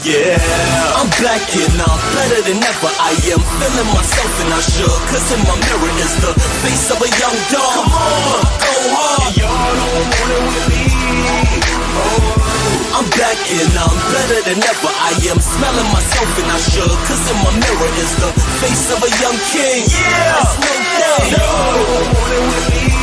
Yeah, I'm back here now, better than ever I am. Feeling myself and I should, cause in my mirror is the face of a young dog. Come on, go hard. Y'all don't want it with me. I'm back here now, I'm better than ever I am. Smelling myself and I should, cause in my mirror is the face of a young king. Yeah, it's no thing. Y'all don't want it with me.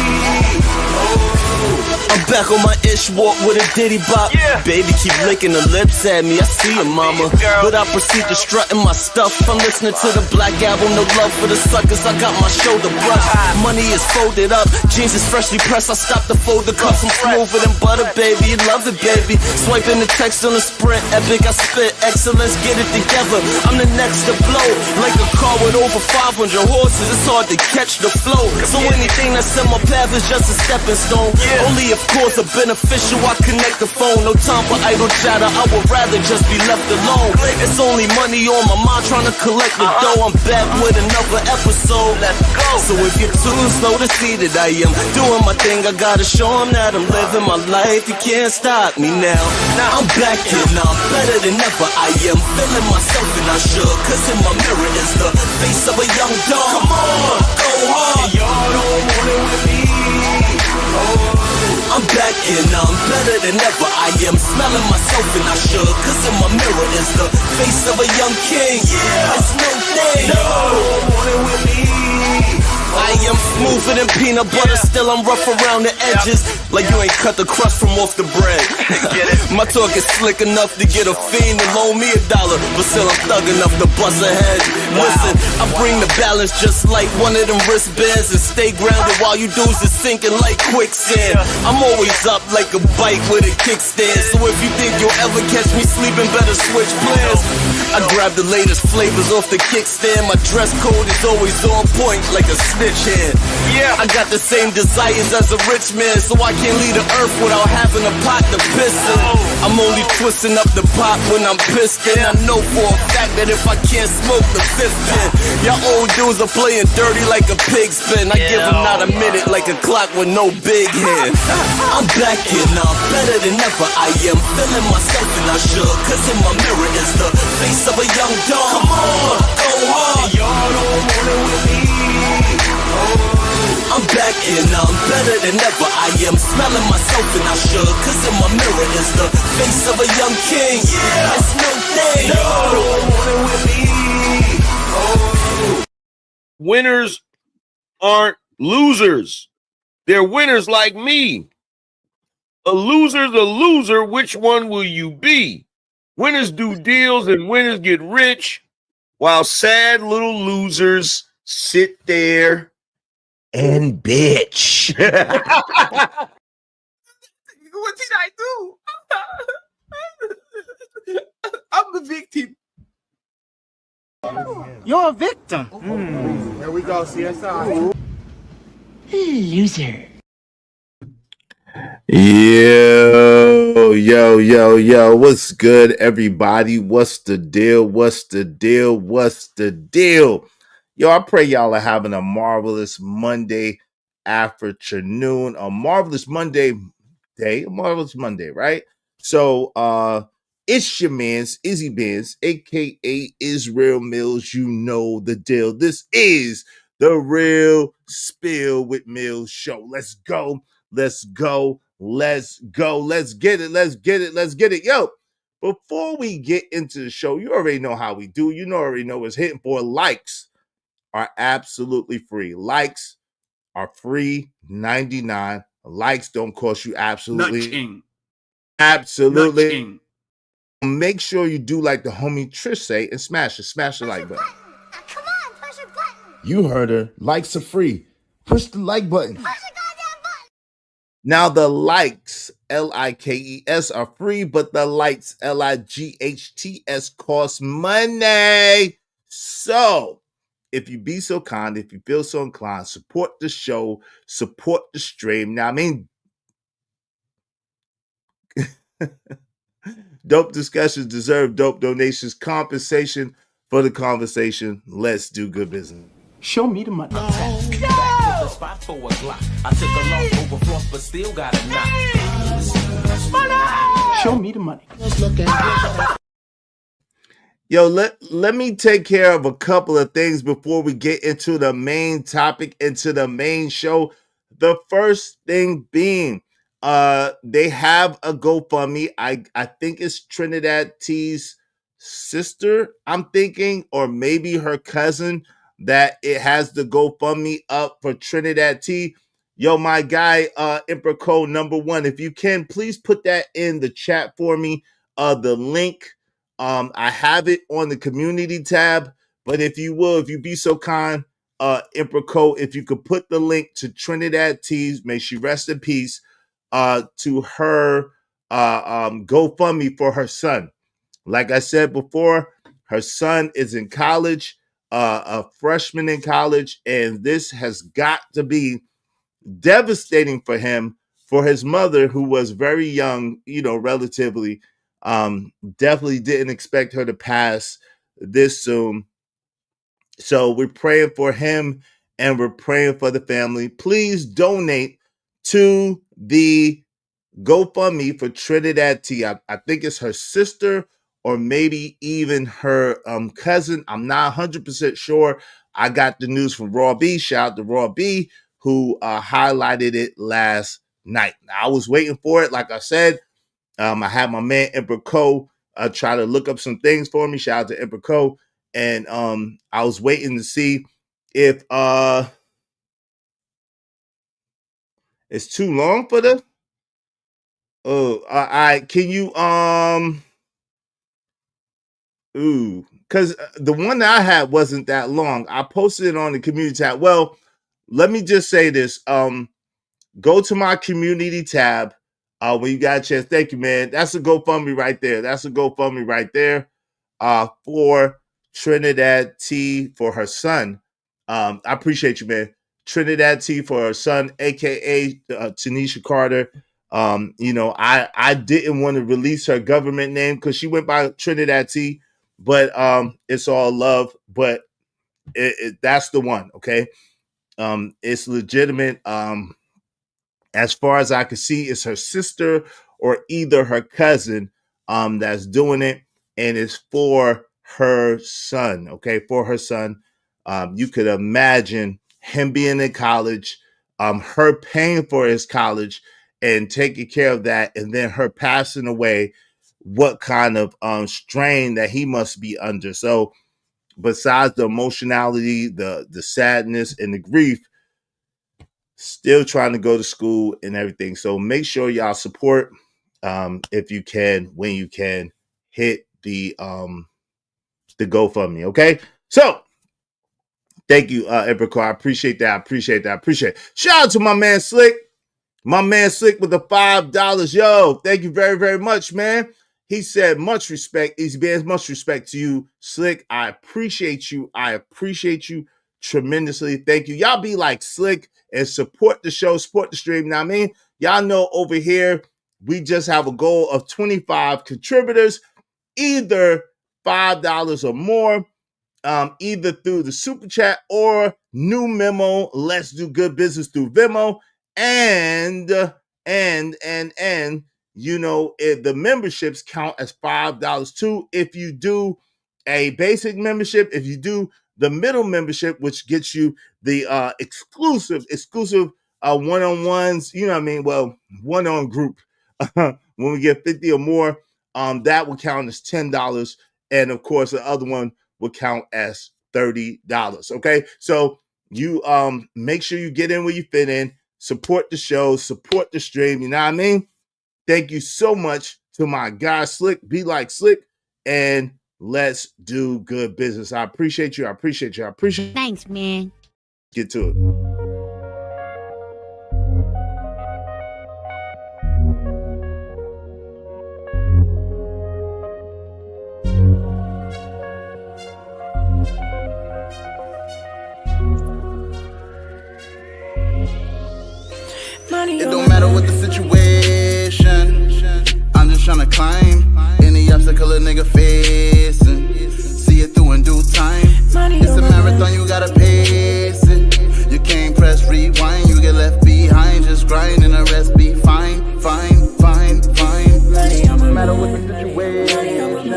I'm back on my ish walk with a ditty bop. Yeah. Baby keep licking her lips at me, I see you mama. But I proceed to strutting my stuff. I'm listening to the Black Album, no love for the suckers. I got my shoulder brush, money is folded up, jeans is freshly pressed. I stopped to fold the cuffs, I'm smoother than butter, baby. You love it, baby. Swiping the text on the sprint, epic. I spit excellence, get it together. I'm the next to blow, like a car with over 500 horses. It's hard to catch the flow, so anything that's in my path is just a stepping stone. Only if cause are beneficial, I connect the phone. No time for idle chatter, I would rather just be left alone. It's only money on my mind, trying to collect the dough. I'm back with another episode. Let's go. So if you're too slow to see that I am doing my thing, I gotta show them that I'm living my life. You can't stop me now. I'm back here now, better than ever I am. Feeling myself and I should, cause in my mirror is the face of a young dog. Come on, go hard. Y'all don't want it with me. I'm back here now, I'm better than ever I am. Smelling myself and I should, cause in my mirror is the face of a young king. Yeah, it's no thing. No, want it with me. I am smoother than peanut butter, still I'm rough around the edges. Like you ain't cut the crust from off the bread. My talk is slick enough to get a fiend to loan me $1, but still I'm thug enough to bust a head. Listen, I bring the balance just like one of them wristbands, and stay grounded while you dudes is sinking like quicksand. I'm always up like a bike with a kickstand, so if you think you'll ever catch me sleeping, better switch plans. I grab the latest flavors off the kickstand. My dress code is always on point like a snitch hand. Yeah, I got the same desires as a rich man, so I can't leave the earth without having a pot to piss in. I'm only twisting up the pot when I'm pissed in. I know for a fact that if I can't smoke the fifth pin, y'all old dudes are playing dirty like a pig spin. I give them not a minute like a clock with no big hand. I'm back here now, better than ever I am. Feeling myself and I should, cause in my mirror is the face of a young dog. Come on, go hard. Y'all don't want it with me. I'm back here now, I'm better than ever I am. Smelling myself and I should, cause in my mirror is the face of a young king. Yeah, it's no thing. No, don't want it with me. Winners aren't losers. They're winners like me. A loser's a loser. Which one will you be? Winners do deals and winners get rich, while sad little losers sit there and bitch. What did I do? I'm the victim. You're a victim. There we go, CSI. Loser. Yo, what's good, everybody? What's the deal? Yo, I pray y'all are having a marvelous Monday afternoon, a marvelous Monday day, right? So, it's your man's Izzy Benz, aka Israel Mills. You know the deal. This is the Real Spill with Mills show. Let's go. Let's get it. Yo, before we get into the show, you already know how we do. You already know it's hitting for likes are absolutely free. Likes are free, 99. Likes don't cost you absolutely. Absolutely. Make sure you do like the homie Trish say and smash the like button. Come on, push a button. You heard her. Likes are free. Push the like button. Push the goddamn button. Now the likes, Likes, are free, but the likes, Lights, cost money. So, if you be so kind, if you feel so inclined, support the show, support the stream. Now, I mean, dope discussions deserve dope donations, compensation for the conversation. Let's do good business. Show me the money. Spot for a Glock. I took a long overflow, but still got a knock. Show me the money. Yo, let me take care of a couple of things before we get into the main topic, into the main show. The first thing being, they have a GoFundMe. I think it's Trinidad T's sister, I'm thinking, or maybe her cousin, that it has the GoFundMe up for Trinidad T. Yo, my guy, Emperor Code #1, if you can, please put that in the chat for me. The link. I have it on the community tab, but if you be so kind, Emperor Code, if you could put the link to Trinidad T's, may she rest in peace, to her GoFundMe for her son. Like I said before, her son is in college, a freshman in college, and this has got to be devastating for him, for his mother, who was very young, relatively. Definitely didn't expect her to pass this soon. So we're praying for him and we're praying for the family. Please donate to the GoFundMe for Trinidad T. I think it's her sister or maybe even her cousin. I'm not 100% sure. I got the news from Raw B. Shout out to Raw B, who highlighted it last night. I was waiting for it. Like I said, I had my man Emperor Co try to look up some things for me. Shout out to Emperor Co. And I was waiting to see if it's too long for the. Can you because the one that I had wasn't that long. I posted it on the community tab. Well, let me just say this. Go to my community tab when you got a chance. Thank you, man. That's a GoFundMe right there. That's a GoFundMe right there for Trinidad T for her son. I appreciate you, man. Trinidad T for her son, aka Tanisha Carter. I didn't want to release her government name because she went by Trinidad T, but it's all love. But that's the one, okay? It's legitimate. As far as I can see, it's her sister or either her cousin that's doing it, and it's for her son, okay? For her son. You could imagine him being in college, her paying for his college and taking care of that, and then her passing away. What kind of strain that he must be under. So besides the emotionality, the sadness, and the grief, still trying to go to school and everything. So make sure y'all support if you can, when you can, hit the GoFundMe, okay? So thank you, Emperor. I appreciate that. I appreciate it. Shout out to my man Slick. My man Slick with the $5. Yo, thank you very, very much, man. He said, much respect. Easy Bands, much respect to you, Slick. I appreciate you. Tremendously. Thank you. Y'all be like Slick and support the show, support the stream. Now, I mean, y'all know over here, we just have a goal of 25 contributors, either $5 or more, either through the super chat or new memo. Let's do good business through Venmo. And if the memberships count as $5 too. If you do a basic membership, if you do the middle membership, which gets you the exclusive one-on-ones, well, one-on group. When we get 50 or more, that will count as $10. And of course, the other one will count as $30. Okay. So you make sure you get in where you fit in, support the show, support the stream. You know what I mean? Thank you so much to my guy Slick. Be like Slick, and let's do good business. I appreciate you. Thanks, man. Get to it. It don't matter what the situation, I'm just tryna climb any obstacle a nigga facing. See it through in due time. It's a marathon, you gotta pace it. You can't press rewind, you get left behind. Just grind and the rest be fine. No matter what the situation,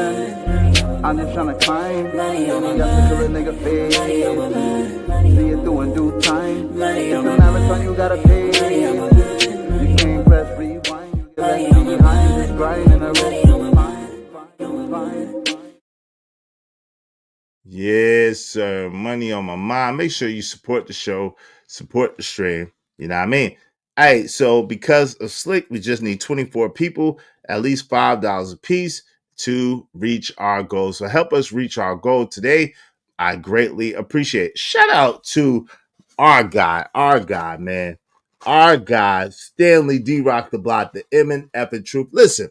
I'm just tryna climb. Money on my mind. Kill a nigga face. Money on my mind. See it through in due time. Money on my mind. It's a marathon, you gotta pay. Money on my mind. You can't press rewind. You get left behind. This grind and a race. Yes, sir. Money on my mind. Make sure you support the show, support the stream. You know what I mean? All right, so because of Slick, we just need 24 people, at least $5 a piece to reach our goal. So help us reach our goal today. I greatly appreciate it. Shout out to our guy, man. Our guy, Stanley D. Rock the Block, the M and F and Truth. Listen,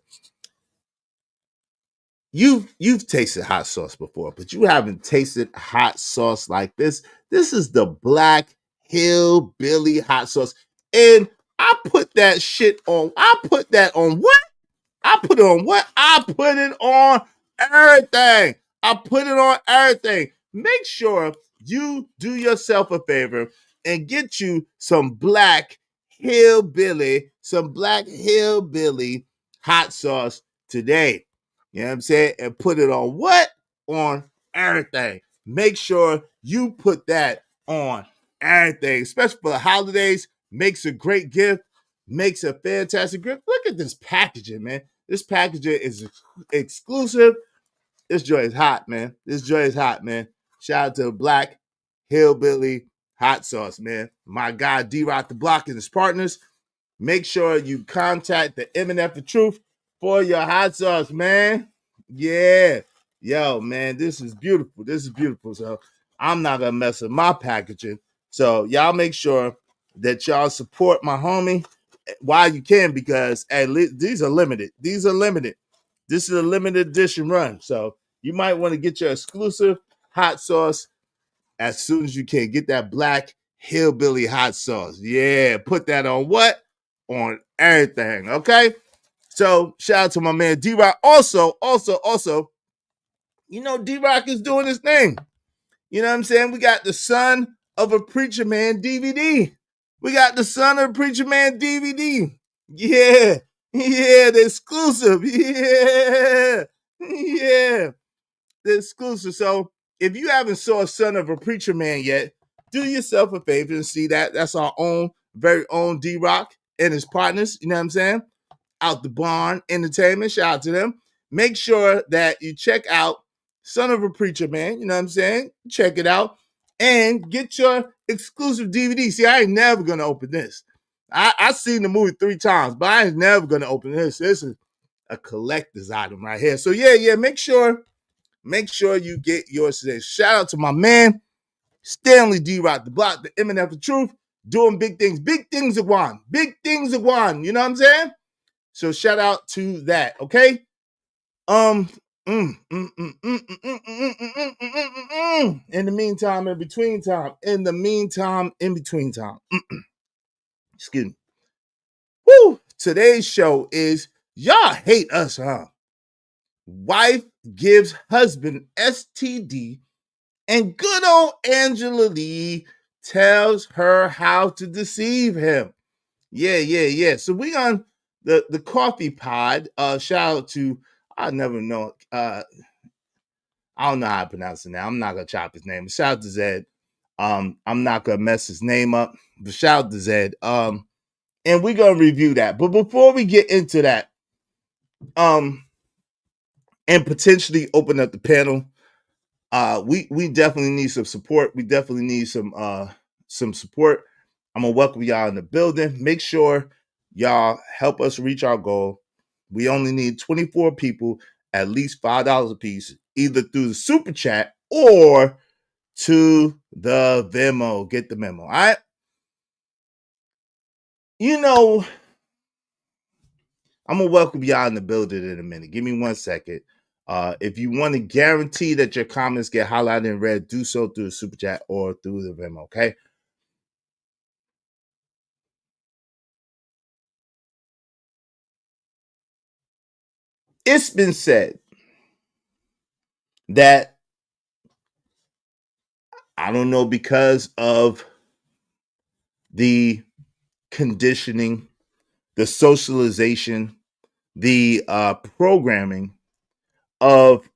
you've tasted hot sauce before, but you haven't tasted hot sauce like this. This is the Black Hillbilly hot sauce. And I put that shit on. I put that on what? I put it on what? I put it on everything. I put it on everything. Make sure you do yourself a favor and get you some Black Hillbilly hot sauce today. You know what I'm saying? And put it on what? On everything. Make sure you put that on everything, especially for the holidays. Makes a great gift. Makes a fantastic gift. Look at this packaging, man. This packaging is exclusive. This joint is hot, man. Shout out to Black Hillbilly hot sauce, man. My guy D-Rock the Block and his partners. Make sure you contact the M&F The Truth for your hot sauce, man. Yeah. Yo, man, this is beautiful. So I'm not going to mess with my packaging. So y'all make sure that y'all support my homie while you can, because these are limited. This is a limited edition run. So you might want to get your exclusive hot sauce as soon as you can. Get that Black Hillbilly hot sauce. Yeah, put that on what? On everything, okay? So shout out to my man D-Rock. Also, you know, D-Rock is doing his thing. You know what I'm saying? We got the Son of a Preacher Man DVD. Yeah, the exclusive. Yeah, the exclusive. So if you haven't saw Son of a Preacher Man yet, do yourself a favor and see that. That's our very own D-Rock and his partners. You know what I'm saying? Out the Barn Entertainment. Shout out to them. Make sure that you check out Son of a Preacher Man. You know what I'm saying? Check it out and get your exclusive DVD. See, I ain't never going to open this. I've seen the movie 3 times, but I ain't never going to open this. This is a collector's item right here. So yeah, make sure you get yours today. Shout out to my man, Stanley D. Rock the Block, the M&F The Truth, doing big things. Big things of one. You know what I'm saying? So shout out to that, okay? In the meantime, in between time. Excuse me. Woo! Today's show is y'all hate us, huh? Wife gives husband STD, and good old Angela Lee tells her how to deceive him. Yeah. So we on the coffee pod. Shout out to, I never know. I don't know how to pronounce it now. I'm not gonna chop his name. Shout out to Zed. I'm not gonna mess his name up, but shout out to Zed. And we're gonna review that. But before we get into that, and potentially open up the panel, we definitely need some support. We definitely need some support. I'm gonna welcome y'all in the building. Make sure y'all help us reach our goal. We only need 24 people, at least $5 a piece, either through the super chat or to the Venmo. Get the memo, all right? You know, I'm gonna welcome y'all in the building in a minute. Give me 1 second. If you want to guarantee that your comments get highlighted in red, do so through the super chat or through the Venmo, okay? It's been said that, I don't know, because of the conditioning, the socialization, the programming of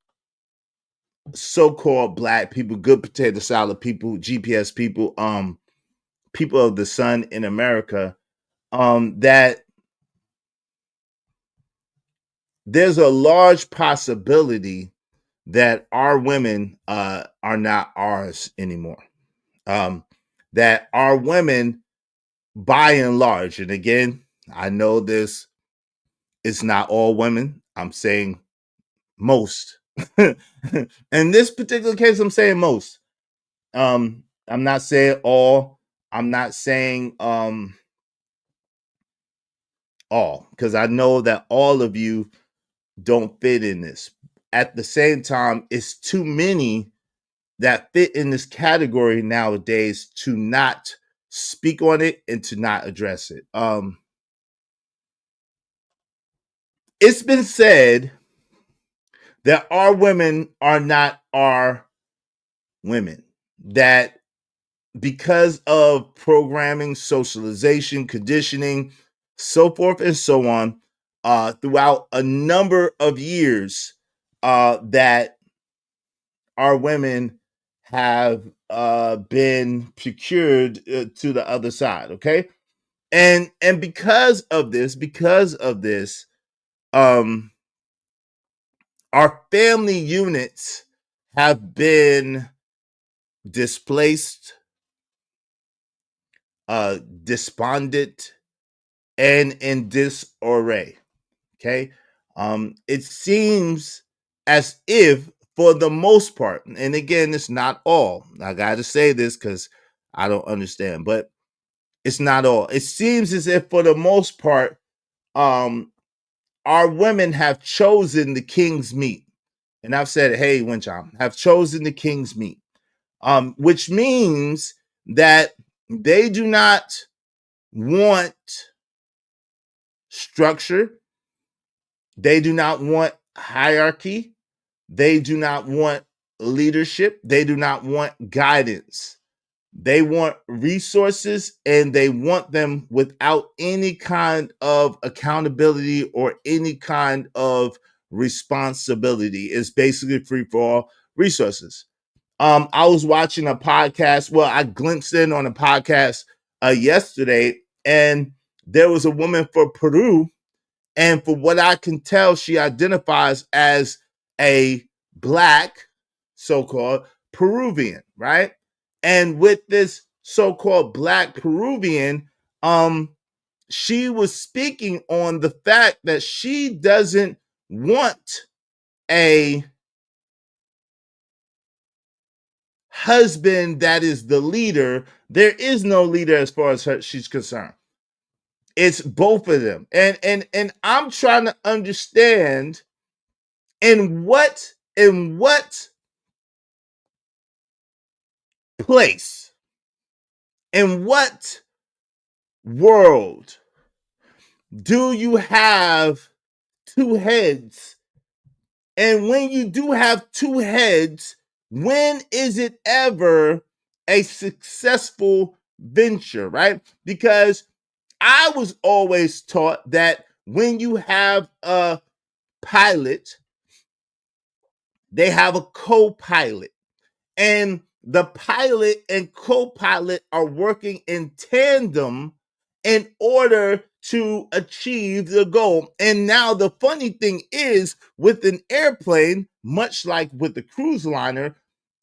so-called black people, good potato salad people, GPS people, people of the sun in America, that there's a large possibility that our women are not ours anymore. That our women, by and large, and again, I know this is not all women. I'm saying most. In this particular case, I'm saying most. I'm not saying all. I'm not saying all, because I know that all of you don't fit in this. At the same time, it's too many that fit in this category nowadays to not speak on it and to not address it. It's been said that our women are not our women, that because of programming, socialization, conditioning, so forth and so on, throughout a number of years, that our women have been procured to the other side. Okay, and because of this, um, our family units have been displaced, despondent, and in disarray. Okay. It seems as if, for the most part, and again, it's not all. I got to say this because I don't understand, but it's not all. It seems as if, for the most part, our women have chosen the king's meat. And I've said, hey, Wincham, have chosen the king's meat, which means that they do not want structure. They do not want hierarchy. They do not want leadership. They do not want guidance. They want resources, and they want them without any kind of accountability or any kind of responsibility. It's basically free for all resources. I was watching a podcast. Well, I glimpsed in on a podcast yesterday, and there was a woman for Peru, and for what I can tell, she identifies as a black, so-called Peruvian, right? And with this so-called black Peruvian, she was speaking on the fact that she doesn't want a husband that is the leader. There is no leader as far as she's concerned. It's both of them. And I'm trying to understand in what place, in what world do you have two heads? And when you do have two heads, when is it ever a successful venture, right? Because I was always taught that when you have a pilot, they have a co-pilot. And the pilot and co-pilot are working in tandem in order to achieve the goal. And now the funny thing is, with an airplane, much like with the cruise liner,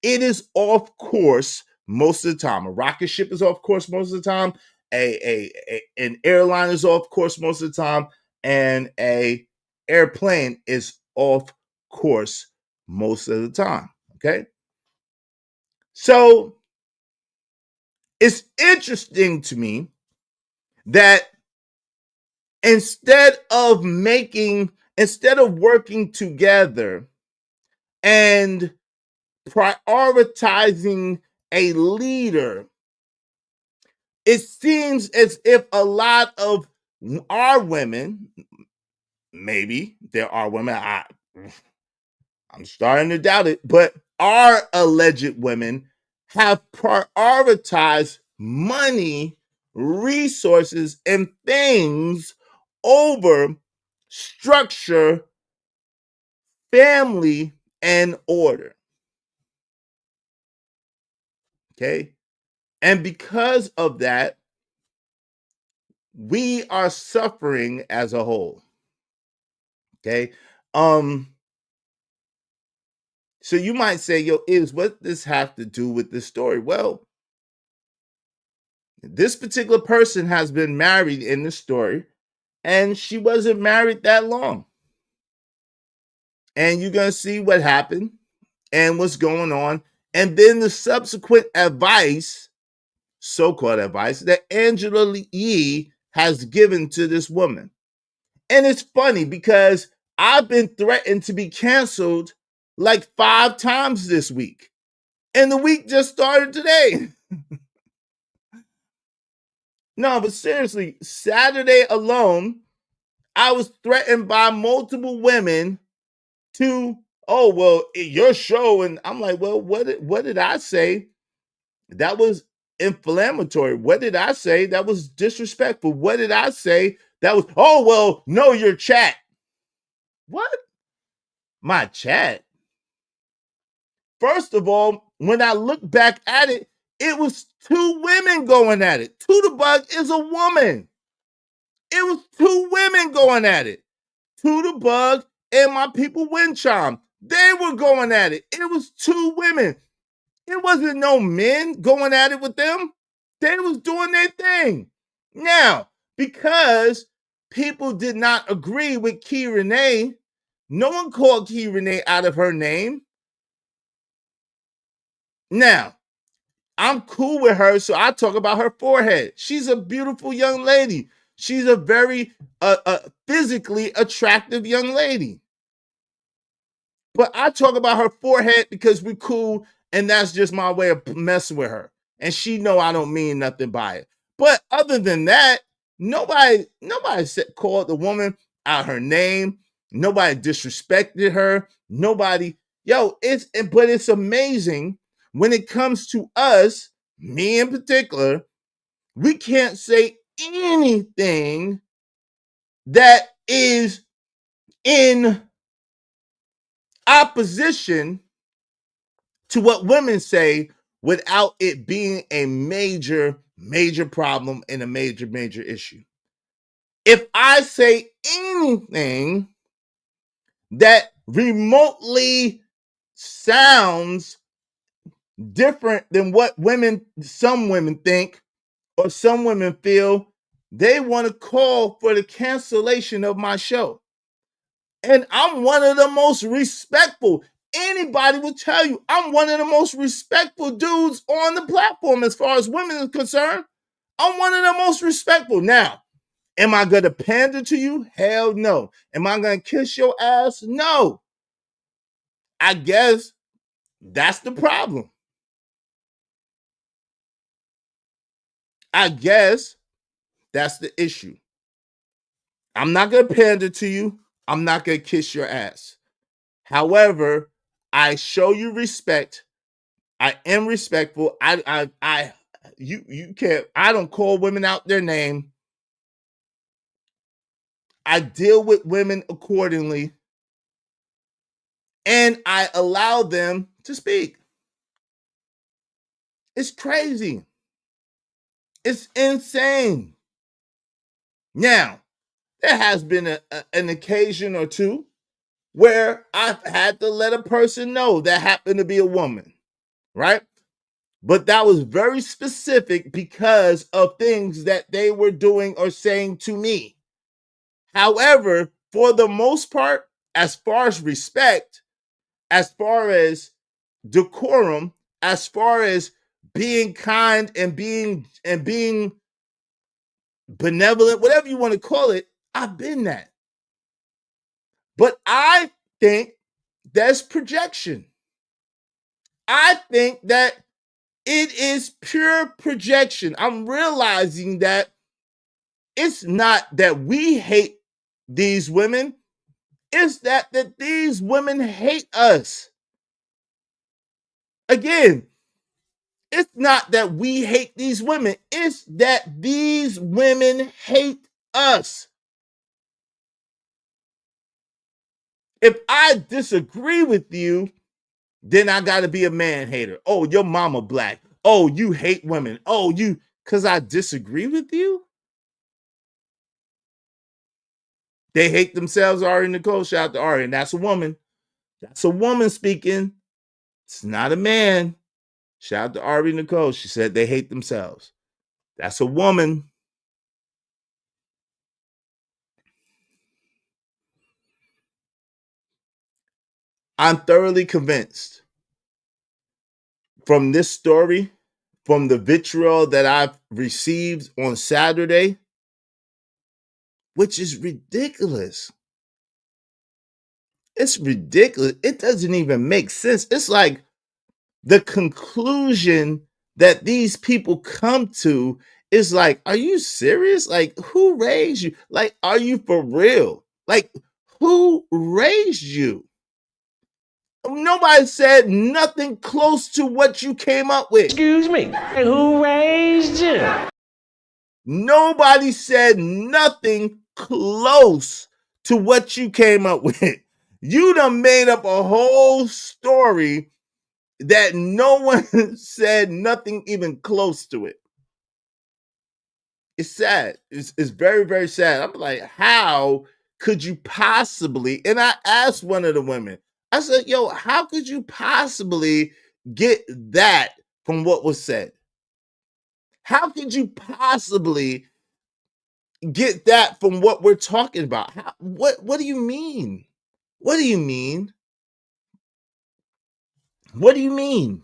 it is off course most of the time. A rocket ship is off course most of the time. An airline is off course most of the time, and a airplane is off course most of the time. Okay. So it's interesting to me that instead of working together and prioritizing a leader, it seems as if a lot of our women, maybe there are women, I'm starting to doubt it, but our alleged women have prioritized money, resources, and things over structure, family, and order. Okay. And because of that, we are suffering as a whole. Okay. So you might say, yo, what does this have to do with this story? Well, this particular person has been married in the story, and she wasn't married that long. And you're going to see what happened and what's going on. And then the subsequent advice, so-called advice, that Angela Yee has given to this woman. And it's funny because I've been threatened to be canceled like 5 times this week. And the week just started today. No, but seriously, Saturday alone, I was threatened by multiple women to, oh, well, your show. And I'm like, well, what did I say? That was inflammatory. What did I say? That was disrespectful. What did I say? That was, oh, well, no, your chat. What? My chat? First of all, when I look back at it, it was 2 women going at it. Bug is a woman. It was 2 women going at it. Bug and my people Windchime. They were going at it. It was 2 women. It wasn't no men going at it with them. They was doing their thing. Now, because people did not agree with Key Renee, no one called Key Renee out of her name. Now, I'm cool with her, so I talk about her forehead. She's a beautiful young lady. She's a very physically attractive young lady. But I talk about her forehead because we're cool, and that's just my way of messing with her. And she know I don't mean nothing by it. But other than that, nobody called the woman out her name. Nobody disrespected her. Nobody, but it's amazing when it comes to us, me in particular, we can't say anything that is in opposition to what women say without it being a major, major problem and a major, major issue. If I say anything that remotely sounds different than what some women think or some women feel, they want to call for the cancellation of my show. And I'm one of the most respectful. Anybody will tell you I'm one of the most respectful dudes on the platform as far as women are concerned. I'm one of the most respectful. Now, am I going to pander to you? Hell no. Am I going to kiss your ass? No. I guess that's the problem. I guess that's the issue. I'm not going to pander to you. I'm not going to kiss your ass. However, I show you respect. I am respectful. You can't, I don't call women out their name. I deal with women accordingly. And I allow them to speak. It's crazy. It's insane. Now, there has been an occasion or two where I've had to let a person know that happened to be a woman, right? But that was very specific because of things that they were doing or saying to me. However, for the most part, as far as respect, as far as decorum, as far as being kind and being benevolent, whatever you want to call it, I've been that. But I think that's projection. I think that it is pure projection. I'm realizing that it's not that we hate these women. It's that these women hate us. Again, it's not that we hate these women. It's that these women hate us. If I disagree with you, then I got to be a man hater. Oh, your mama black. Oh, you hate women. Oh, you, because I disagree with you? They hate themselves, Ari Nicole. Shout out to Ari. And that's a woman. That's a woman speaking. It's not a man. Shout out to Ari Nicole. She said they hate themselves. That's a woman. I'm thoroughly convinced from this story, from the vitriol that I've received on Saturday, which is ridiculous. It's ridiculous. It doesn't even make sense. It's like the conclusion that these people come to is like, are you serious? Like, who raised you? Like, are you for real? Like, who raised you? Nobody said nothing close to what you came up with. Excuse me, who raised you? Nobody said nothing close to what you came up with. You done made up a whole story that no one said nothing even close to it. It's sad. It's very, very sad. I'm like, how could you possibly? And I asked one of the women, I said, yo, how could you possibly get that from what was said? How could you possibly get that from what we're talking about? What do you mean? What do you mean? What do you mean?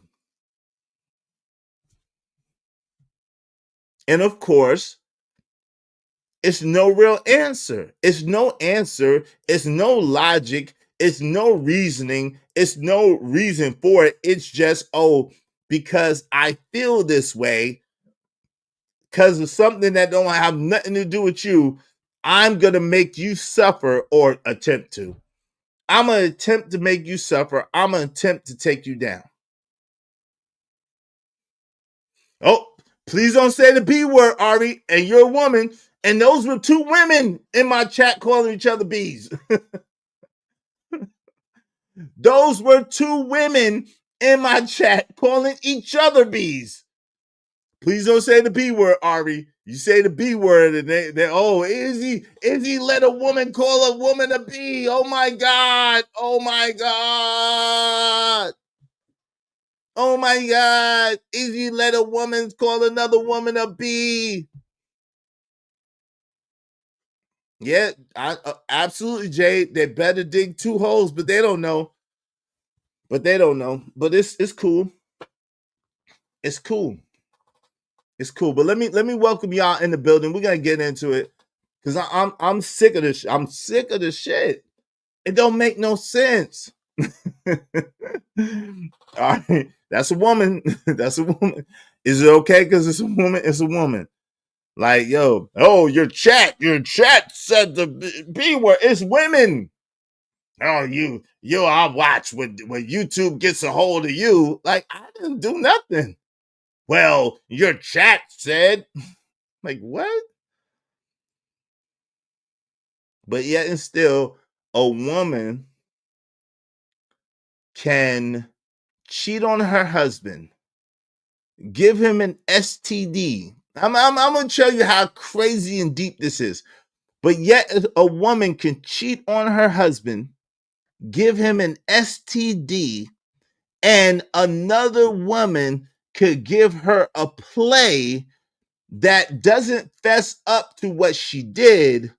And of course, it's no real answer. It's no answer. It's no logic. It's no reasoning. It's no reason for it. It's just, oh, because I feel this way, because of something that don't have nothing to do with you, I'm going to make you suffer or attempt to. I'm going to attempt to make you suffer. I'm going to attempt to take you down. Oh, please don't say the B word, Ari, and you're a woman. And those were two women in my chat calling each other bees. Those were two women in my chat calling each other bees. Please don't say the B word, Ari. You say the B word and they oh, Izzy let a woman call a woman a bee. Oh my God. Oh my God. Oh my God. Izzy let a woman call another woman a bee. Yeah, absolutely, Jay. They better dig two holes, but they don't know. But it's cool. It's cool. It's cool. But let me welcome y'all in the building. We're gonna get into it because I'm sick of this. I'm sick of this shit. It don't make no sense. All right, that's a woman. That's a woman. Is it okay because it's a woman? It's a woman. Like, yo, oh, your chat said the B word. It's women. Oh, I watch when YouTube gets a hold of you. Like, I didn't do nothing. Well, your chat said, like, what? But yet and still, a woman can cheat on her husband, give him an STD. I'm going to tell you how crazy and deep this is. But yet a woman can cheat on her husband, give him an STD, and another woman could give her a play that doesn't fess up to what she did,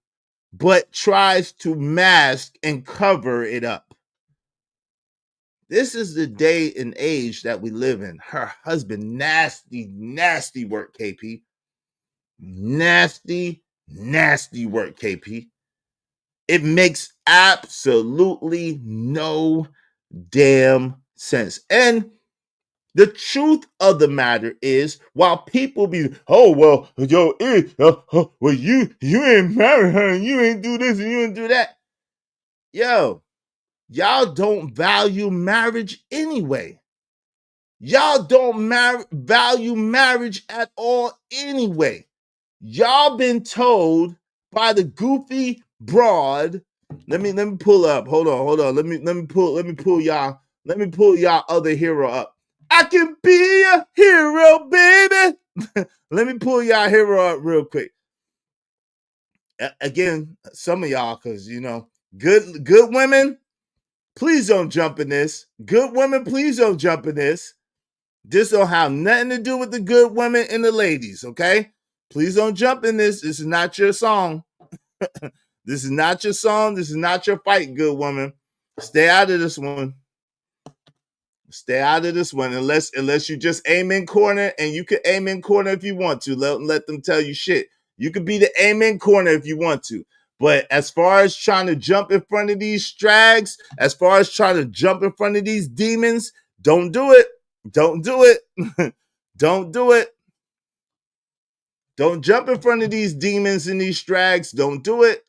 but tries to mask and cover it up. This is the day and age that we live in. Her husband, nasty, nasty work, KP. Nasty, nasty work, KP. It makes absolutely no damn sense. And the truth of the matter is, while people be, oh, well, yo, well, you ain't married her and you ain't do this and you ain't do that. Yo, y'all don't value marriage anyway. Y'all don't value marriage at all anyway. Y'all been told by the goofy broad. Let me pull up. Hold on. Let me pull y'all other hero up. I can be a hero, baby. Let me pull y'all hero up real quick. Again, some of y'all, because you know, good women, please don't jump in this. Good women, please don't jump in this. This don't have nothing to do with the good women and the ladies, okay? Please don't jump in this. This is not your song. This is not your song. This is not your fight, good woman. Stay out of this one. Stay out of this one unless you just aim in corner, and you can aim in corner if you want to. Let them tell you shit. You could be the aim in corner if you want to. But as far as trying to jump in front of these strags, as far as trying to jump in front of these demons, don't do it. Don't do it. Don't do it. Don't jump in front of these demons and these strags. Don't do it.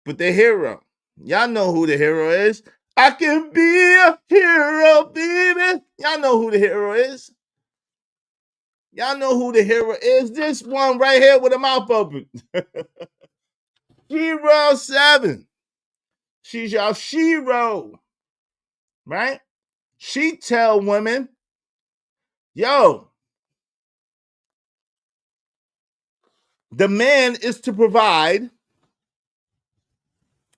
But the hero, y'all know who the hero is. I can be a hero, baby. Y'all know who the hero is. Y'all know who the hero is. This one right here with a mouth open. Shiro 7. She's your Shiro. Right? She tell women, yo, the man is to provide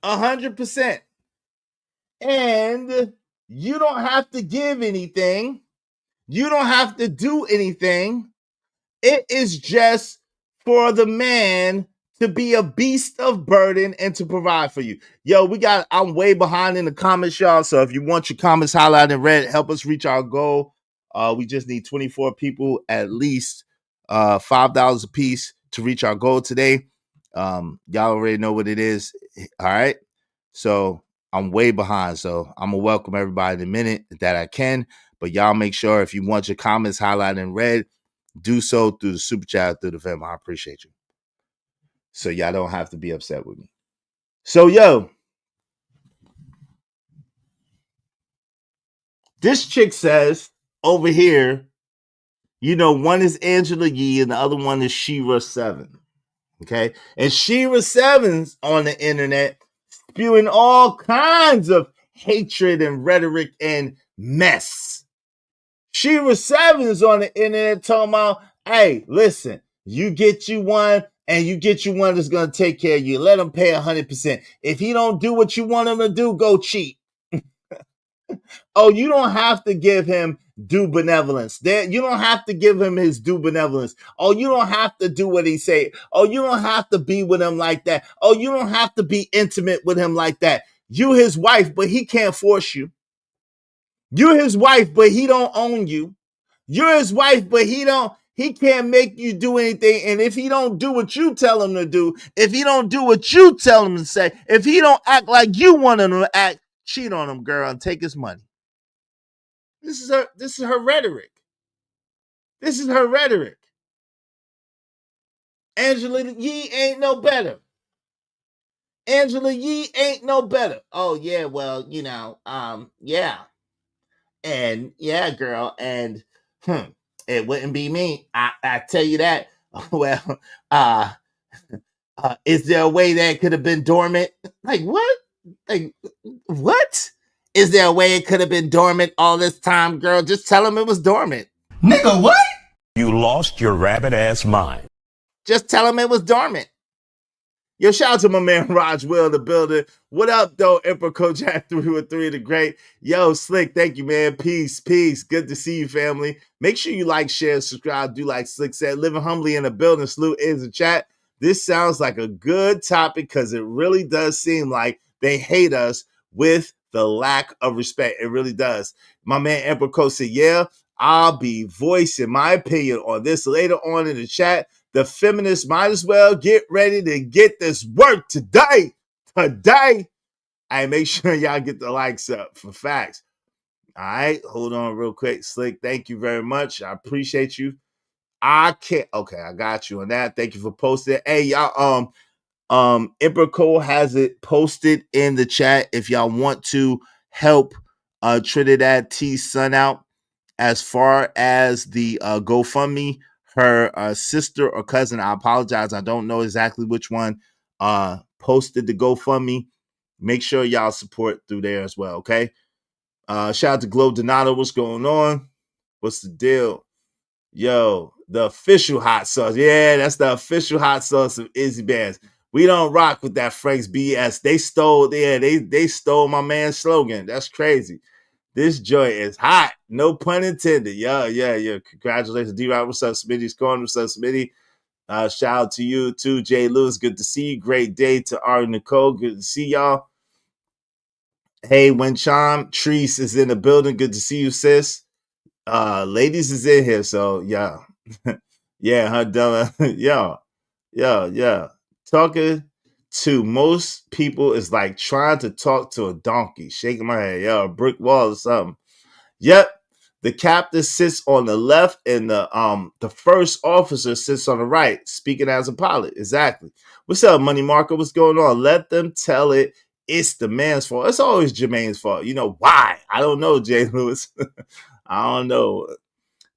100%. And you don't have to give anything. You don't have to do anything. It is just for the man to be a beast of burden and to provide for you. Yo, I'm way behind in the comments, y'all. So if you want your comments highlighted in red, help us reach our goal. We just need 24 people, at least $5 a piece to reach our goal today. Y'all already know what it is. All right. So I'm way behind. So I'm going to welcome everybody in a minute that I can. But y'all make sure if you want your comments highlighted in red, do so through the super chat, through the film. I appreciate you. So y'all don't have to be upset with me. So, yo, this chick says over here, you know, one is Angela Yee and the other one is Shira 7. Okay. And Shira 7's on the internet spewing all kinds of hatred and rhetoric and mess. Shira 7's on the internet talking about, hey, listen, you get you one and you get you one that's going to take care of you. Let him pay 100%. If he don't do what you want him to do, go cheat. Oh, you don't have to give him due benevolence. You don't have to give him his due benevolence. Oh, you don't have to do what he say. Oh, you don't have to be with him like that. Oh, you don't have to be intimate with him like that. You his wife, but he can't force you. You're his wife, but he don't own you. You're his wife, but he can't make you do anything. And if he don't do what you tell him to do, if he don't do what you tell him to say, if he don't act like you want him to act, cheat on him, girl, and take his money. This is her rhetoric. This is her rhetoric. Angela Yee ain't no better. Angela Yee ain't no better. Oh, yeah, well, you know, yeah. And yeah, girl, and it wouldn't be me. I tell you that. Well, is there a way that it could have been dormant? Like what? Like what? Is there a way it could have been dormant all this time, girl? Just tell him it was dormant. Nigga, what? You lost your rabbit ass mind. Just tell him it was dormant. Yo, shout out to my man Raj Will in the building. What up, though? Emperor Coach Jack 313 the Great. Yo, Slick, thank you, man. Peace. Good to see you, family. Make sure you like, share, subscribe. Do like Slick said. Living humbly in the building. Salute is the chat. This sounds like a good topic because it really does seem like they hate us with the lack of respect. It really does. My man Emperor Coach said, yeah, I'll be voicing my opinion on this later on in the chat. The feminists might as well get ready to get this work today. I make sure y'all get the likes up for facts. All right, hold on real quick. Slick, thank you very much. I appreciate you. I got you on that. Thank you for posting. Hey, y'all, Emperor Cole has it posted in the chat if y'all want to help Trinidad T's son out as far as the GoFundMe. Her sister or cousin, I apologize, I don't know exactly which one, posted the GoFundMe. Make sure y'all support through there as well, okay? Shout out to Globe Donato. What's going on? What's the deal? Yo, the official hot sauce. Yeah, that's the official hot sauce of Izzy Bands. We don't rock with that Frank's BS. They stole, they stole my man's slogan. That's crazy. This joint is hot. No pun intended. Yeah. Congratulations, D-Rock. What's up, Smitty's Corner? What's up, Smitty? Shout out to you too, Jay Lewis. Good to see you. Great day to Ari Nicole. Good to see y'all. Hey, Wencham, Treese is in the building. Good to see you, sis. Ladies is in here, so yeah. Yeah, her dumb. Yeah. Talking to most people is like trying to talk to a donkey. Shaking my head, a brick wall or something. Yep. The captain sits on the left and the first officer sits on the right, speaking as a pilot. Exactly. What's up, Money Marker? What's going on? Let them tell it. It's the man's fault. It's always Jermaine's fault. You know why? I don't know, Jay Lewis. I don't know.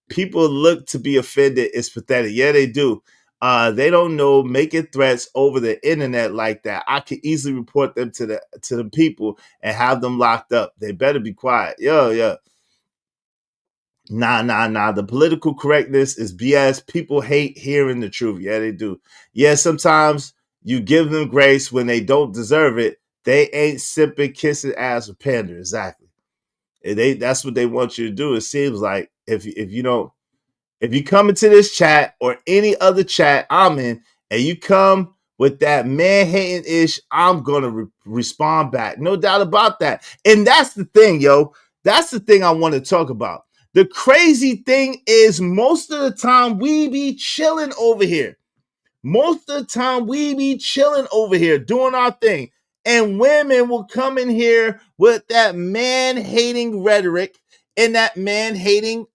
People look to be offended. It's pathetic. Yeah, they do. They don't know making threats over the internet like that. I could easily report them to the people and have them locked up. They better be quiet. Yeah. Nah. The political correctness is BS. People hate hearing the truth. Yeah, they do. Yeah, sometimes you give them grace when they don't deserve it. They ain't sipping, kissing ass, or pander. Exactly. That's what they want you to do. It seems like if you come into this chat or any other chat I'm in, and you come with that man hating ish, I'm gonna respond back. No doubt about that. And that's the thing, yo. That's the thing I want to talk about. The crazy thing is, most of the time we be chilling over here. Most of the time we be chilling over here doing our thing. And women will come in here with that man-hating rhetoric and that man-hating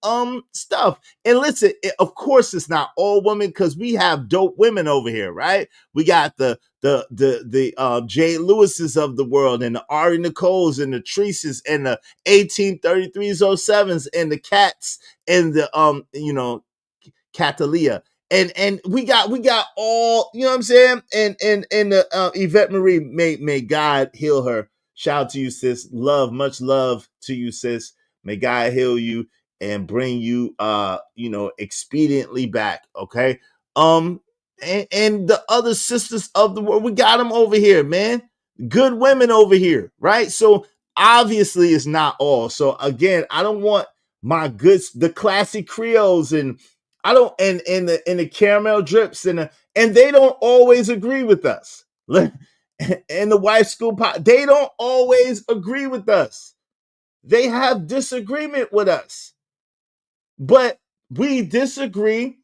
stuff. And listen, of course it's not all women, because we have dope women over here, right? We got the Jay Lewises of the world, and the Ari Nicoles, and the Treeses, and the 1833s07s, and the Cats, and the Catalia. And we got all, you know what I'm saying? And the Yvette Marie, may God heal her. Shout out to you, sis. Much love to you, sis. May God heal you and bring you expediently back. Okay. And the other sisters of the world, we got them over here, man. Good women over here, right? So obviously it's not all. So again, I don't want the classy Creoles and the caramel drips and they don't always agree with us. And the wife school pot, they don't always agree with us. They have disagreement with us, but we disagree,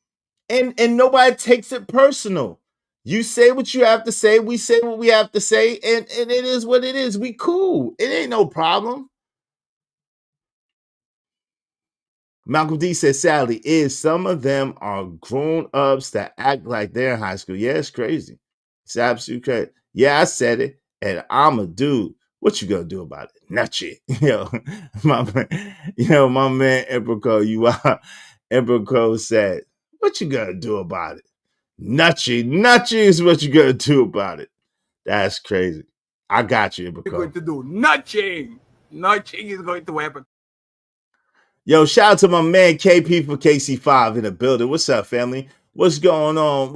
and nobody takes it personal. You say what you have to say, we say what we have to say, and it is what it is. We cool. It ain't no problem. Malcolm D says, sadly, some of them are grown-ups that act like they're in high school. Yeah, it's crazy. It's absolutely crazy. Yeah, I said it, and I'm a dude. What you gonna do about it? Nutty. My man Emperor Emperor said, what you gonna do about it? Nutty is what you gonna do about it. That's crazy. I got you, Emperor. You're going to do nothing. Nothing is going to happen. Yo, shout out to my man KP for KC5 in the building. What's up, family? What's going on?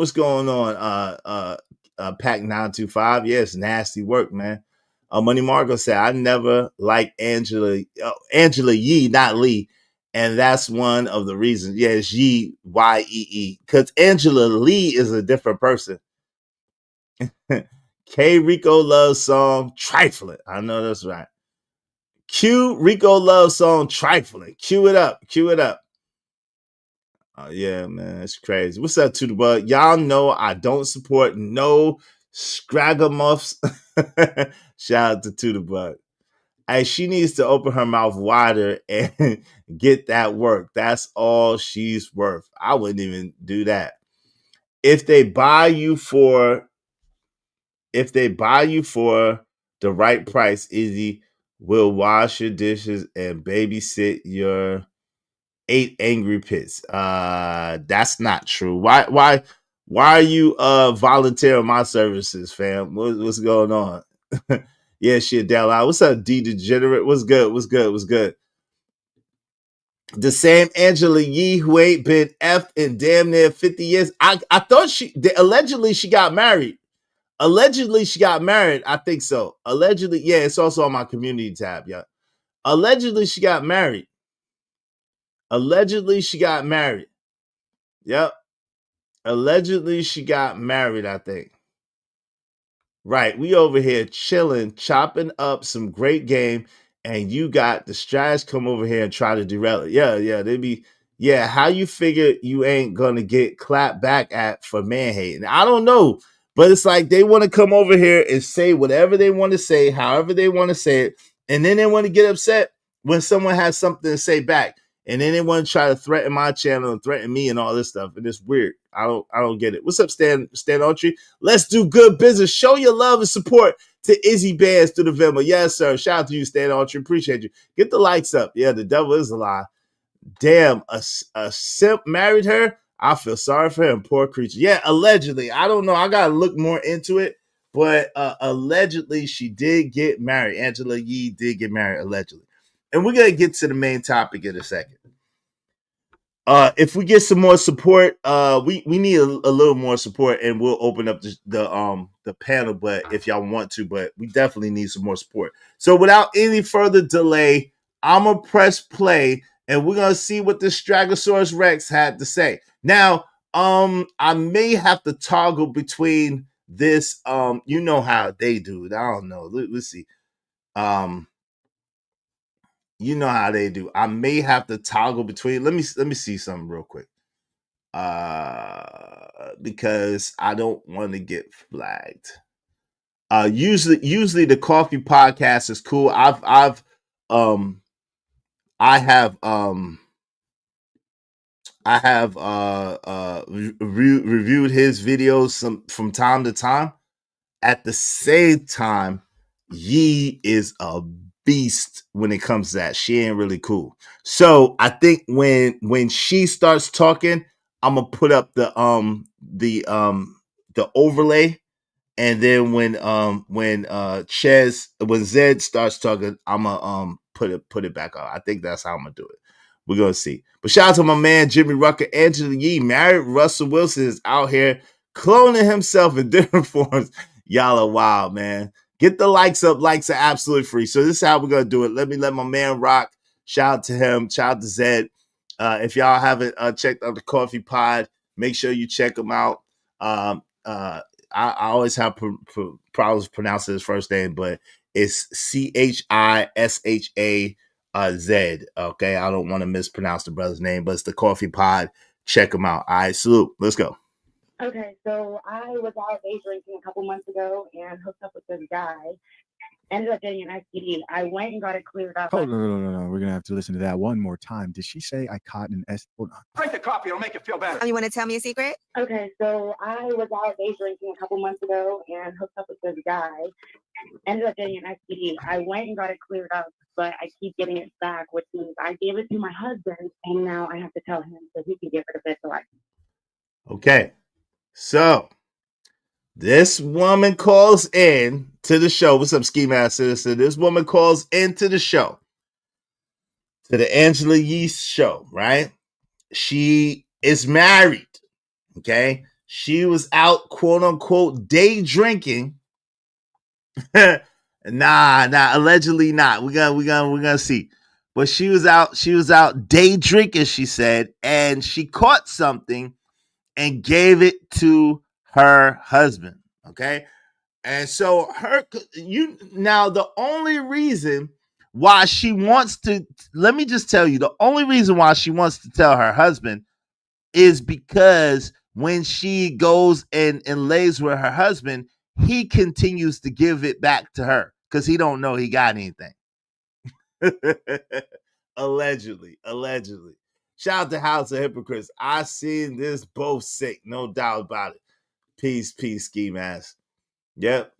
Pack 925. Yeah, it's nasty work, man. Money Margo said, I never liked Angela YEE, not Lee. And that's one of the reasons. Yeah, it's YEE, YEE. Because Angela Lee is a different person. K Rico Love song, Trifling. I know that's right. Cue Rico Love song, Trifling. Cue it up. Oh, yeah, man, it's crazy. What's up, to the bug? Y'all know I don't support no scragamuffs. Shout out to the bug. Hey, she needs to open her mouth wider and get that work. That's all she's worth. I wouldn't even do that. If they buy you for the right price, Izzy will wash your dishes and babysit your 8 angry pits. That's not true. Why are you volunteering my services, fam? What's going on? Yeah, she a down line. What's up, D Degenerate? What's good? What's good? What's good? The same Angela Yee who ain't been F in damn near 50 years. I thought allegedly she got married. Allegedly she got married. I think so. Allegedly, yeah, it's also on my community tab. Yeah. Allegedly she got married. Allegedly she got married. Yep. Allegedly she got married, I think. Right. We over here chilling, chopping up some great game, and you got the Strash come over here and try to derail it. Yeah. They be, yeah, how you figure you ain't gonna get clapped back at for man hating? I don't know, but it's like they want to come over here and say whatever they want to say, however they want to say it, and then they want to get upset when someone has something to say back. And then they want to try to threaten my channel and threaten me and all this stuff. And it's weird. I don't get it. What's up, Stan Autry? Let's do good business. Show your love and support to Izzy Bands through the Venmo. Yes, sir. Shout out to you, Stan Autry. Appreciate you. Get the likes up. Yeah, the devil is a lie. Damn, a simp married her. I feel sorry for him. Poor creature. Yeah, allegedly. I don't know. I got to look more into it. But allegedly, she did get married. Angela Yee did get married, allegedly. And we're going to get to the main topic in a second. If we get some more support, we need a little more support, and we'll open up the panel. But if y'all want to, but we definitely need some more support. So without any further delay, I'm gonna press play, and we're gonna see what the Stragosaurus Rex had to say. Now, I may have to toggle between this. You know how they do it. I don't know. Let's see. You know how they do. I may have to toggle between. Let me see something real quick. Because I don't want to get flagged. Usually the coffee podcast is cool. I have reviewed his videos from time to time. At the same time, Yee is a beast when it comes to that. She ain't really cool. So I think when she starts talking, I'm gonna put up the overlay, and then when Zed starts talking, I'm gonna put it back up. I think that's how I'm gonna do it. We're gonna see. But shout out to my man Jimmy Rucker. Angela Yee married Russell Wilson is out here cloning himself in different forms. Y'all are wild, man. Get the likes up. Likes are absolutely free. So this is how we're gonna do it. Let my man rock. Shout out to him. Shout out to Zed. If y'all haven't checked out the Coffee Pod, make sure you check him out. I always have problems pronouncing his first name, but it's CHISHA Z. Okay, I don't want to mispronounce the brother's name, but it's the Coffee Pod. Check him out. All right, salute. Let's go. Okay, so I was out day drinking a couple months ago and hooked up with this guy. Ended up getting an STD. I went and got it cleared up. Oh, no. We're going to have to listen to that one more time. Did she say I caught an STD? Hold on. Drink the coffee. It'll make you feel better. You want to tell me a secret? Okay, so I was out day drinking a couple months ago and hooked up with this guy. Ended up getting an STD. I went and got it cleared up, but I keep getting it back, which means I gave it to my husband, and now I have to tell him so he can get rid of it. Okay. So this woman calls in to the show. What's up, Ski Master? So this woman calls into the show, to the Angela Yee show, right? She is married. Okay. She was out, quote unquote, day drinking. Nah, allegedly not. We're gonna see. But she was out day drinking, she said, and she caught something and gave it to her husband. Okay. And so the only reason why she wants to, let me just tell you, the only reason why she wants to tell her husband is because when she goes and lays with her husband, he continues to give it back to her because he don't know he got anything. Allegedly. Shout out to House of Hypocrites. I seen this both sick, no doubt about it. Peace, ski mask. Yep.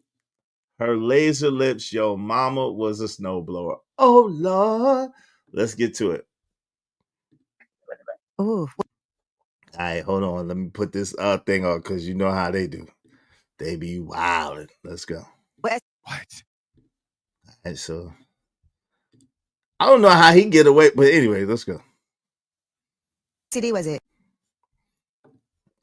Her laser lips, yo mama was a snowblower. Oh Lord. Let's get to it. Ooh. All right, hold on. Let me put this thing on because you know how they do. They be wilding. Let's go. What? And so I don't know how he get away, but anyway, let's go. STD was it?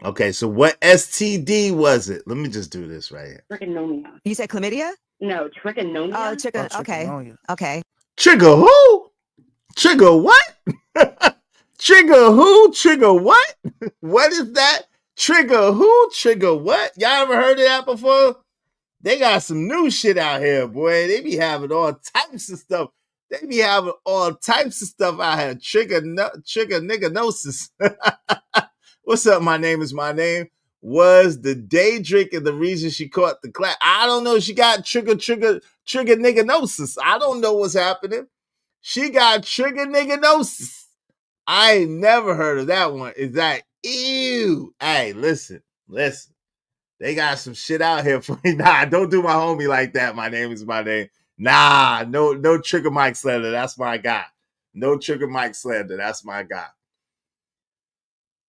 Okay, so what STD was it? Let me just do this right here. Trichomania. You said chlamydia? No, trichomania. Oh, chicken. Okay. Okay. Trigger who? Trigger what? Trigger who? Trigger what? What is that? Trigger who? Trigger what? Y'all ever heard of that before? They got some new shit out here, boy. They be having all types of stuff. They be having all types of stuff out here. Trigger niganosis. What's up? My name is my name. Was the day drinking the reason she caught the clap? I don't know. She got trigger niganosis. I don't know what's happening. She got trigger niganosis. I ain't never heard of that one. Is that ew? Hey, listen. They got some shit out here for me. Nah, don't do my homie like that. My name is my name. Nah, no Trigger Mike slander. That's my guy. No Trigger Mike slander. That's my guy.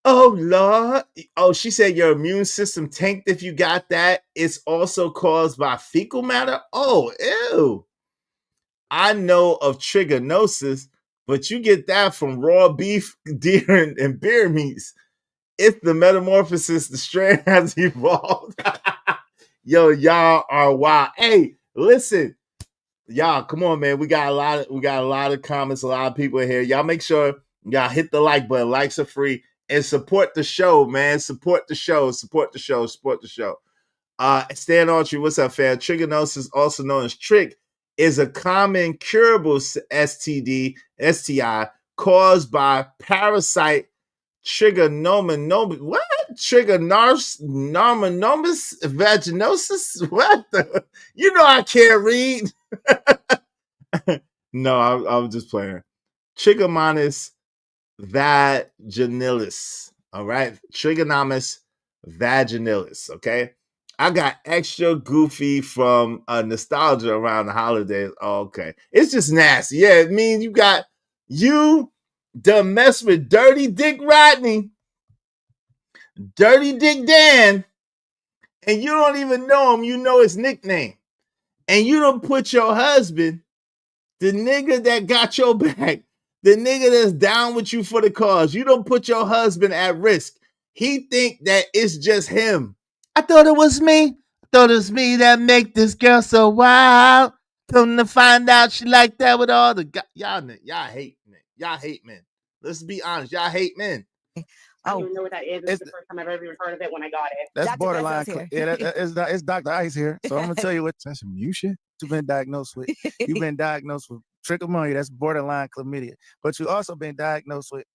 Oh, Lord. Oh, she said your immune system tanked if you got that. It's also caused by fecal matter. Oh, ew. I know of trigonosis, but you get that from raw beef, deer, and beer meats. If the metamorphosis, the strain has evolved. Yo, y'all are wild. Hey, listen. Y'all, come on, man. We got a lot of comments, a lot of people in here. Y'all make sure y'all hit the like button. Likes are free. And support the show, man. Support the show. Stan Archery, what's up, fam? Trigonosis, also known as trick, is a common curable STD, STI, caused by parasite trigonomonosis. What? Trigonomonosis vaginosis? What the? You know I can't read. No, I'm just playing. Trigonomonas vaginalis. All right. Trigonomonas vaginalis. Okay. I got extra goofy from nostalgia around the holidays. Oh, okay. It's just nasty. Yeah, it means you done mess with Dirty Dick Rodney, Dirty Dick Dan, and you don't even know him. You know his nickname. And you don't put your husband, the nigga that got your back, the nigga that's down with you for the cause, you don't put your husband at risk. He think that it's just him. I thought it was me. I thought it was me that make this girl so wild. Come to find out she like that with all the y'all hate men. Y'all hate men. Let's be honest. Y'all hate men. I don't even know what that is. It's the first time I've ever even heard of it when I got it. That's Dr. borderline. Bezos Yeah, it's Dr. Ice here. So I'm gonna tell you what that's some new shit you've been diagnosed with. You've been diagnosed with trichomania. That's borderline chlamydia. But you also been diagnosed with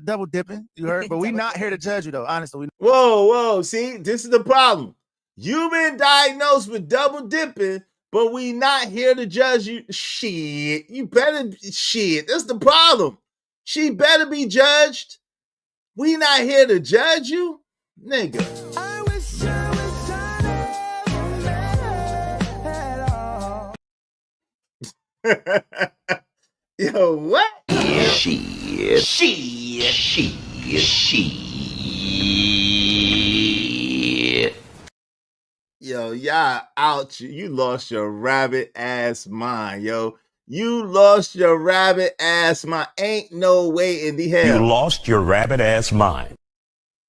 double dipping. You heard? But we not here to judge you though. Honestly, Whoa. See, this is the problem. You've been diagnosed with double dipping, but we not here to judge you. Shit. You better shit. That's the problem. She better be judged. We not here to judge you, nigga. I wish Yo, what? Shit. Yo, y'all out. You lost your rabbit ass mind, yo. You lost your rabbit ass mind. Ain't no way in the hell. You lost your rabbit ass mind.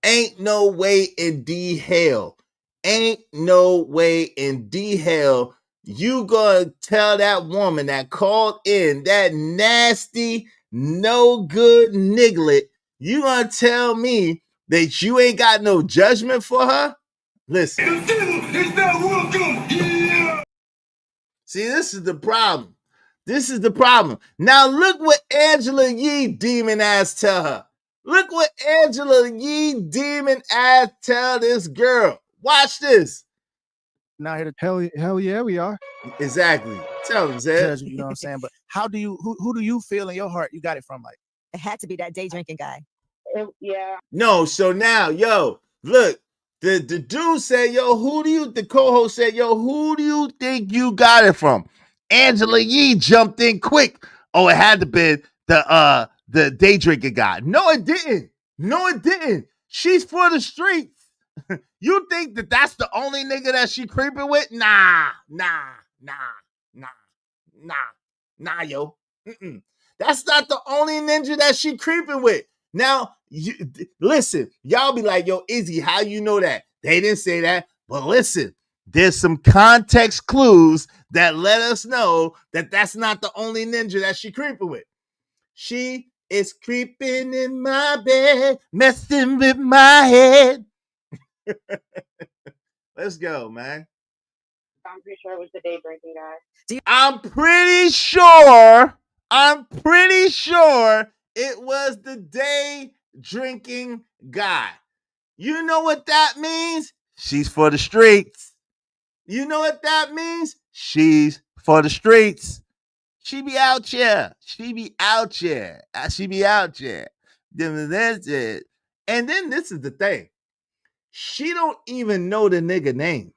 Ain't no way in the hell. Ain't no way in the hell you gonna tell that woman that called in, that nasty, no good niglet, you gonna tell me that you ain't got no judgment for her? Listen. It's not welcome. Yeah. See, this is the problem. Now look what Angela Yee demon ass tell her. Look what Angela Yee demon ass tell this girl. Watch this. not here to hell yeah, we are. Exactly. Tell them, Zed. You know what I'm saying? But how do you who do you feel in your heart you got it from? Like it had to be that day drinking guy. Yeah. No, so now, yo, look, the dude said, the co-host said, who do you think you got it from? Angela Yee jumped in quick. Oh, it had to be the day drinking guy. No, it didn't. She's for the streets. You think that that's the only nigga that she creeping with? Nah. Nah, yo. Mm-mm. That's not the only ninja that she creeping with. Now, listen, y'all be like, yo, Izzy, how you know that? They didn't say that. But listen, there's some context clues that let us know that that's not the only ninja that she creeping with. She is creeping in my bed, messing with my head. Let's go, man. I'm pretty sure it was the day drinking guy. I'm pretty sure it was the day drinking guy. You know what that means? She's for the streets. You know what that means? She's for the streets. She be out here. She be out here. She be out here. That's it. And then this is the thing. She don't even know the nigga name.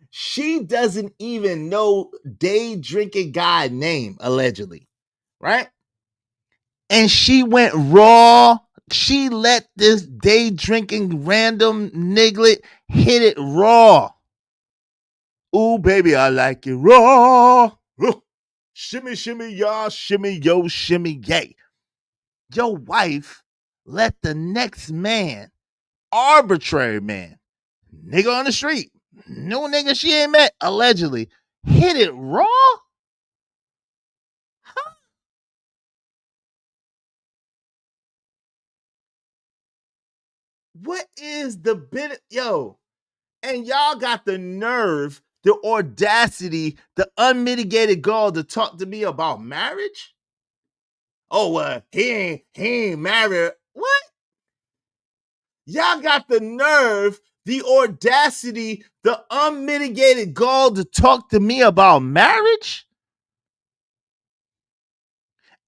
She doesn't even know day drinking guy name, allegedly. Right? And she went raw. She let this day drinking random niglet hit it raw. Ooh, baby, I like it raw. Ooh. Shimmy, shimmy, y'all, shimmy, yo, shimmy, yay. Your wife let the next man, arbitrary man, nigga on the street, no nigga she ain't met, allegedly, hit it raw? Huh? What is the bit? Yo, and y'all got the nerve, the audacity, the unmitigated gall to talk to me about marriage? Oh, he ain't married. What? Y'all got the nerve, the audacity, the unmitigated gall to talk to me about marriage?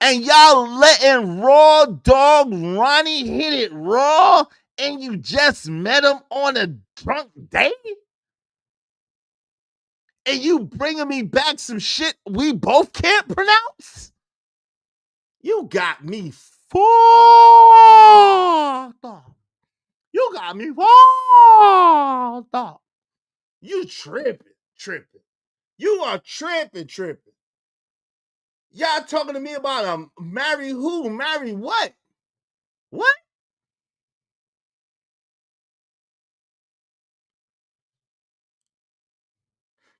And y'all letting raw dog Ronnie hit it raw and you just met him on a drunk day? And you bringing me back some shit we both can't pronounce? You got me fucked up. You got me fucked up. You tripping. You are tripping. Y'all talking to me about marry who? Marry what? What?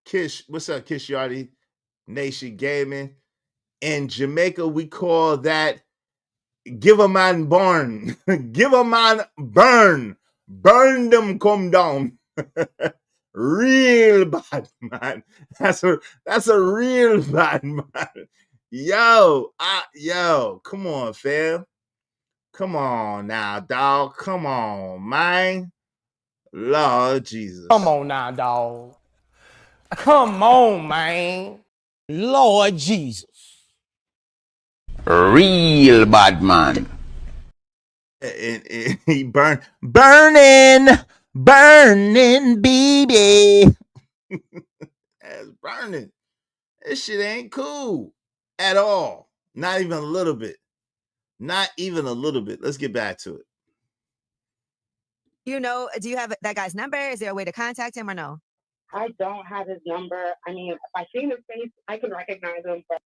Kish, what's up, Kish Yardy? Nation Gaming. In Jamaica, we call that give a man burn. Give a man burn. Burn them come down. Real bad, man. That's a real bad, man. Yo, come on, fam. Come on now, dog. Come on, man. Lord Jesus. Come on now, dog. Come on, man. Lord Jesus. Real bad man. And he burning, baby. That's burning. This shit ain't cool at all. Not even a little bit. Let's get back to it. You know, do you have that guy's number? Is there a way to contact him or no? I don't have his number. I mean, if I see his face, I can recognize him. But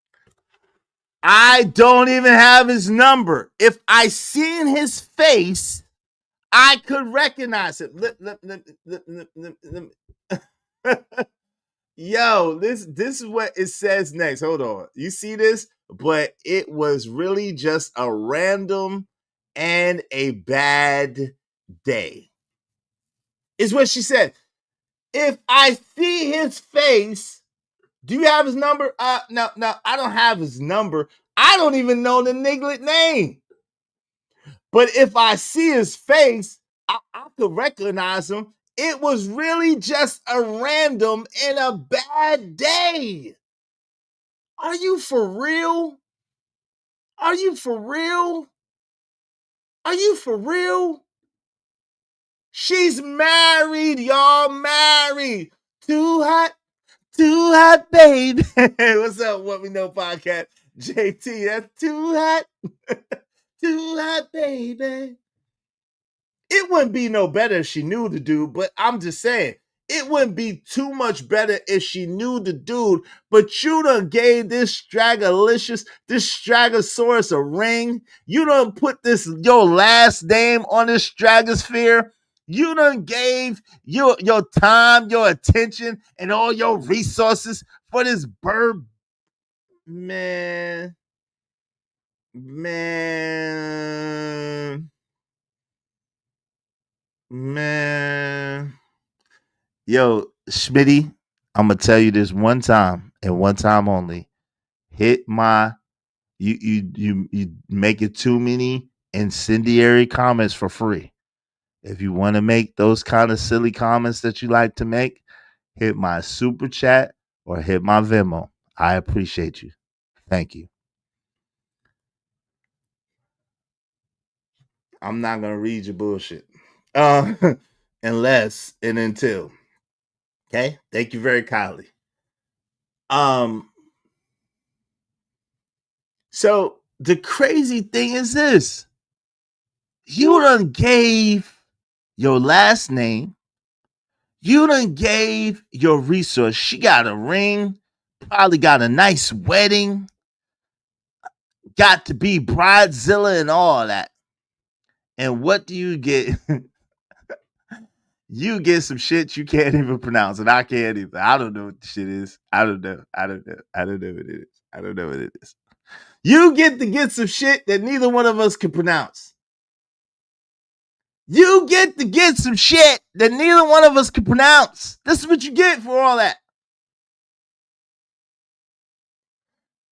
I don't even have his number. If I seen his face, I could recognize him. Yo, this is what it says next. Hold on. You see this? But it was really just a random and a bad day. Is what she said. If I see his face, do you have his number? No, I don't have his number. I don't even know the niglet name. But if I see his face, I could recognize him. It was really just a random and a bad day. Are you for real? Are you for real? Are you for real? She's married, y'all, married. Too hot, baby. What's up, What We Know Podcast? JT, that's too hot. Too hot, baby. It wouldn't be no better if she knew the dude, but I'm just saying, It wouldn't be too much better if she knew the dude, but you done gave this Stragosaurus a ring. You done put your last name on this Stragosphere. You done gave your time, your attention, and all your resources for this bird. Man. Yo, Schmitty, I'm gonna tell you this one time and one time only. Hit my you make it too many incendiary comments for free. If you want to make those kind of silly comments that you like to make, hit my super chat or hit my Venmo. I appreciate you. Thank you. I'm not gonna read your bullshit. Unless and until. Okay? Thank you very kindly. So the crazy thing is this. You done gave your last name. You done gave your resource. She got a ring, probably got a nice wedding, got to be bridezilla and all that. And what do you get? You get some shit you can't even pronounce, and I can't either. I don't know what the shit is. I don't know what it is. You get some shit that neither one of us can pronounce. You get to get some shit that neither one of us can pronounce. This is what you get for all that.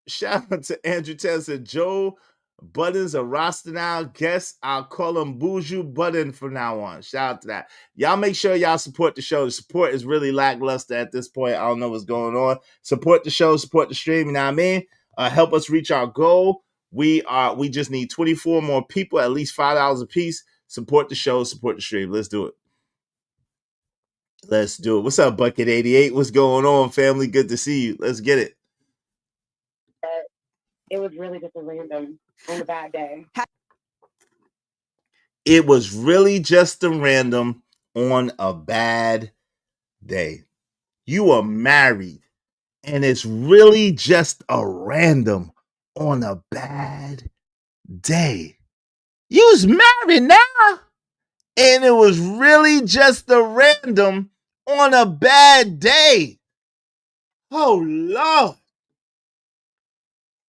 Shout out to Andrew Taylor. Said Joe Budden's a roster now. Guess I'll call him Buju Budden from now on. Shout out to that. Y'all make sure y'all support the show. The support is really lackluster at this point. I don't know what's going on. Support the show, support the stream. You know what I mean? Help us reach our goal. We just need 24 more people, at least $5 a piece. Support the show, support the stream. Let's do it. Let's do it. What's up, Bucket 88? What's going on, family? Good to see you. Let's get it. It was really just a random on a bad day. It was really just a random on a bad day. You are married, and it's really just a random on a bad day. You's married now, and it was really just a random on a bad day. Oh, Lord.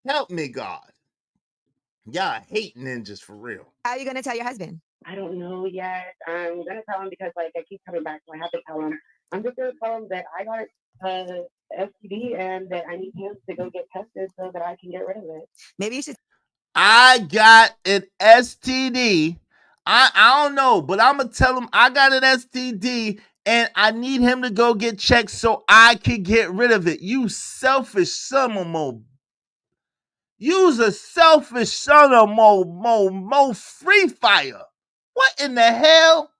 Help me, God. Y'all hate ninjas for real. How are you going to tell your husband? I don't know yet. I'm going to tell him because, I keep coming back, so I have to tell him. I'm just going to tell him that I got STD and that I need him to go get tested so that I can get rid of it. Maybe you should. I got an STD. I don't know, but I'm going to tell him I got an STD and I need him to go get checked so I can get rid of it. You selfish son of Mo. You's a selfish son of Mo Free Fire. What in the hell?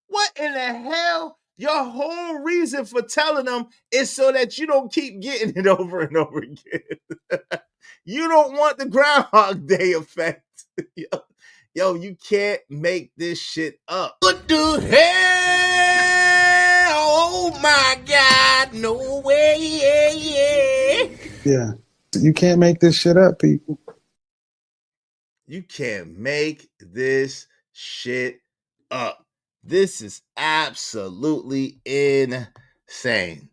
What in the hell? Your whole reason for telling them is so that you don't keep getting it over and over again. You don't want the Groundhog Day effect. Yo, you can't make this shit up. What the hell? Oh my God, no way. Yeah. You can't make this shit up, people. You can't make this shit up. This is absolutely insane.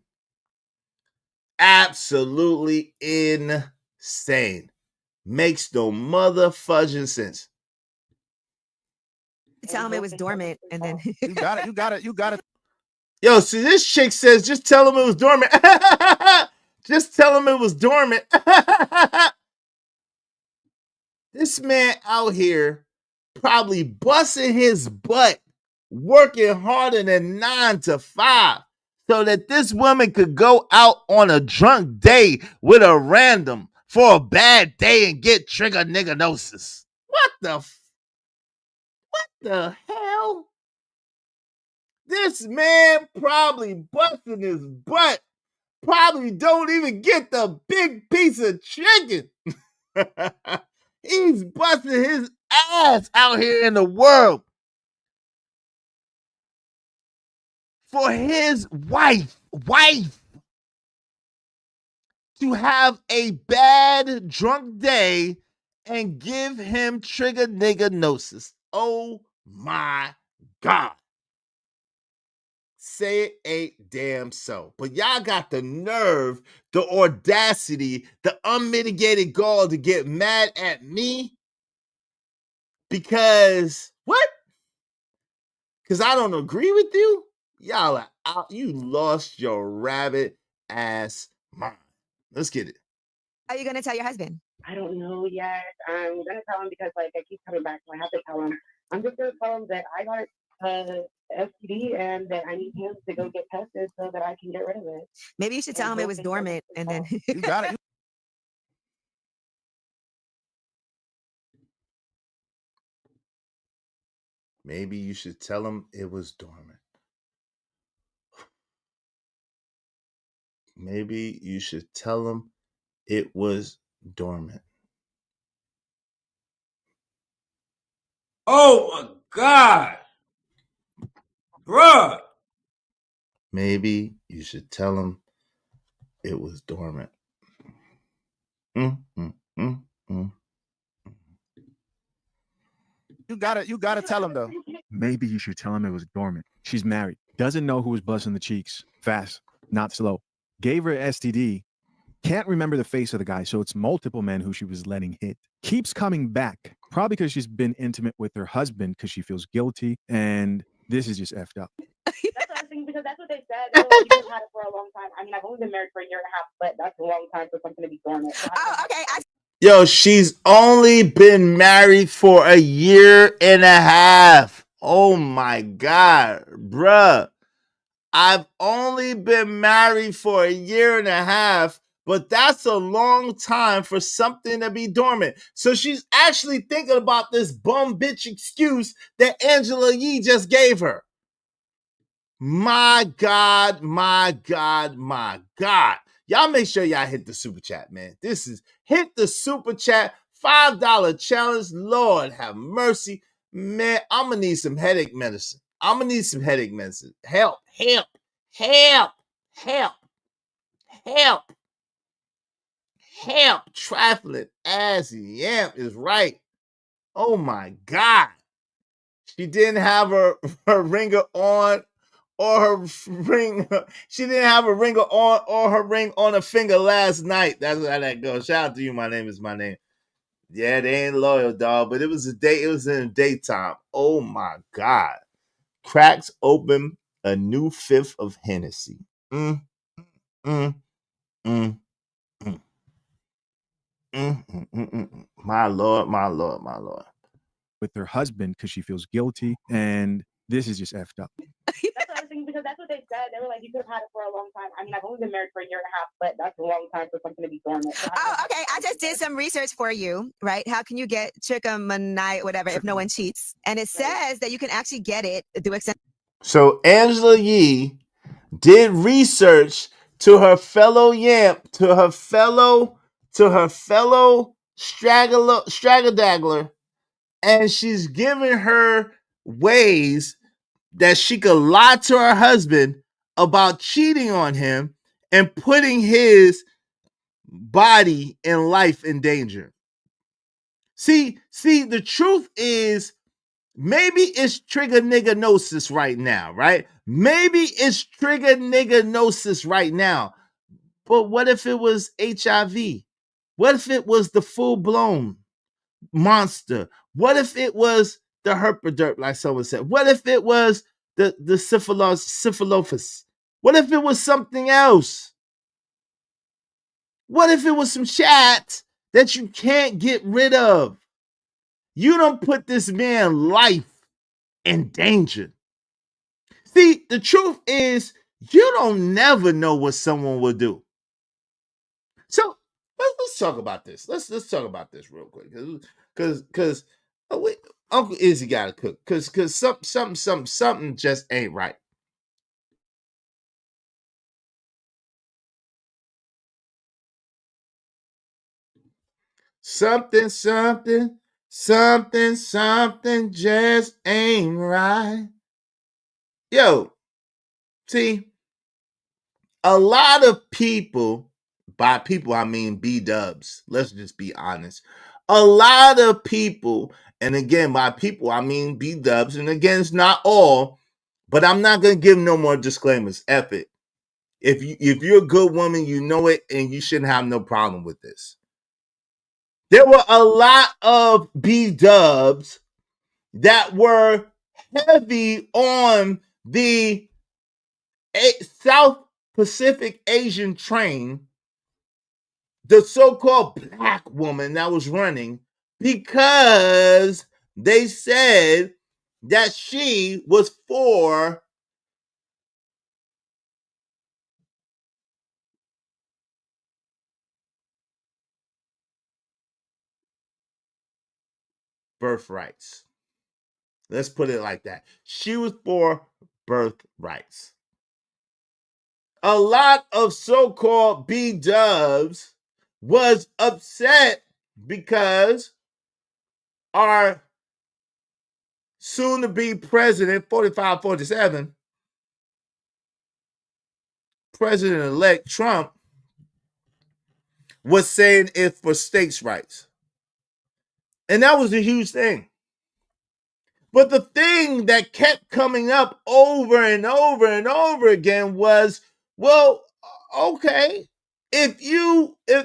Absolutely insane. Makes no mother fudging sense. Tell him it was dormant, and then You got it. Yo, see, this chick says, just tell him it was dormant. Just tell him it was dormant. This man out here probably busting his butt, working harder than 9 to 5, so that this woman could go out on a drunk day with a random for a bad day and get trigger nigganosis. What the hell? This man probably busting his butt. Probably don't even get the big piece of chicken. He's busting his ass out here in the world for his wife to have a bad drunk day and give him trigger nigga gnosis. Oh my God. Say it ain't damn so. But y'all got the nerve, the audacity, the unmitigated gall to get mad at me because what? Because I don't agree with you? Y'all are out. You lost your rabbit ass mind. Let's get it. Are you gonna tell your husband? I don't know yet. I'm gonna tell him because like I keep coming back, so I have to tell him. I'm just gonna tell him that I got STD and that I need him to go get tested so that I can get rid of it. Maybe you should tell him it was dormant and then You got it. Maybe you should tell him it was dormant. Maybe you should tell him it was dormant. Oh my God. Bruh. Maybe you should tell him it was dormant. You gotta tell him though. Maybe you should tell him it was dormant. She's married. Doesn't know who was busting the cheeks. Fast, not slow. Gave her STD. Can't remember the face of the guy, so it's multiple men who she was letting hit. Keeps coming back. Probably because she's been intimate with her husband because she feels guilty. And this is just effed up. That's what I think, because that's what they said. They were like, you've had it for a long time. I mean, I've only been married for a year and a half, but that's a long time for something to be dormant. So okay. Yo, she's only been married for a year and a half. Oh my God, bruh. I've only been married for a year and a half, but that's a long time for something to be dormant. So she's actually thinking about this bum bitch excuse that Angela Yee just gave her. My God, my God, my God. Y'all make sure y'all hit the super chat, man. This is hit the super chat, $5 challenge. Lord have mercy. Man, I'm going to need some headache medicine. I'm going to need some headache medicine. Help, help, help, help, help, help. Trifling ass yamp is right. Oh my God. She didn't have her ringer on or her ring. She didn't have a ringer on or her ring on her finger last night. That's how that goes. Shout out to you. My name is my name. Yeah, they ain't loyal, dog. But it was a day. It was in the daytime. Oh my God. Cracks open a new fifth of Hennessy. My Lord, my Lord, my Lord. With her husband because she feels guilty. And this is just effed up. that's what I think, because that's what they said. They were like, you could have had it for a long time. I mean, I've only been married for a year and a half, but that's a long time for something to be dormant. So okay. I just did some research for you, right? How can you get trichomoniasis, whatever, if no one cheats? And it says that you can actually get it through extent. So Angela Yee did research to her fellow yamp, to her fellow straggler, and she's giving her ways that she could lie to her husband about cheating on him and putting his body and life in danger. See, the truth is, maybe it's trigger nigga gnosis right now, right? Maybe it's trigger nigga gnosis right now. But what if it was HIV? What if it was the full-blown monster? What if it was the herpaderp, like someone said? What if it was the syphilis? What if it was something else? What if it was some chat that you can't get rid of? You don't put this man's life in danger. See, the truth is, you don't never know what someone will do. So let's talk about this. Let's talk about this real quick, because Uncle Izzy got to cook, because something just ain't right. Something just ain't right. Yo, See, a lot of people, by people I mean B-dubs, let's just be honest. A lot of people, and again, by people I mean B-dubs, and again, it's not all, but I'm not going to give no more disclaimers. F it. If you're a good woman, you know it, and you shouldn't have no problem with this. There were a lot of B-dubs that were heavy on the South Pacific Asian train, the so-called black woman that was running, because they said that she was for birthrights. Let's put it like that. She was for birthrights. A lot of so-called B-dubs was upset because our soon-to-be president, 45-47, President-elect Trump, was saying it's for states' rights. And that was a huge thing. But the thing that kept coming up over and over and over again was, well, okay, if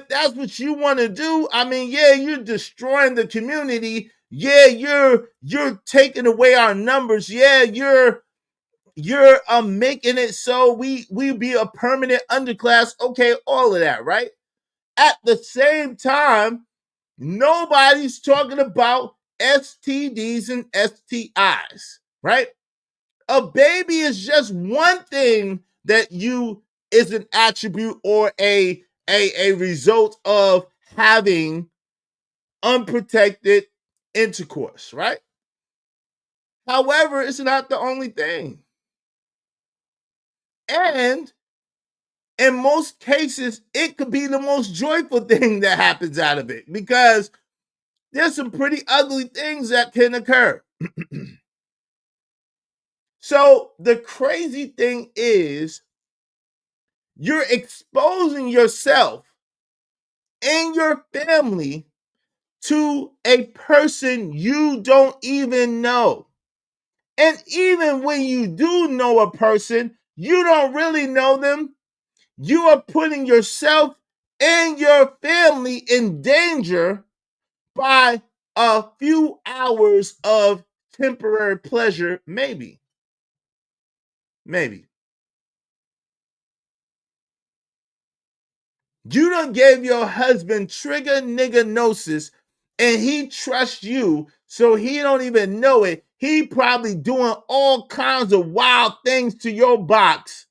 that's what you want to do, I mean, yeah, you're destroying the community. Yeah, you're taking away our numbers. Yeah, you're making it so we be a permanent underclass. Okay, all of that, right? At the same time, nobody's talking about STDs and STIs, right? A baby is just one thing that is an attribute or a result of having unprotected intercourse, right? However, it's not the only thing. And in most cases, it could be the most joyful thing that happens out of it, because there's some pretty ugly things that can occur. So the crazy thing is, you're exposing yourself and your family to a person you don't even know. And even when you do know a person, you don't really know them. You are putting yourself and your family in danger by a few hours of temporary pleasure, maybe. You done gave your husband trigger nigga gnosis, and he trusts you, so he don't even know it. He probably doing all kinds of wild things to your box,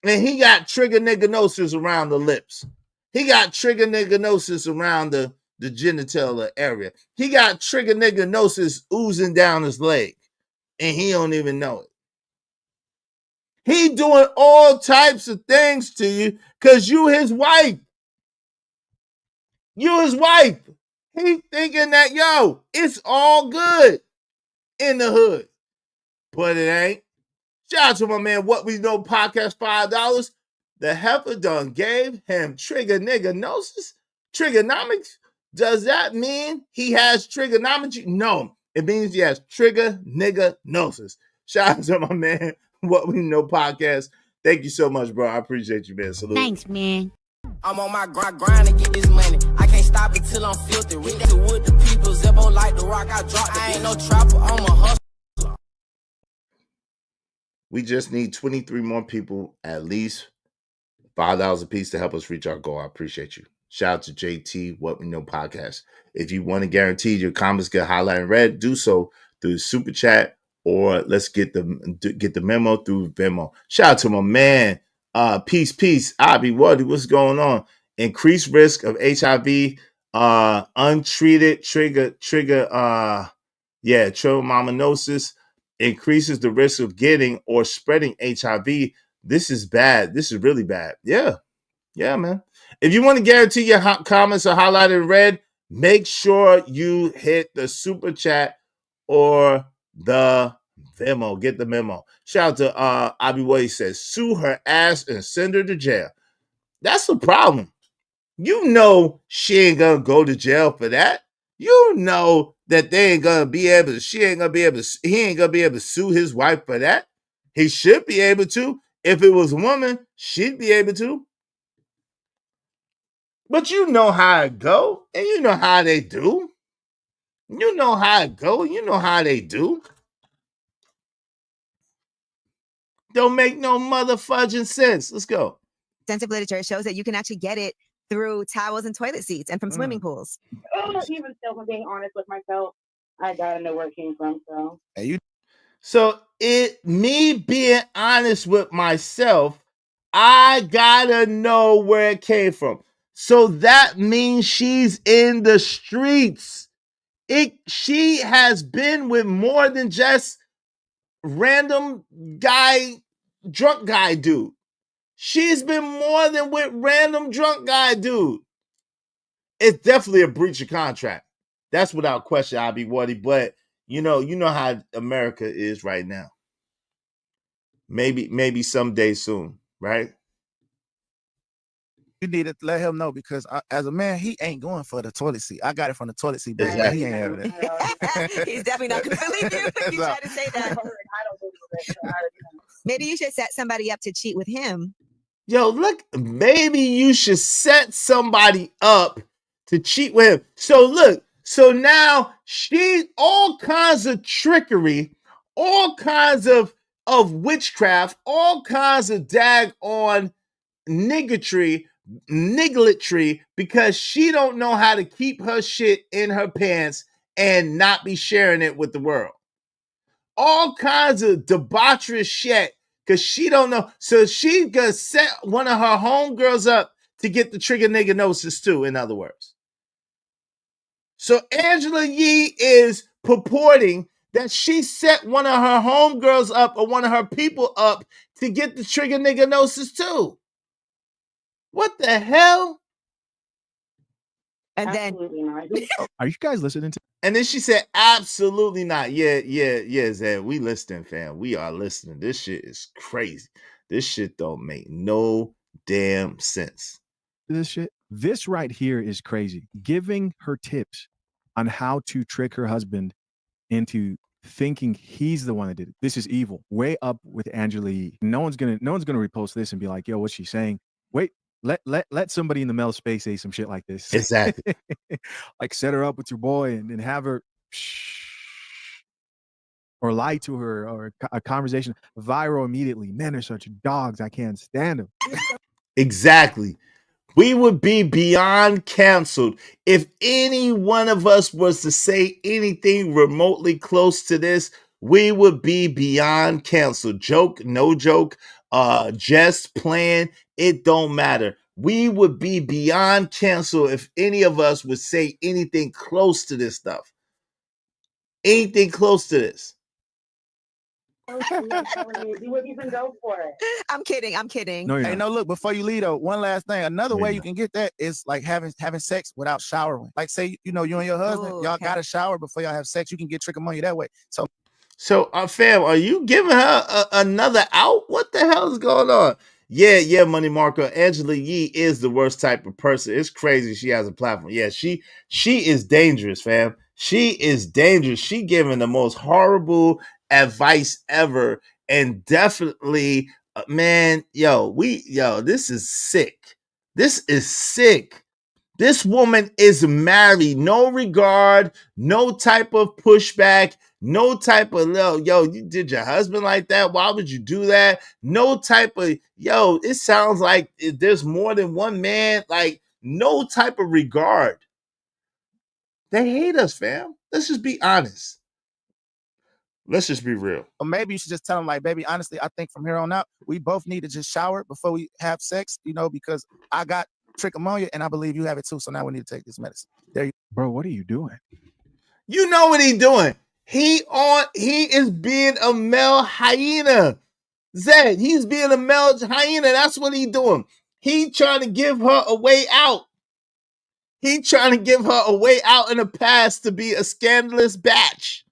and he got trigger nigga gnosis around the lips. He got trigger nigga gnosis around the genital area. He got trigger nigga gnosis oozing down his leg, and he don't even know it. He doing all types of things to you because you his wife. You his wife. He thinking that, yo, it's all good in the hood. But it ain't. Shout out to my man, What We Know Podcast, $5. The heifer done gave him trigger nigga gnosis. Trigonomics. Does that mean he has trigonometry? No. It means he has trigger nigga gnosis. Shout out to my man, What We Know Podcast. Thank you so much, bro. I appreciate you, man. Salute. Thanks, man. I'm on my grind to get this money. I can't stop it till I'm filthy. With that wood, the people, Zebo like the rock. I dropped it. I ain't no trapper, I'm a hustler. We just need 23 more people, at least $5 a piece, to help us reach our goal. I appreciate you. Shout out to JT, What We Know Podcast. If you want to guarantee your comments get highlighted in red, do so through the super chat, or let's get the memo through Venmo. Shout out to my man, peace, Abby Waddy. What's going on? Increased risk of HIV, untreated trichomoniasis increases the risk of getting or spreading HIV. This is bad. This is really bad. Yeah, man. If you want to guarantee your comments are highlighted in red, make sure you hit the super chat or the Venmo, get the memo. Shout out to Abby Way says, sue her ass and send her to jail. That's the problem. You know she ain't gonna go to jail for that. You know that they ain't gonna be able to, he ain't gonna be able to sue his wife for that. He should be able to. If it was a woman, she'd be able to. But you know how it go, and you know how they do. You know how it go, you know how they do. Don't make no motherfudging sense. Let's go. Extensive literature shows that you can actually get it through towels and toilet seats and from swimming pools. Oh, even still, from being honest with myself, I gotta know where it came from. So me being honest with myself, I gotta know where it came from. So that means she's in the streets. She has been with more than just random guy, drunk guy dude. She's been more than with random drunk guy dude. It's definitely a breach of contract. That's without question, I'll be Woody. But you know how America is right now. Maybe someday soon, right? You need to let him know because as a man, he ain't going for the toilet seat. I got it from the toilet seat, baby. Exactly. He ain't having it. He's definitely not going to believe you if you try to say that. Maybe you should set somebody up to cheat with him. Yo, look, maybe you should set somebody up to cheat with him. So look, so now she all kinds of trickery, all kinds of witchcraft, all kinds of daggone niggatry, because she don't know how to keep her shit in her pants and not be sharing it with the world. All kinds of debaucherous shit because she don't know. So she gonna set one of her homegirls up to get the trigger nigga gnosis too, in other words. So Angela Yee is purporting that she set one of her homegirls up or one of her people up to get the trigger nigga gnosis too. What the hell? And then, are you guys listening to? And then she said, absolutely not. Yeah, Zed. We listening, fam. We are listening. This shit is crazy. This shit don't make no damn sense. This right here is crazy. Giving her tips on how to trick her husband into thinking he's the one that did it. This is evil. Way up with Angela Yee. No one's gonna repost this and be like, yo, what's she saying? Wait, let somebody in the male space say some shit like this. Exactly. Like set her up with your boy and have her or lie to her, or a conversation viral immediately. Men are such dogs. I can't stand them. Exactly. We would be beyond canceled if any one of us was to say anything remotely close to this. We would be beyond canceled. Joke, no joke, just playing, it don't matter. We would be beyond canceled if any of us would say anything close to this stuff. Anything close to this. You wouldn't even go for it. I'm kidding. No, Hey, no, look, before you leave though, one last thing. Another way you can get that is like having sex without showering. Like say, you and your husband, y'all got to shower before y'all have sex. You can get trichomania that way. So, fam, are you giving her another out? What the hell is going on? Yeah, Money Marker. Angela Yee is the worst type of person. It's crazy she has a platform. Yeah, she is dangerous, fam. She is dangerous. She giving the most horrible advice ever, and definitely, man, this is sick. This is sick. This woman is married. No regard, no type of pushback, no type of, you did your husband like that? Why would you do that? No type of, it sounds like there's more than one man, like no type of regard. They hate us, fam. Let's just be honest. Let's just be real. Or maybe you should just tell them, like, baby, honestly, I think from here on out, we both need to just shower before we have sex, because I got trichomania and I believe you have it too. So now we need to take this medicine. Bro, what are you doing? You know what he's doing. He is being a male hyena. Zed, he's being a male hyena. That's what he's doing. He trying to give her a way out. He trying to give her a way out in the past to be a scandalous batch.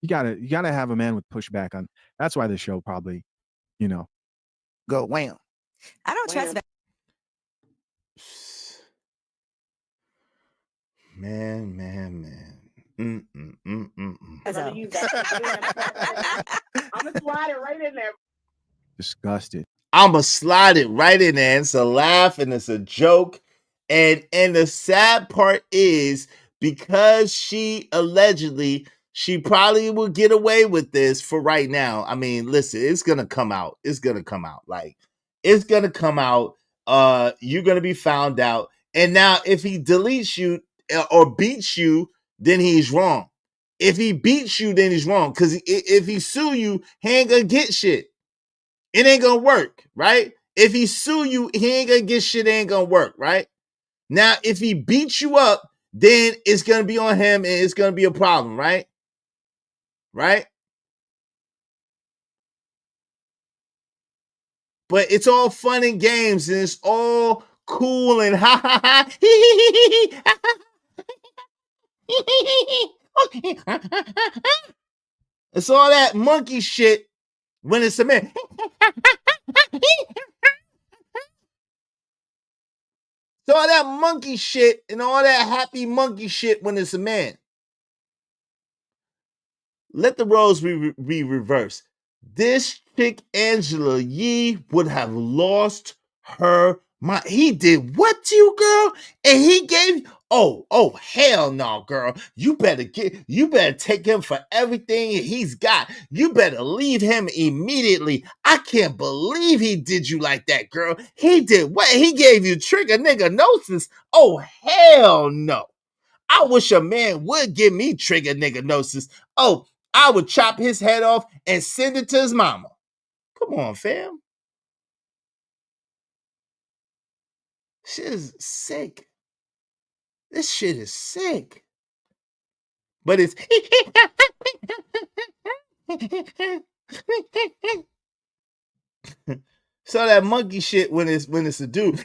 You gotta have a man with pushback on. That's why the show probably, go wham. I don't trust that. Man. I'm gonna use that. I'm gonna slide it right in there. Disgusted. I'ma slide it right in there. It's a laugh and it's a joke. And the sad part is because she probably will get away with this for right now. I mean, listen, it's gonna come out. It's gonna come out. Like, it's gonna come out. You're gonna be found out. And now if he deletes you or beats you, then he's wrong. If he beats you, then he's wrong. Because if he sue you, he ain't gonna get shit. It ain't gonna work, right? If he sue you, he ain't gonna get shit. It ain't gonna work, right? Now, if he beats you up, then it's gonna be on him and it's gonna be a problem, right? Right? But it's all fun and games and it's all cool and ha ha ha. It's all that monkey shit when it's a man. It's all that monkey shit and all that happy monkey shit when it's a man. Let the roles be reversed. This chick, Angela Yee, would have lost her mind. He did what to you, girl? And he gave oh hell no, girl. You better take him for everything he's got. You better leave him immediately. I can't believe he did you like that, girl. He did what? He gave you trigger nigga gnosis. Oh hell no. I wish a man would give me trigger nigga gnosis. Oh, I would chop his head off and send it to his mama. Come on, fam. Shit is sick. This shit is sick. But it's so that monkey shit when it's a dude.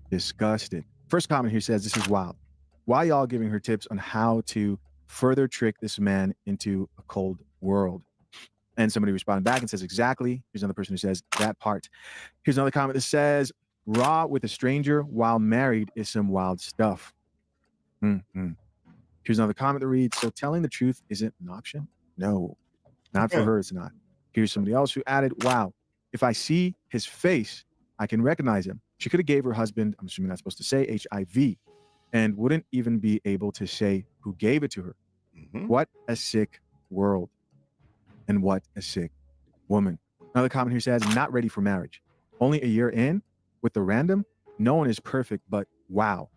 Disgusted. First comment here says, this is wild. Why y'all giving her tips on how to further trick this man into a cold world? And somebody responded back and says, exactly. Here's another person who says that part. Here's another comment that says, raw with a stranger while married is some wild stuff. Here's another comment that reads, so telling the truth isn't an option? No, not for her, it's not. Here's somebody else who added, wow, if I see his face, I can recognize him. She could have gave her husband, I'm assuming that's supposed to say HIV, and wouldn't even be able to say who gave it to her. What a sick world. And what a sick woman. Another comment here says, not ready for marriage. Only a year in with the random. No one is perfect, but wow.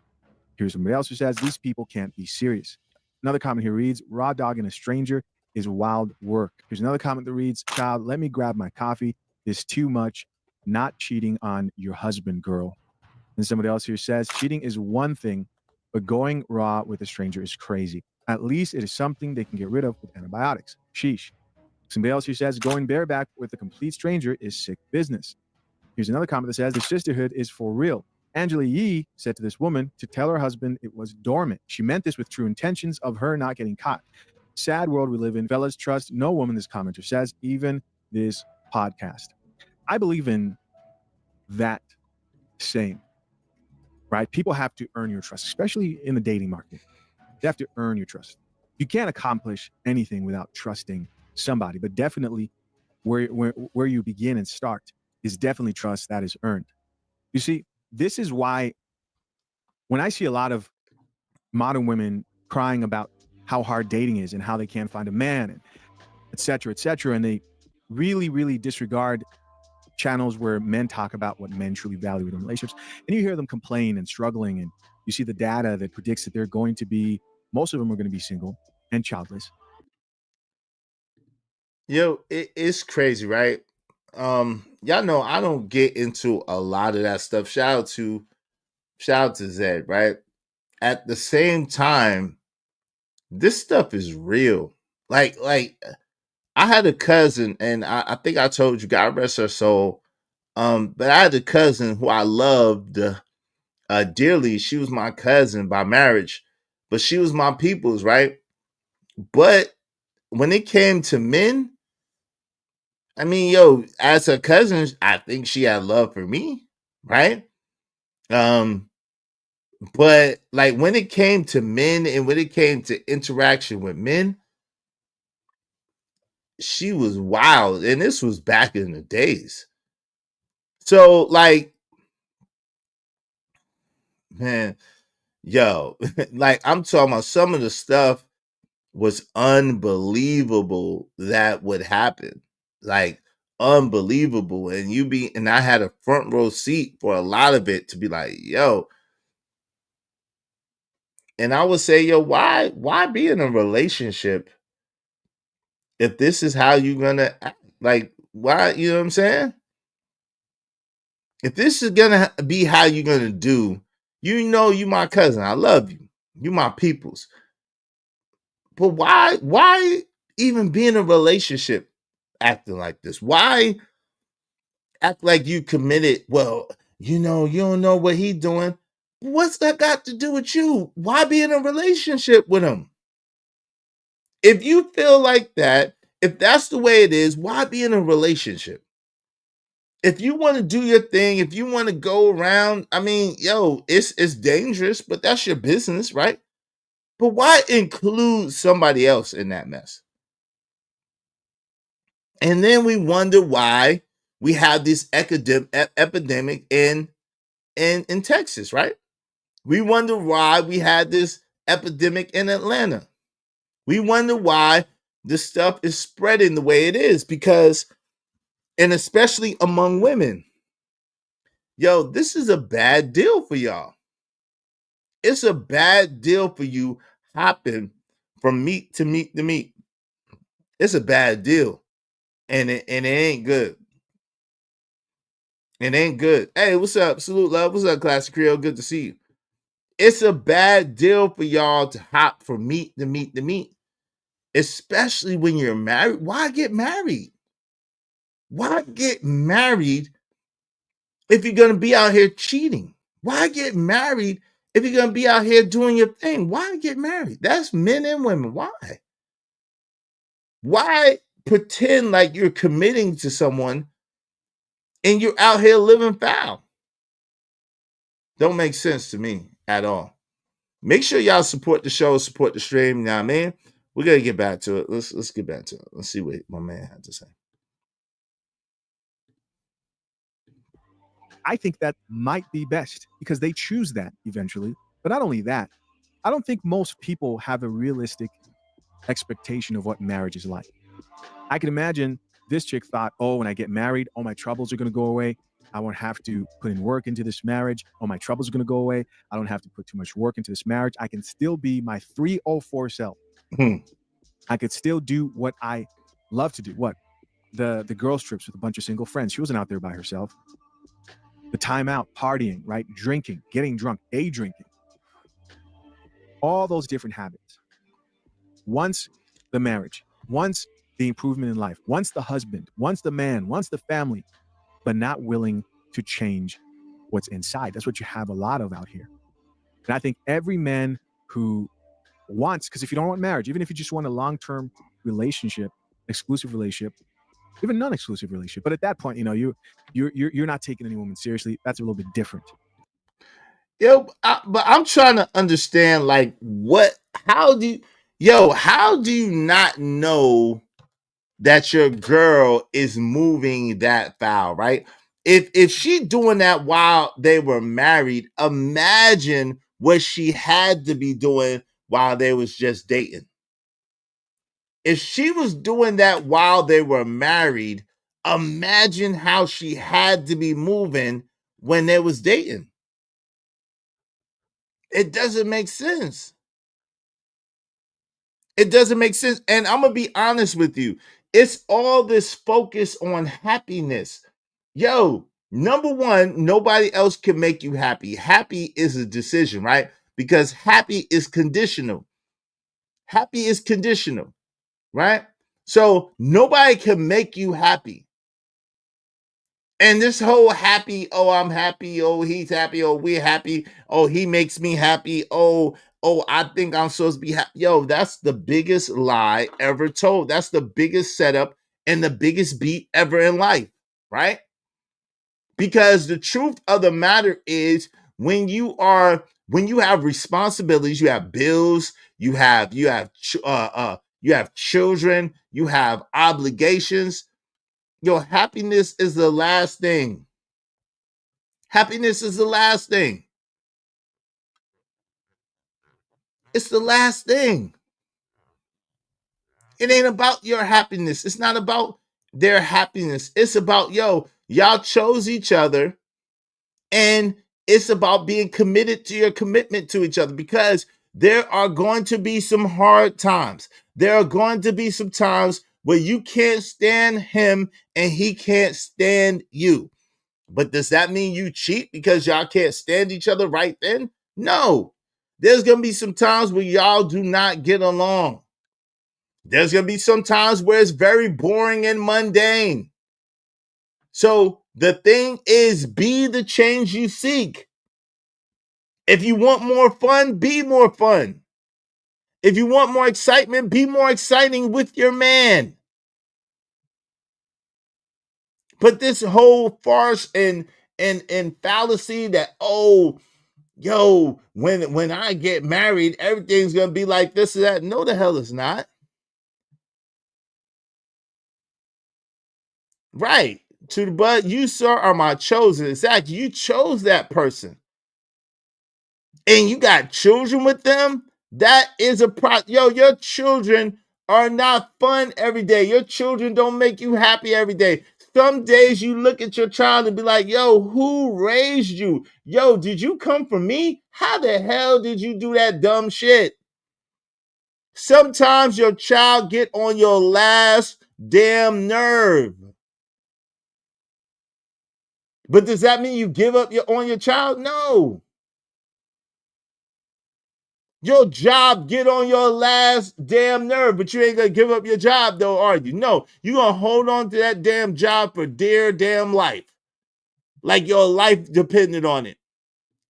Here's somebody else who says, these people can't be serious. Another comment here reads, raw dogging a stranger is wild work. Here's another comment that reads, child, let me grab my coffee. This too much. Not cheating on your husband, girl. And somebody else here says, cheating is one thing, but going raw with a stranger is crazy. At least it is something they can get rid of with antibiotics. Sheesh. Somebody else here says, going bareback with a complete stranger is sick business. Here's another comment that says, the sisterhood is for real. Angela Yee said to this woman to tell her husband it was dormant. She meant this with true intentions of her not getting caught. Sad world we live in. Fellas, trust no woman, this commenter says, even this podcast. I believe in that saying, right? People have to earn your trust, especially in the dating market. You have to earn your trust. You can't accomplish anything without trusting somebody, but definitely where you begin and start is definitely trust that is earned. You see, this is why when I see a lot of modern women crying about how hard dating is and how they can't find a man, and et cetera, and they really, really disregard channels where men talk about what men truly value in relationships, and you hear them complain and struggling, and you see the data that predicts that they're going to be, most of them are going to be single and childless. Yo, it's crazy, right? Y'all know I don't get into a lot of that stuff. Shout out to Zed, right? At the same time, this stuff is real. Like I had a cousin, and I think I told you, God rest her soul. But I had a cousin who I loved dearly. She was my cousin by marriage, but she was my people's, right? But when it came to men, I mean, yo, as her cousin, I think she had love for me, right? Um, but like when it came to men and when it came to interaction with men, she was wild. And this was back in the days. So, like, man, yo, like I'm talking about some of the stuff was unbelievable that would happen. Like unbelievable. And I had a front row seat for a lot of it to be like, yo. And I would say, yo, why be in a relationship if this is how you're gonna act? Like, why, you know what I'm saying? If this is gonna be how you're gonna do, you my cousin. I love you. You my peoples. But why even be in a relationship acting like this? Why act like you committed? Well, you don't know what he doing. What's that got to do with you? Why be in a relationship with him? If you feel like that, if that's the way it is, why be in a relationship? If you want to do your thing, if you want to go around, I mean, yo, it's dangerous, but that's your business, right? But why include somebody else in that mess? And then we wonder why we have this epidemic in Texas, right? We wonder why we had this epidemic in Atlanta. We wonder why this stuff is spreading the way it is because, and especially among women, yo, this is a bad deal for y'all. It's a bad deal for you hopping from meat to meat to meat. It's a bad deal. And it ain't good. It ain't good. Hey, what's up? Salute, love. What's up, Classic Creole? Good to see you. It's a bad deal for y'all to hop from meat to meat to meat, especially when you're married. Why get married? Why get married if you're going to be out here cheating? Why get married if you're going to be out here doing your thing? Why get married? That's men and women. Why? Why pretend like you're committing to someone and you're out here living foul? Don't make sense to me at all. Make sure y'all support the show, support the stream. Now, man, we gotta get back to it. Let's get back to it. Let's see what my man had to say. I think that might be best because they choose that eventually. But not only that, I don't think most people have a realistic expectation of what marriage is like. I can imagine this chick thought, oh, when I get married, all my troubles are going to go away. I won't have to put in work into this marriage. All my troubles are going to go away. I don't have to put too much work into this marriage. I can still be my 304 self. I could still do what I love to do. What? The girls' trips with a bunch of single friends. She wasn't out there by herself. The time out, partying, right? Drinking, getting drunk, day drinking. All those different habits. Once the marriage, once the improvement in life, once the husband, once the man, once the family, but not willing to change what's inside. That's what you have a lot of out here. And I think every man who wants, because if you don't want marriage, even if you just want a long-term relationship, exclusive relationship, even non-exclusive relationship, but at that point, you're not taking any woman seriously. That's a little bit different. Yo, but I'm trying to understand, like, how do you not know that your girl is moving that foul, right? If she doing that while they were married, imagine what she had to be doing while they was just dating. If she was doing that while they were married, imagine how she had to be moving when they was dating. It doesn't make sense. It doesn't make sense. And I'm going to be honest with you. It's all this focus on happiness. Yo, number one, nobody else can make you happy. Happy is a decision, right? Because happy is conditional. Happy is conditional, right? So nobody can make you happy. And this whole happy, oh, I'm happy, oh, he's happy, oh, we're happy, oh, he makes me happy, oh, I think I'm supposed to be happy. Yo, that's the biggest lie ever told. That's the biggest setup and the biggest beat ever in life, right? Because the truth of the matter is when you have responsibilities, you have bills, you have children, you have obligations. Your happiness is the last thing. Happiness is the last thing. It's the last thing. It ain't about your happiness. It's not about their happiness. It's about, yo, y'all chose each other, and it's about being committed to your commitment to each other, because there are going to be some hard times. There are going to be some times where you can't stand him and he can't stand you. But does that mean you cheat because y'all can't stand each other right then? No. There's going to be some times where y'all do not get along. There's going to be some times where it's very boring and mundane. So the thing is, be the change you seek. If you want more fun, be more fun. If you want more excitement, be more exciting with your man. But this whole farce and fallacy that, oh, yo, when I get married, everything's going to be like this or that. No, the hell it's not. Right. To the bud, you, sir, are my chosen. Exactly. You chose that person. And you got children with them. That is a yo, your children are not fun every day. Your children don't make you happy every day. Some days you look at your child and be like, yo, who raised you? Yo, did you come from me? How the hell did you do that dumb shit? Sometimes your child get on your last damn nerve. But does that mean you give up on your child? No. Your job get on your last damn nerve, but you ain't gonna give up your job though, are you? No, you gonna hold on to that damn job for dear damn life. Like your life depended on it.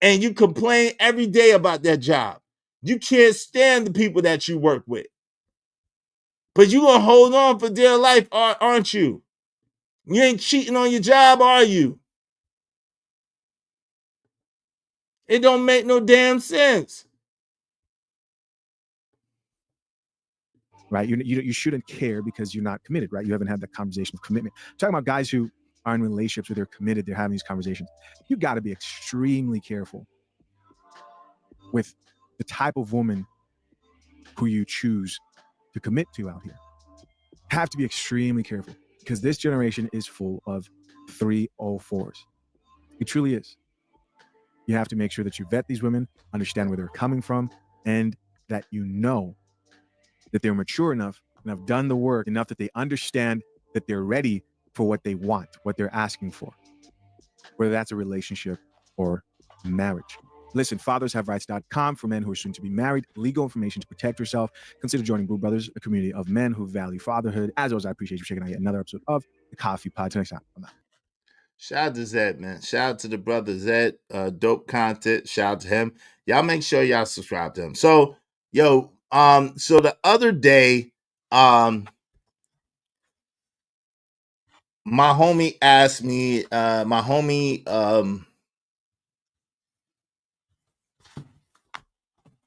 And you complain every day about that job. You can't stand the people that you work with. But you gonna hold on for dear life, aren't you? You ain't cheating on your job, are you? It don't make no damn sense. Right? You shouldn't care because you're not committed, right? You haven't had that conversation of commitment. I'm talking about guys who are in relationships where they're committed, they're having these conversations. You got to be extremely careful with the type of woman who you choose to commit to out here. Have to be extremely careful because this generation is full of 304s. It truly is. You have to make sure that you vet these women, understand where they're coming from, and that you know that they're mature enough and have done the work enough that they understand that they're ready for what they want, what they're asking for, whether that's a relationship or marriage. Listen, fathershaverights.com for men who are soon to be married, legal information to protect yourself. Consider joining Blue Brothers, a community of men who value fatherhood. As always, I appreciate you checking out yet another episode of The Coffee Pod. Till next time, I'm out. Shout out to Zed, man. Shout out to the brother Zed. Dope content. Shout out to him. Y'all make sure y'all subscribe to him. So, yo, so the other day, my homie asked me,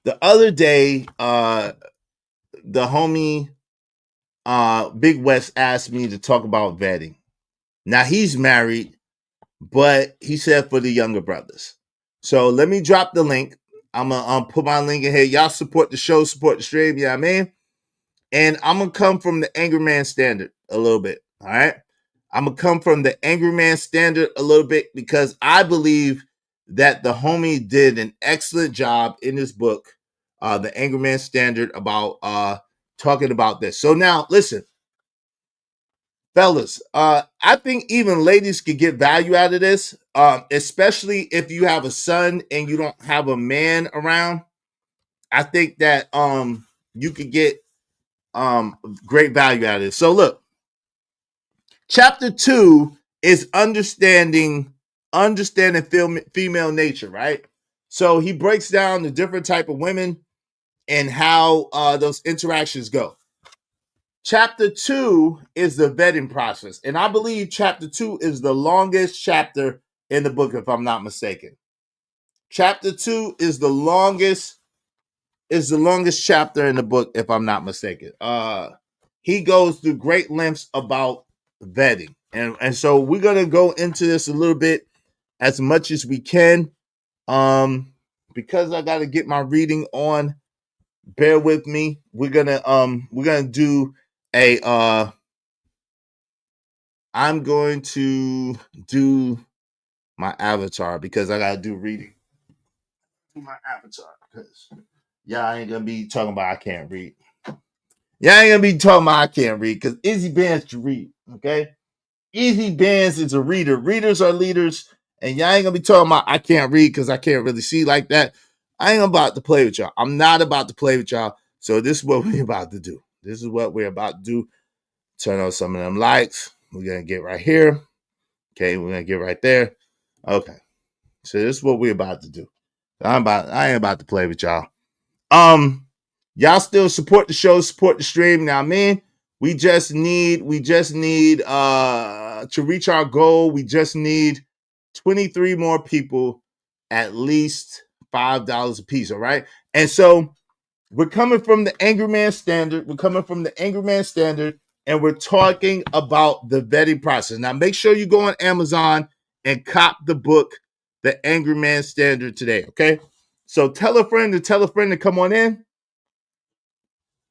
the other day, the homie Big West asked me to talk about vetting. Now he's married, but he said for the younger brothers. So let me drop the link. I'm gonna put my link in here. Y'all support the show, support the stream, you know what I mean? And I'm gonna come from the Angry Man standard a little bit. All right. I'm gonna come from the Angry Man standard a little bit because I believe that the homie did an excellent job in his book, the Angry Man Standard, about talking about this. So now listen, fellas, I think even ladies could get value out of this, especially if you have a son and you don't have a man around. I think that you could get great value out of this. So look, chapter 2 is understanding female nature, right? So he breaks down the different type of women and how those interactions go. Chapter 2 is the vetting process, and I believe chapter 2 is the longest chapter in the book, if I'm not mistaken. Chapter 2 is the longest chapter in the book, if I'm not mistaken. He goes through great lengths about vetting, and so we're gonna go into this a little bit as much as we can, because I got to get my reading on. Bear with me. We're gonna do a I'm going to do my avatar because I gotta do reading. Do my avatar because y'all ain't gonna be talking about I can't read. Y'all ain't gonna be talking about I can't read because Izzy Bands to read. Okay, Izzy Bands is a reader. Readers are leaders, and y'all ain't gonna be talking about I can't read because I can't really see like that. I ain't about to play with y'all. I'm not about to play with y'all. So this is what we're about to do. This is what we're about to do. Turn on some of them lights. We're going to get right here. Okay, we're going to get right there. Okay. So this is what we're about to do. I ain't about to play with y'all. Y'all still support the show, support the stream. Now, man, we just need to reach our goal. We just need 23 more people, at least $5 a piece. All right. And so we're coming from the Angry Man Standard. And we're talking about the vetting process. Now, make sure you go on Amazon and cop the book, The Angry Man Standard, today, okay? So tell a friend to come on in.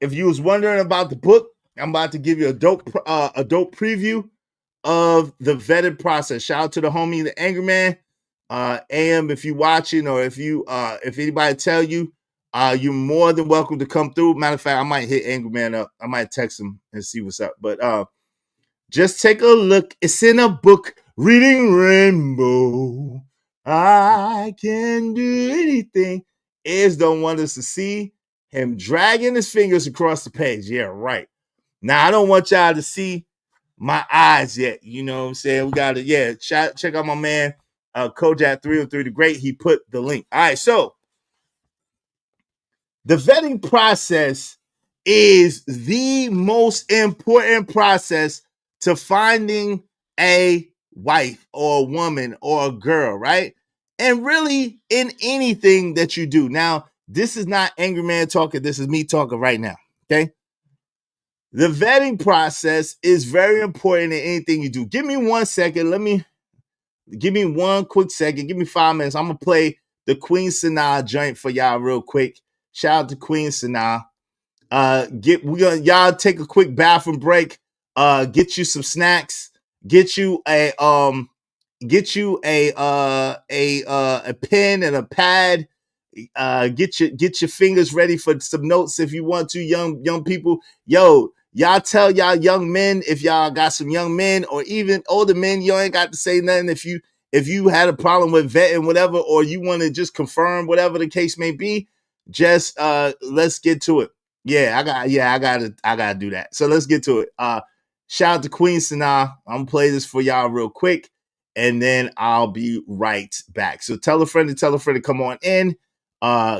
If you was wondering about the book, I'm about to give you a dope preview of the vetted process. Shout out to the homie, The Angry Man. AM, if you watching or if anybody tell you, you're more than welcome to come through. Matter of fact, I might hit Angry Man up. I might text him and see what's up. But just take a look. It's in a book, Reading Rainbow. I can do anything. Is don't want us to see him dragging his fingers across the page. Yeah, right. Now, I don't want y'all to see my eyes yet. You know what I'm saying? We got to, check out my man, Kojak 303 the Great. He put the link. All right, so the vetting process is the most important process to finding a wife or a woman or a girl, right? And really in anything that you do. Now, this is not Angry Man talking. This is me talking right now, okay? The vetting process is very important in anything you do. Give me 1 second. Give me 1 quick second. Give me 5 minutes. I'm going to play the Queen Sanaa joint for y'all real quick. Shout out to Queen Sanaa. Y'all take a quick bathroom break. Get you some snacks. Get you a pen and a pad. Get your fingers ready for some notes if you want to, young people. Yo, y'all tell y'all young men, if y'all got some young men or even older men, you ain't got to say nothing. If you had a problem with vetting, whatever, or you want to just confirm whatever the case may be, just let's get to it. I gotta do that. So let's get to it. Shout out to Queen Sanaa. I'm gonna play this for y'all real quick, and then I'll be right back. So tell a friend to come on in.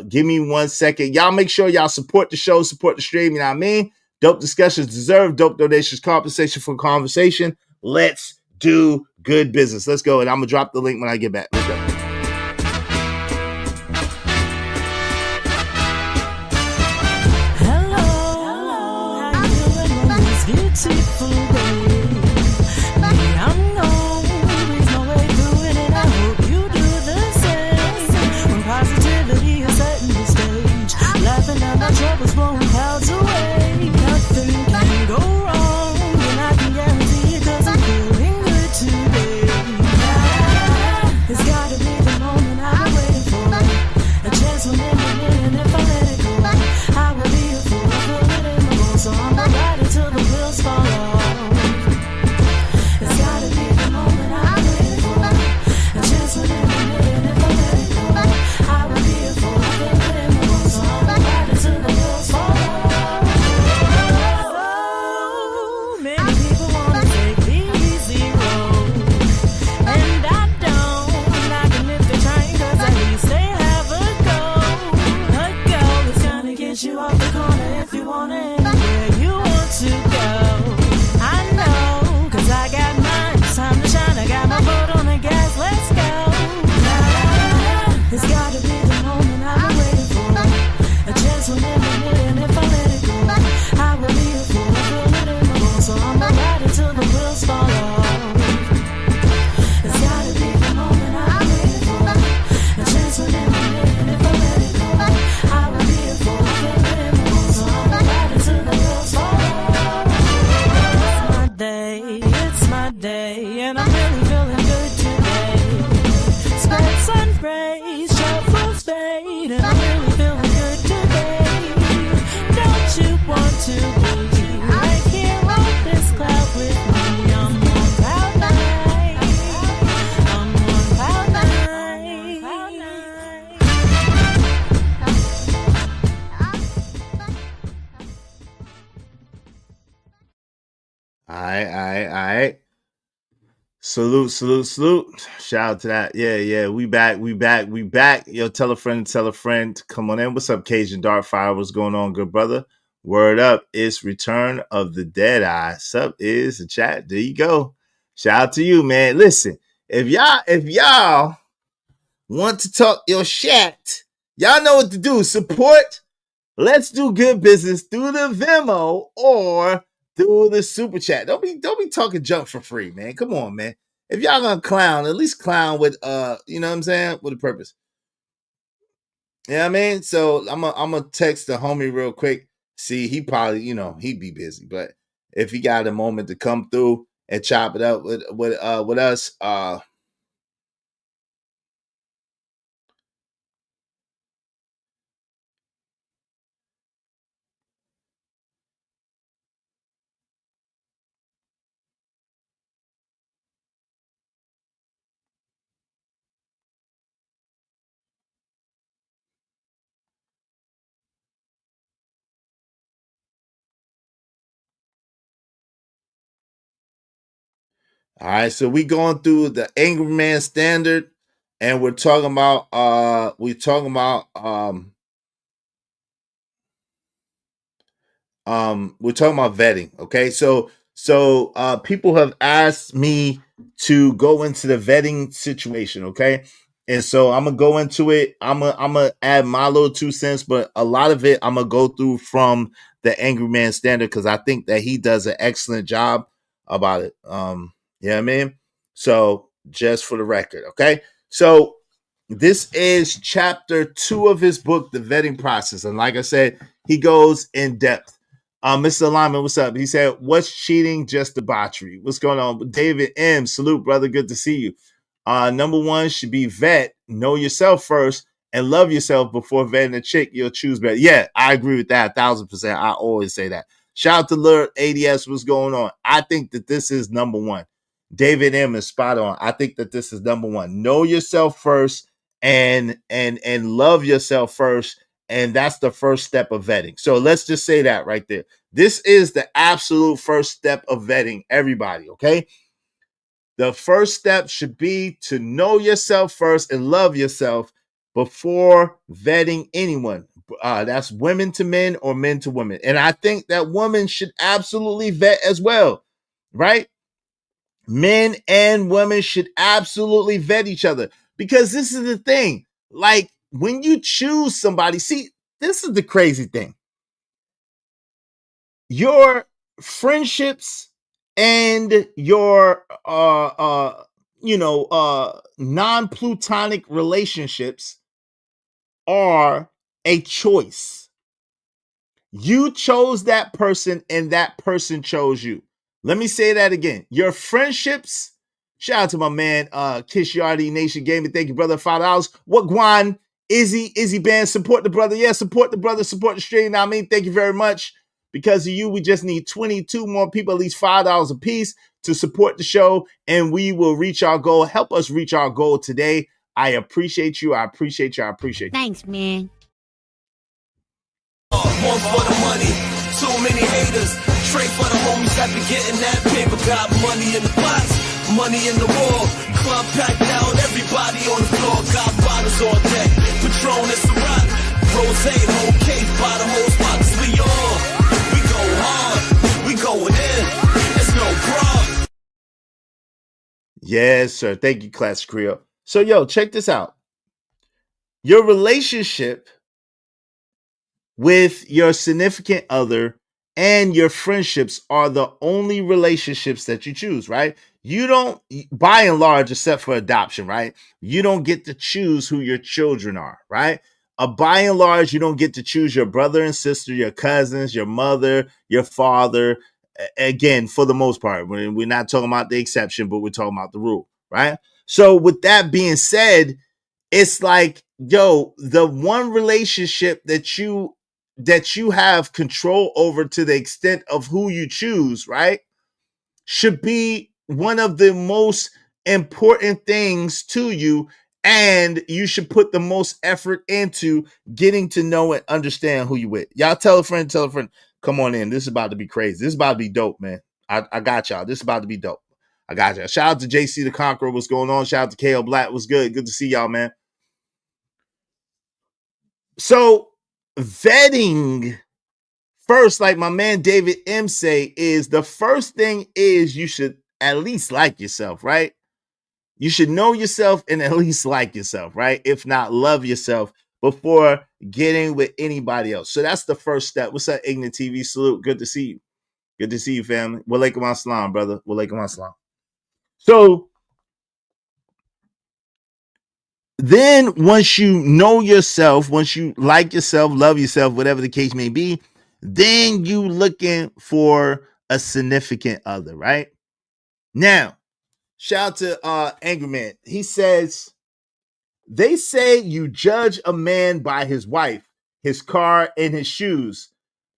Give me 1 second. Y'all make sure y'all support the show, support the stream. You know what I mean? Dope discussions deserve dope donations, compensation for conversation. Let's do good business. Let's go. And I'm gonna drop the link when I get back. Let's go. Beautiful day. I'm gone, there's no way through it, and I hope you do the same. When positivity is setting the stage, laughing at my troubles, blowing clouds away. Nothing can go wrong, and I can guarantee it, 'cause I'm feeling good today. It's gotta be the moment I've been waiting for. A chance will never win, and if I let it go, I will be a fool. I feel it in my bones, so I'm gonna ride it till the wheels fall off. All right. Salute. Shout out to that. Yeah. We back. Yo, tell a friend. Come on in. What's up, Cajun Dartfire? What's going on, good brother? Word up. It's Return of the Deadeye. Sup is the chat. There you go. Shout out to you, man. Listen, if y'all want to talk your shit, y'all know what to do. Support Let's Do Good Business through the Venmo or through the super chat. Don't be talking junk for free, man. Come on, man. If y'all gonna clown, at least clown with you know what I'm saying, with a purpose. You know what I mean? So I'm gonna text the homie real quick. See, he probably, he'd be busy, but if he got a moment to come through and chop it up with us, all right, so we going through the Angry Man Standard, and we're talking about we're talking about vetting. Okay, so people have asked me to go into the vetting situation. Okay, and so I'm gonna go into it. I'm gonna add my little 2 cents, but a lot of it I'm gonna go through from the Angry Man Standard because I think that he does an excellent job about it. You know what I mean? So just for the record, okay. So this is chapter 2 of his book, The Vetting Process, and like I said, he goes in depth. Mr. Lyman, what's up? He said, "What's cheating? Just debauchery." What's going on? David M. Salute, brother. Good to see you. Number 1 should be vet. Know yourself first and love yourself before vetting a chick. You'll choose better. Yeah, I agree with that 1,000%. I always say that. Shout out to Lord ADS. What's going on? I think that this is number 1. David M is spot on. I think that this is number 1. Know yourself first and love yourself first. And that's the first step of vetting. So let's just say that right there. This is the absolute first step of vetting everybody, okay? The first step should be to know yourself first and love yourself before vetting anyone. That's women to men or men to women. And I think that women should absolutely vet as well, right? Men and women should absolutely vet each other because this is the thing. Like when you choose somebody, see, this is the crazy thing. Your friendships and your non-plutonic relationships are a choice. You chose that person and that person chose you. Let me say that again. Your friendships, shout out to my man, Kish Yardy Nation Gaming. Thank you, brother. $5. What Guan, Izzy Band, support the brother. Yeah, support the brother, support the stream. Now, I mean, thank you very much. Because of you, we just need 22 more people, at least $5 a piece to support the show, and we will reach our goal. Help us reach our goal today. I appreciate you. I appreciate you. Thanks, man. One for the money, too many haters. Trade for the homies that be getting that paper. Got money in the box, money in the wall. Club packed out, everybody on the floor. Got bottles on deck, Patron and Ciroc. Rosé, whole cake, bottom whole spots. We on, we go hard, we going in. It's no problem. Yes, sir. Thank you, Class Creole. So, yo, check this out. Your relationship with your significant other and your friendships are the only relationships that you choose, right? You don't, by and large, except for adoption, right? You don't get to choose who your children are, right? By and large, you don't get to choose your brother and sister, your cousins, your mother, your father. Again, for the most part, we're not talking about the exception, but we're talking about the rule, right? So with that being said, it's like, yo, the one relationship that you have control over to the extent of who you choose, right, should be one of the most important things to you, and you should put the most effort into getting to know and understand who you with. Y'all tell a friend, come on in. This is about to be crazy. This is about to be dope, man. I got y'all. This is about to be dope. I got y'all. Shout out to JC the Conqueror. What's going on? Shout out to KL Black. What's good? Good to see y'all, man. So vetting first, like my man David M say, is the first thing is you should at least like yourself, right? You should know yourself and at least like yourself, right? If not, love yourself before getting with anybody else. So that's the first step. What's up, Ignorant TV? Salute. Good to see you. Good to see you, family. Walaikum assalam, brother. Walaikum assalam. So then once you know yourself, once you like yourself, love yourself, whatever the case may be, then you looking for a significant other, right? Now, shout out to Angry Man. He says, they say you judge a man by his wife, his car, and his shoes.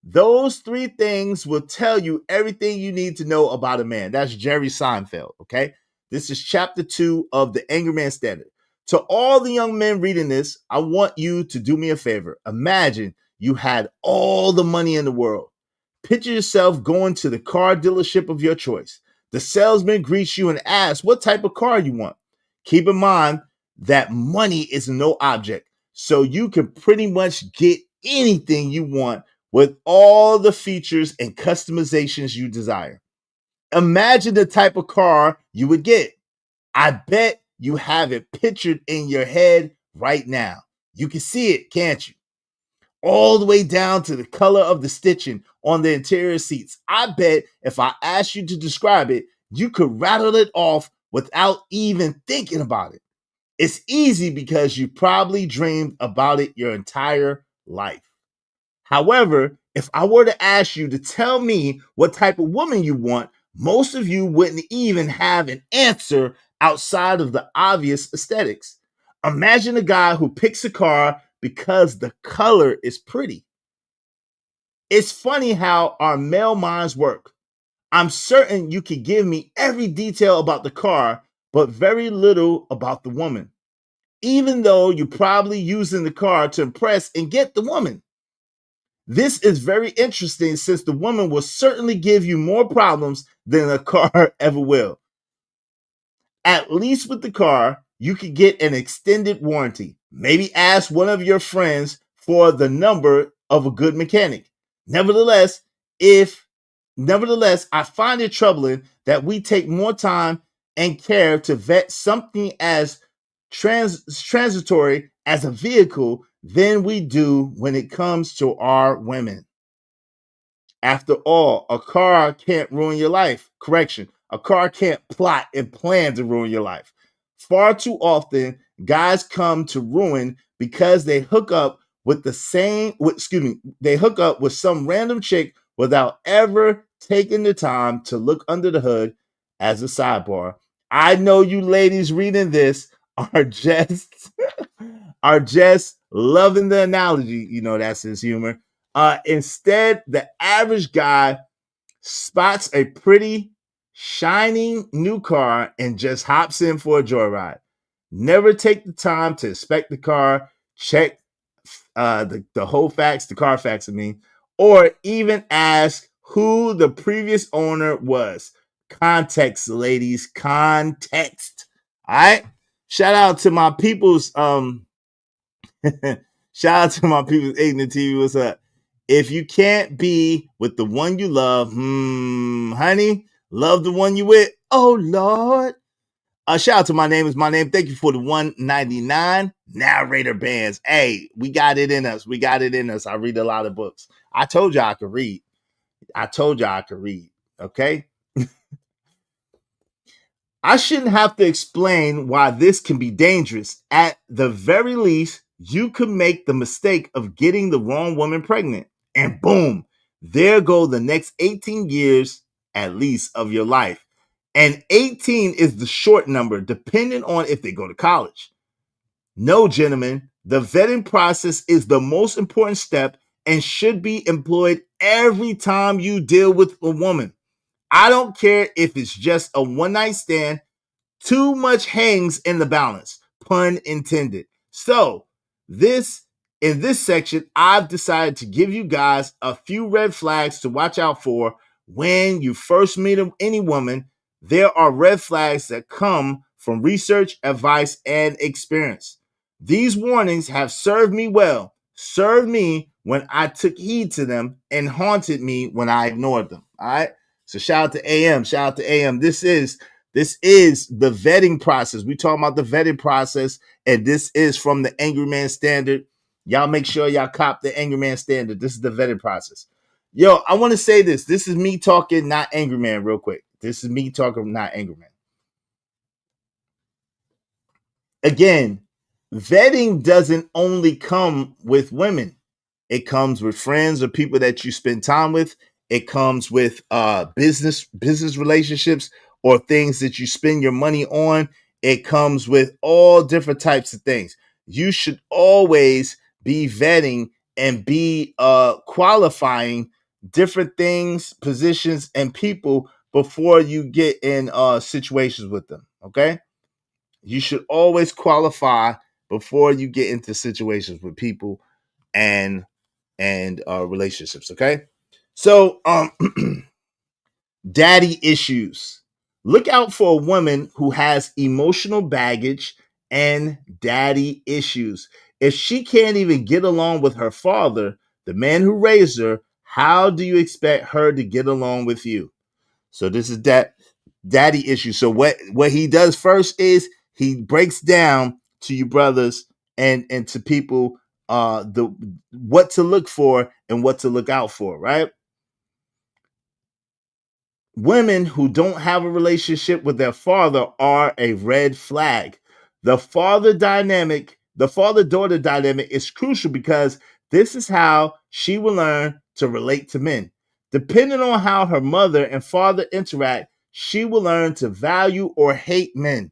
Those three things will tell you everything you need to know about a man. That's Jerry Seinfeld, okay? This is chapter 2 of the Angry Man Standard. To all the young men reading this, I want you to do me a favor. Imagine you had all the money in the world. Picture yourself going to the car dealership of your choice. The salesman greets you and asks what type of car you want. Keep in mind that money is no object, so you can pretty much get anything you want with all the features and customizations you desire. Imagine the type of car you would get. I bet you have it pictured in your head right now. You can see it, can't you? All the way down to the color of the stitching on the interior seats. I bet if I asked you to describe it, you could rattle it off without even thinking about it. It's easy because you probably dreamed about it your entire life. However, if I were to ask you to tell me what type of woman you want, most of you wouldn't even have an answer outside of the obvious aesthetics. Imagine a guy who picks a car because the color is pretty. It's funny how our male minds work. I'm certain you could give me every detail about the car, but very little about the woman, even though you're probably using the car to impress and get the woman. This is very interesting since the woman will certainly give you more problems than a car ever will. At least with the car, you could get an extended warranty. Maybe ask one of your friends for the number of a good mechanic. Nevertheless, I find it troubling that we take more time and care to vet something as transitory as a vehicle than we do when it comes to our women. After all, a car can't ruin your life. Correction, a car can't plot and plan to ruin your life. Far too often, guys come to ruin because they hook up with some random chick without ever taking the time to look under the hood. As a sidebar, I know you ladies reading this are just loving the analogy. You know, that's his humor. Instead, the average guy spots a pretty, shining new car and just hops in for a joyride. Never take the time to inspect the car, check the whole facts, the car facts, or even ask who the previous owner was. Context, ladies, context. All right. Shout out to my people's shout out to my people's Ignorant TV. What's up? If you can't be with the one you love, honey, love the one you with. Oh Lord. Shout out to my name is my name. Thank you for the 199 narrator bands. Hey, we got it in us. We got it in us. I read a lot of books. I told you I could read. Okay. I shouldn't have to explain why this can be dangerous. At the very least, you could make the mistake of getting the wrong woman pregnant. And boom, there go the next 18 years at least of your life. And 18 is the short number, depending on if they go to college. No, gentlemen, the vetting process is the most important step and should be employed every time you deal with a woman. I don't care if it's just a one-night stand. Too much hangs in the balance, pun intended. So in this section, I've decided to give you guys a few red flags to watch out for when you first meet any woman, there are red flags that come from research, advice, and experience. These warnings have served me well, served me when I took heed to them, and haunted me when I ignored them. All right. So shout out to AM. Shout out to AM. This is the vetting process. We talking about the vetting process, and this is from the Angry Man Standard. Y'all make sure y'all cop the Angry Man Standard. This is the vetting process. Yo, I want to say this. This is me talking, not Angry Man, real quick. This is me talking, not Angry Man. Again, vetting doesn't only come with women. It comes with friends or people that you spend time with. It comes with business relationships or things that you spend your money on. It comes with all different types of things. You should always be vetting and be qualifying different things, positions, and people before you get in situations with them. Okay? You should always qualify before you get into situations with people and relationships. Okay, so daddy issues. Look out for a woman who has emotional baggage and daddy issues. If she can't even get along with her father, the man who raised her, how do you expect her to get along with you? So this is daddy issue. So what he does first is he breaks down to you brothers and to people the what to look for and what to look out for, right? Women who don't have a relationship with their father are a red flag. The father-daughter dynamic is crucial because this is how she will learn to relate to men. Depending on how her mother and father interact, she will learn to value or hate men.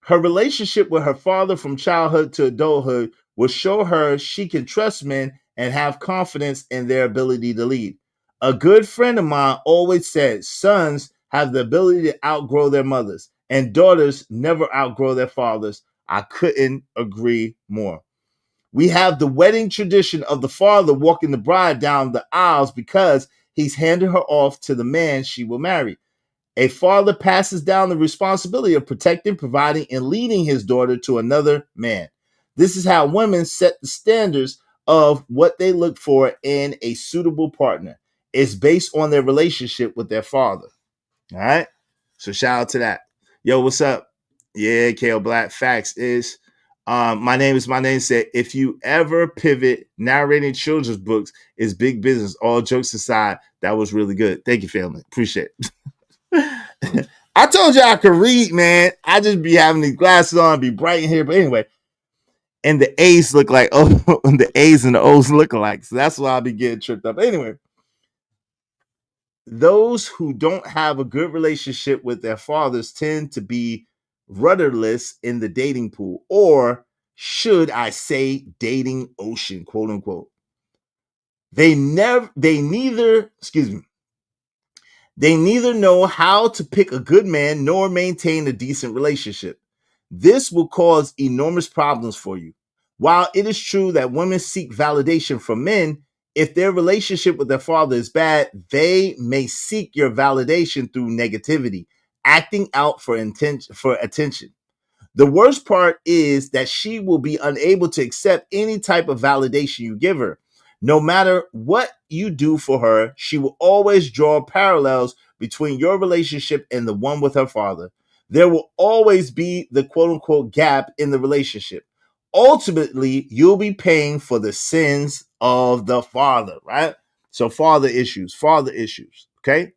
Her relationship with her father from childhood to adulthood will show her she can trust men and have confidence in their ability to lead. A good friend of mine always said sons have the ability to outgrow their mothers, and daughters never outgrow their fathers. I couldn't agree more. We have the wedding tradition of the father walking the bride down the aisles because he's handed her off to the man she will marry. A father passes down the responsibility of protecting, providing, and leading his daughter to another man. This is how women set the standards of what they look for in a suitable partner. It's based on their relationship with their father. All right. So shout out to that. Yo, what's up? Yeah, KO Black. Facts is my name said, if you ever pivot, narrating children's books is big business. All jokes aside, that was really good. Thank you, family. Appreciate it. I told you I could read, man. I just be having these glasses on, be bright in here. But anyway, and the A's look like, oh, the A's and the O's look alike. So that's why I'll be getting tripped up. Anyway, those who don't have a good relationship with their fathers tend to be rudderless in the dating pool, or should I say dating ocean, quote unquote. They neither know how to pick a good man nor maintain a decent relationship. This will cause enormous problems for you. While it is true that women seek validation from men, if their relationship with their father is bad, they may seek your validation through negativity, acting out for attention. The worst part is that she will be unable to accept any type of validation you give her. No matter what you do for her, she will always draw parallels between your relationship and the one with her father. There will always be the quote unquote gap in the relationship. Ultimately, you'll be paying for the sins of the father, right? So father issues. Okay.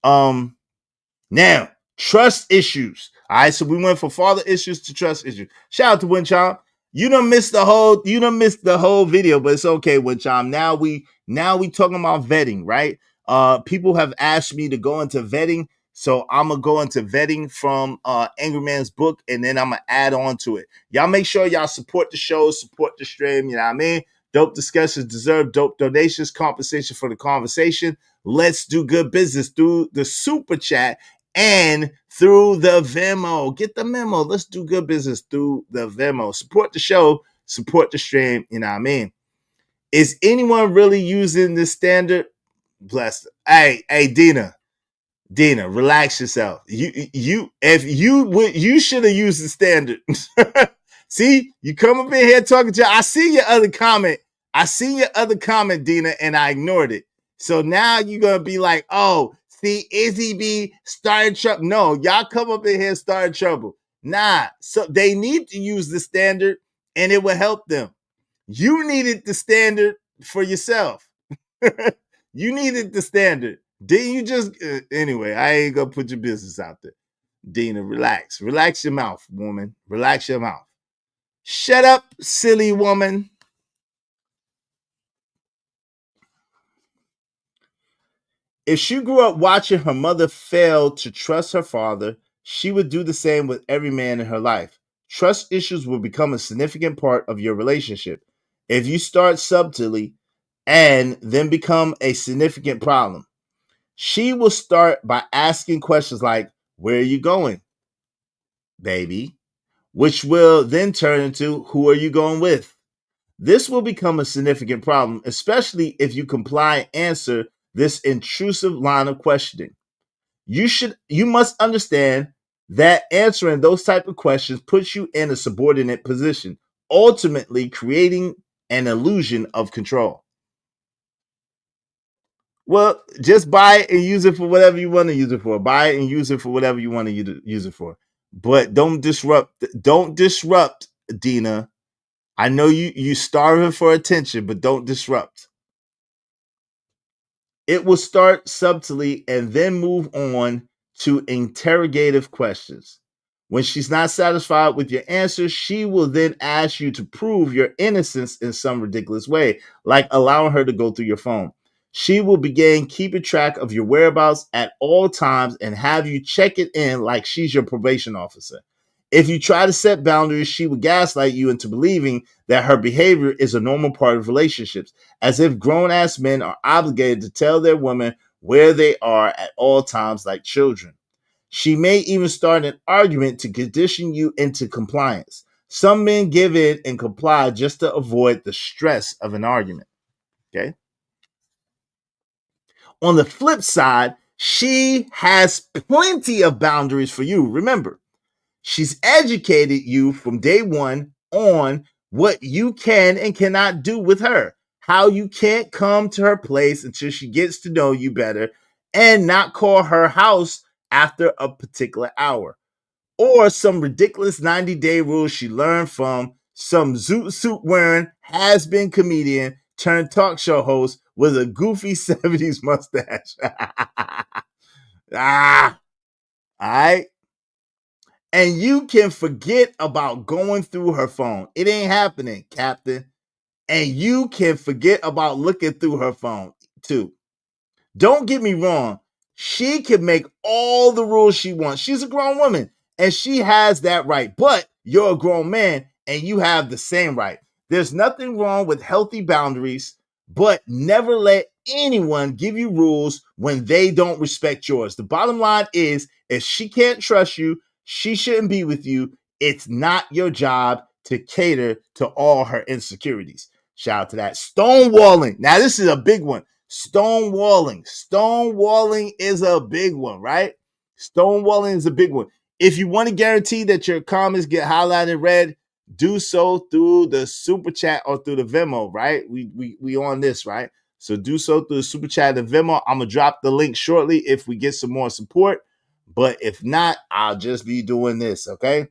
Now, trust issues. All right, so we went from father issues to trust issues. Shout out to Wincham. You done missed the whole video, but it's okay, Wincham. Now we talking about vetting, right? People have asked me to go into vetting, so I'm gonna go into vetting from Angry Man's book, and then I'm gonna add on to it. Y'all make sure y'all support the show, support the stream. You know what I mean? Dope discussions deserve dope donations, compensation for the conversation. Let's do good business through the super chat and through the Venmo. Get the memo. Let's do good business through the Venmo. Support the show, support the stream. You know what I mean? Is anyone really using this standard? Bless. Hey, Dina, relax yourself. You should have used the standard. See, you come up in here talking to. I see your other comment. Dina, and I ignored it. So now you're gonna be like, oh, see, Izzy B started trouble. No, y'all come up in here started trouble. Nah, so they need to use the standard, and it will help them. You needed the standard for yourself. You needed the standard. Didn't you just anyway? I ain't gonna put your business out there. Dina, relax. Relax your mouth, woman. Relax your mouth. Shut up, silly woman. If she grew up watching her mother fail to trust her father, she would do the same with every man in her life. Trust issues will become a significant part of your relationship. If you start subtly and then become a significant problem, she will start by asking questions like, where are you going, baby? Which will then turn into, who are you going with? This will become a significant problem, especially if you comply and answer this intrusive line of questioning. You must understand that answering those type of questions puts you in a subordinate position, ultimately creating an illusion of control. Well, just buy it and use it for whatever you want to use it for. Buy it and use it for whatever you want to use it for. But don't disrupt, Dina. I know you starving for attention, but don't disrupt. It will start subtly and then move on to interrogative questions. When she's not satisfied with your answers, she will then ask you to prove your innocence in some ridiculous way, like allowing her to go through your phone. She will begin keeping track of your whereabouts at all times and have you check it in like she's your probation officer. If you try to set boundaries, she will gaslight you into believing that her behavior is a normal part of relationships, as if grown-ass men are obligated to tell their women where they are at all times like children. She may even start an argument to condition you into compliance. Some men give in and comply just to avoid the stress of an argument. Okay. On the flip side, she has plenty of boundaries for you. Remember, she's educated you from day one on what you can and cannot do with her, how you can't come to her place until she gets to know you better, and not call her house after a particular hour, or some ridiculous 90-day rule she learned from some zoot suit wearing has-been comedian turned talk show host with a goofy 70s mustache. All right. And you can forget about going through her phone. It ain't happening, Captain. And you can forget about looking through her phone too. Don't get me wrong. She can make all the rules she wants. She's a grown woman and she has that right. But you're a grown man and you have the same right. There's nothing wrong with healthy boundaries, but never let anyone give you rules when they don't respect yours. The bottom line is, if she can't trust you, she shouldn't be with you. It's not your job to cater to all her insecurities. Shout out to that. Stonewalling. Now, this is a big one. Stonewalling. Stonewalling is a big one, right? Stonewalling is a big one. If you want to guarantee that your comments get highlighted red, do so through the super chat or through the Venmo, right? We on this, right? So do so through the super chat and Venmo. I'm gonna drop the link shortly if we get some more support. But if not, I'll just be doing this, okay?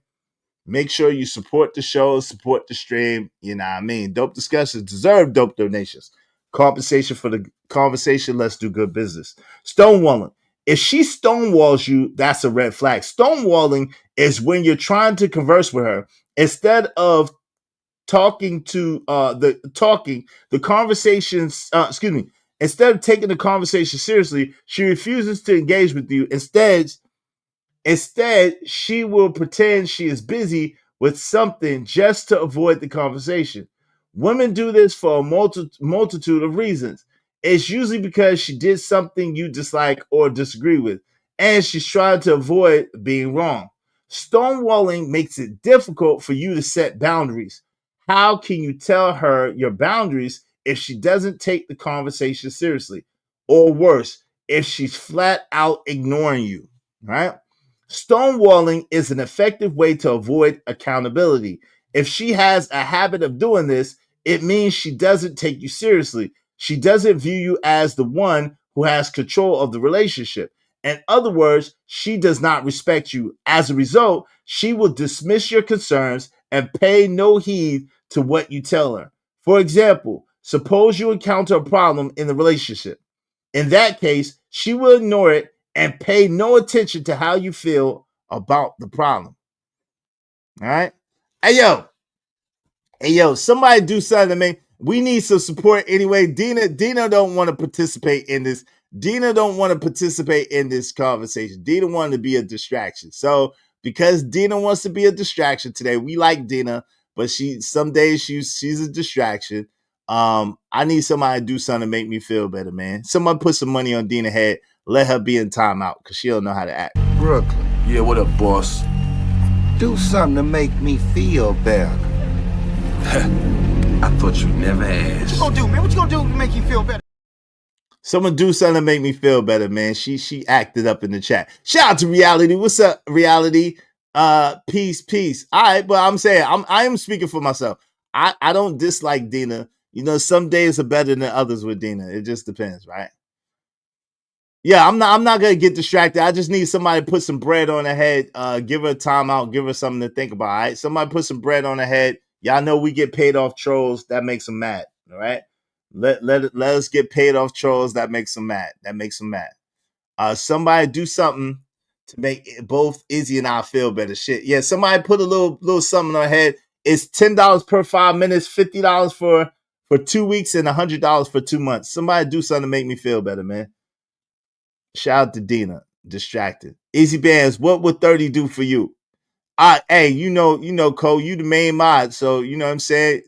Make sure you support the show, support the stream. You know what I mean? Dope discussions deserve dope donations. Compensation for the conversation. Let's do good business. Stonewalling. If she stonewalls you, that's a red flag. Stonewalling is when you're trying to converse with her. Instead of talking to the conversations, instead of taking the conversation seriously, she refuses to engage with you. Instead, she will pretend she is busy with something just to avoid the conversation. Women do this for a multitude of reasons. It's usually because she did something you dislike or disagree with, and she's trying to avoid being wrong. Stonewalling makes it difficult for you to set boundaries. How can you tell her your boundaries if she doesn't take the conversation seriously? or worse, if she's flat out ignoring you, right? Stonewalling is an effective way to avoid accountability. If she has a habit of doing this, it means she doesn't take you seriously. She doesn't view you as the one who has control of the relationship. In other words, she does not respect you. As a result, she will dismiss your concerns and pay no heed to what you tell her. For example, suppose you encounter a problem in the relationship. In that case, she will ignore it and pay no attention to how you feel about the problem. All right? Hey yo, somebody do something to me. We need some support anyway. Dina don't want to participate in this. Dina don't want to participate in this conversation. Dina wanted to be a distraction. So because Dina wants to be a distraction today, we like Dina, but some days she's a distraction. I need somebody to do something to make me feel better, man. Somebody put some money on Dina's head. Let her be in timeout because she don't know how to act. Brooklyn. Yeah, what up, boss? Do something to make me feel better. I thought you'd never ask. What you gonna do, man? What you gonna do to make you feel better? Someone do something to make me feel better, man. She acted up in the chat. Shout out to Reality. What's up, Reality? Peace. All right, but I'm saying I am speaking for myself. I don't dislike Dina. You know, some days are better than others with Dina. It just depends, right? Yeah, I'm not gonna get distracted. I just need somebody to put some bread on her head. Give her a timeout. Give her something to think about. All right, somebody put some bread on her head. Y'all know we get paid off trolls. That makes them mad. All right. Let us get paid off trolls. That makes them mad. Somebody do something to make both Izzy and I feel better. Shit. Yeah, somebody put a little something on her head. It's $10 per 5 minutes, $50 for 2 weeks, and $100 for 2 months. Somebody do something to make me feel better, man. Shout out to Dina. Distracted. Easy Bands, what would 30 do for you? Hey, you know, Cole, you the main mod, so you know what I'm saying.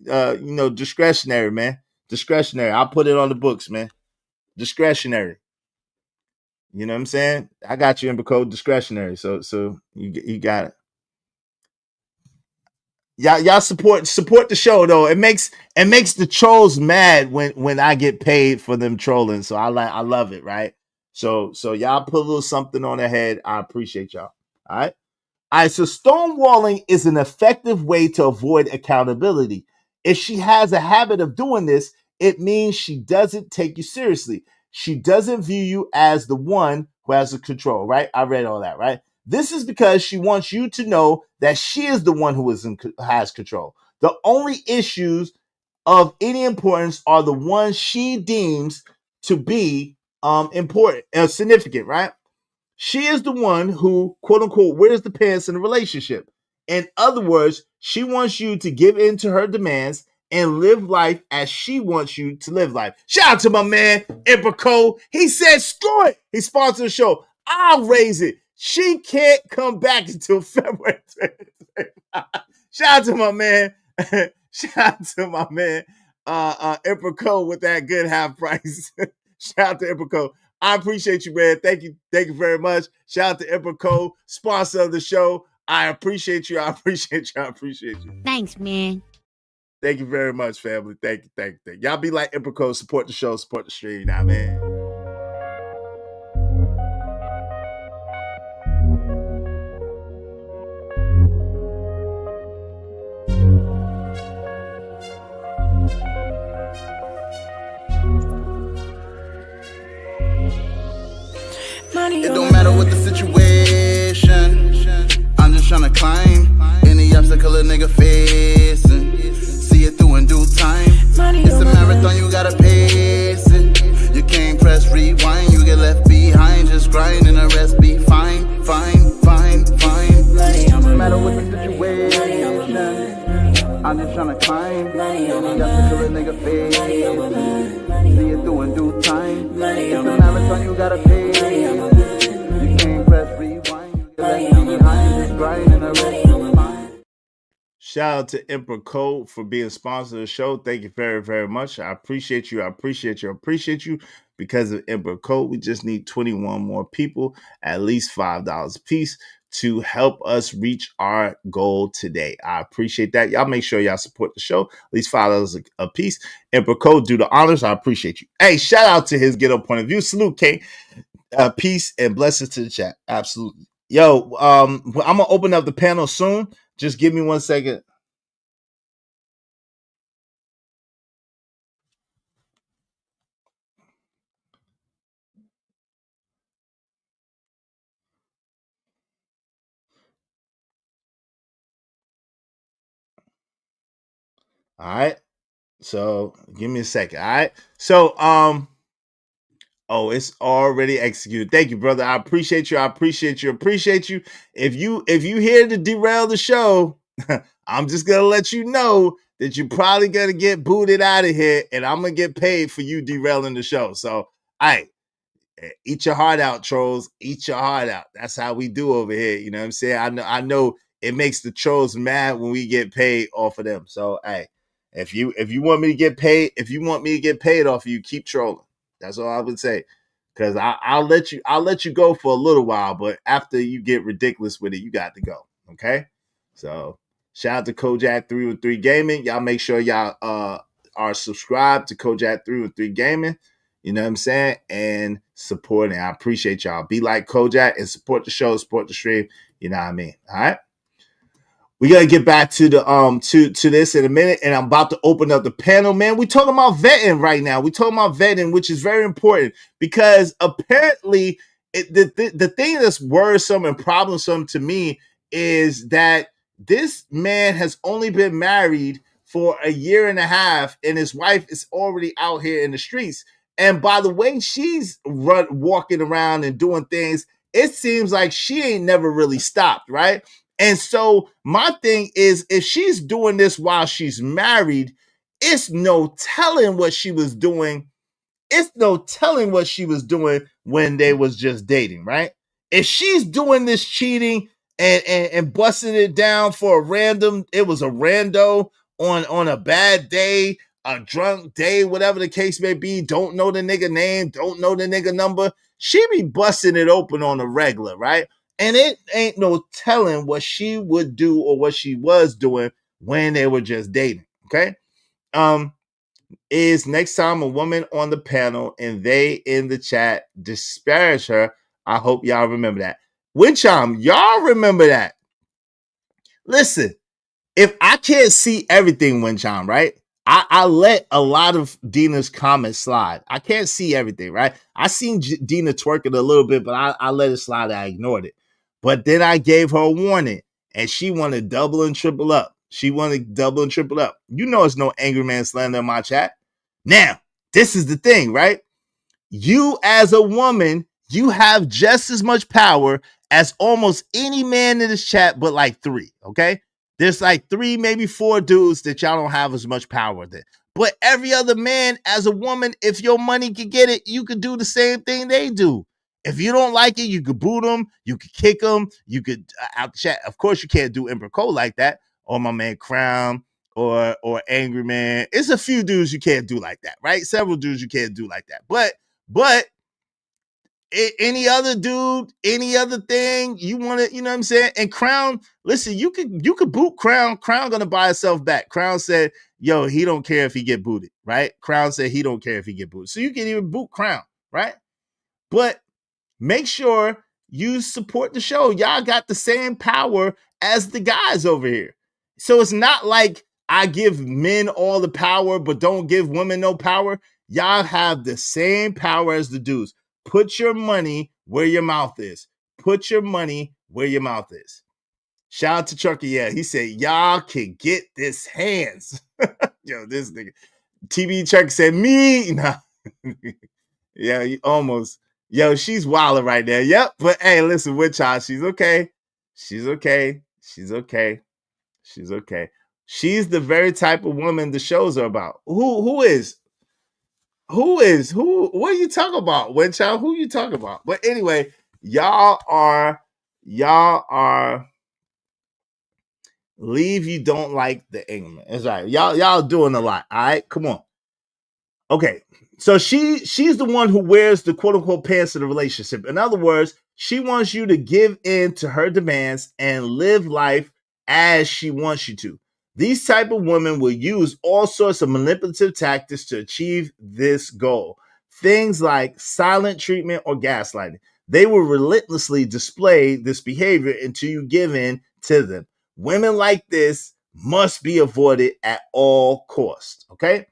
Discretionary, man. Discretionary. I'll put it on the books, man. Discretionary. You know what I'm saying? I got you in code discretionary, so you got it. Y'all support the show though. It makes the trolls mad when I get paid for them trolling. So I love it, right? So y'all put a little something on their head. I appreciate y'all. All right. All right, so stonewalling is an effective way to avoid accountability. If she has a habit of doing this, it means she doesn't take you seriously. She doesn't view you as the one who has the control, right? I read all that, right? This is because she wants you to know that she is the one who has control. The only issues of any importance are the ones she deems to be important and significant, right? She is the one who, quote unquote, wears the pants in the relationship. In other words, she wants you to give in to her demands and live life as she wants you to live life. Shout out to my man, Emperor Cole. He said, screw it. He sponsored the show. I'll raise it. She can't come back until February. Shout out to my man. Shout out to my man, Emperor Cole with that good half price. Shout out to Emperor Cole. I appreciate you, man. Thank you very much. Shout out to Emperor Cole, sponsor of the show. I appreciate you. Thanks, man. Thank you very much, family. Thank you. Y'all be like Emperor Cole. Support the show. Support the stream now, man. It don't matter what the situation, I'm just tryna climb any obstacle a nigga facing. See it through in due time. It's a marathon, you gotta pace it. You can't press rewind, you get left behind. Just grind and the rest be fine. It don't matter what the situation, I'm just tryna climb any obstacle a nigga facing. See it through in due time. It's a marathon, you gotta pace it. You can't press rewind, you get left behind. Just grind and the rest be fine. Shout out to Emperor Cole for being sponsor of the show. Thank you very, very much. I appreciate you. Because of Emperor Cole, we just need 21 more people, at least $5 a piece, to help us reach our goal today. I appreciate that. Y'all make sure y'all support the show. At least $5 a piece. Emperor Code, do the honors. I appreciate you. Hey, shout out to his Ghetto Point of View. Salute, K. Peace and blessings to the chat. Absolutely. Yo, I'm going to open up the panel soon. Just give me 1 second. All right. So give me a second. All right. So, oh, it's already executed. Thank you, brother. I appreciate you. I appreciate you. Appreciate you. If you here to derail the show, I'm just gonna let you know that you're probably gonna get booted out of here, and I'm gonna get paid for you derailing the show. So, all right. Eat your heart out, trolls. Eat your heart out. That's how we do over here. You know what I'm saying? I know it makes the trolls mad when we get paid off of them. So, hey, if you want me to get paid, if you want me to get paid off of you, keep trolling. That's all I would say. Cause I'll let you go for a little while, but after you get ridiculous with it, you got to go. Okay. So shout out to Kojak 313 Gaming. Y'all make sure y'all are subscribed to Kojak 313 Gaming. You know what I'm saying? And supporting. I appreciate y'all. Be like Kojak and support the show, support the stream. You know what I mean? All right. We gotta get back to the to this in a minute, and I'm about to open up the panel, man. We talking about vetting right now. We talking about vetting, which is very important because apparently the thing that's worrisome and problemsome to me is that this man has only been married for a year and a half, and his wife is already out here in the streets. And by the way she's walking around and doing things, it seems like she ain't never really stopped, right? And so my thing is, if she's doing this while she's married, it's no telling what she was doing. It's no telling what she was doing when they was just dating, right? If she's doing this cheating and busting it down for it was a rando on a bad day, a drunk day, whatever the case may be, don't know the nigga name, don't know the nigga number, she be busting it open on a regular, right? And it ain't no telling what she would do or what she was doing when they were just dating, okay? Is next time a woman on the panel and they in the chat disparage her, I hope y'all remember that. Wincham, y'all remember that. Listen, if I can't see everything, Wincham, right? I let a lot of Dina's comments slide. I can't see everything, right? I seen Dina twerking a little bit, but I let it slide. I ignored it. But then I gave her a warning, and she wanted double and triple up. She wanted double and triple up. You know it's no angry man slander in my chat. Now, this is the thing, right? You as a woman, you have just as much power as almost any man in this chat, but like 3, okay? There's like 3, maybe 4 dudes that y'all don't have as much power than. But every other man, as a woman, if your money can get it, you could do the same thing they do. If you don't like it, you could boot them, you could kick them, you could out chat. Of course, you can't do Emperor Cole like that, or my man Crown, or Angry Man. It's a few dudes you can't do like that, right? Several dudes you can't do like that. But any other dude, any other thing you want to, you know what I'm saying? And Crown, listen, you could boot Crown. Crown gonna buy himself back. Crown said, yo, he don't care if he get booted, right? Crown said he don't care if he get booted. So you can even boot Crown, right? But make sure you support the show. Y'all got the same power as the guys over here. So it's not like I give men all the power, but don't give women no power. Y'all have the same power as the dudes. Put your money where your mouth is. Put your money where your mouth is. Shout out to Chucky. Yeah, he said, y'all can get this hands. Yo, this nigga. TB Chuck said, me? Nah. Yeah, almost. Yo, she's wilding right there. Yep. But hey, listen, with y'all, she's okay. She's okay. She's okay. She's okay. She's the very type of woman the shows are about. Who is? What are you talking about, Winchild? Who you talking about? But anyway, y'all are leave you don't like the England. That's right. Y'all doing a lot. All right, come on. Okay, so she's the one who wears the quote unquote pants of the relationship. In other words, She wants you to give in to her demands and live life as she wants you to. These type of women will use all sorts of manipulative tactics to achieve this goal. Things like silent treatment or gaslighting. They will relentlessly display this behavior until you give in to them. Women like this must be avoided at all costs. Okay.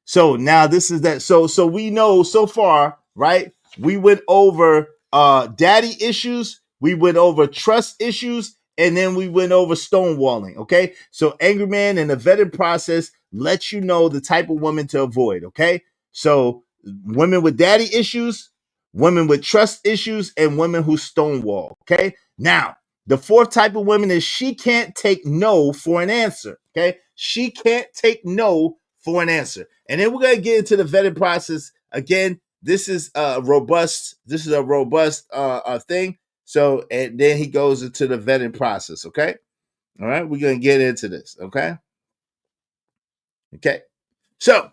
So now this is that. So we know so far, right? We went over daddy issues, we went over trust issues, and then we went over stonewalling. Okay. So Angry Man and the vetting process lets you know the type of woman to avoid. Okay. So women with daddy issues, women with trust issues, and women who stonewall. Okay. Now, the fourth type of woman is she can't take no for an answer. Okay. She can't take no for an answer. And then we're going to get into the vetting process. Again, this is a robust thing. So, and then he goes into the vetting process. Okay. All right. We're going to get into this. Okay. Okay. So,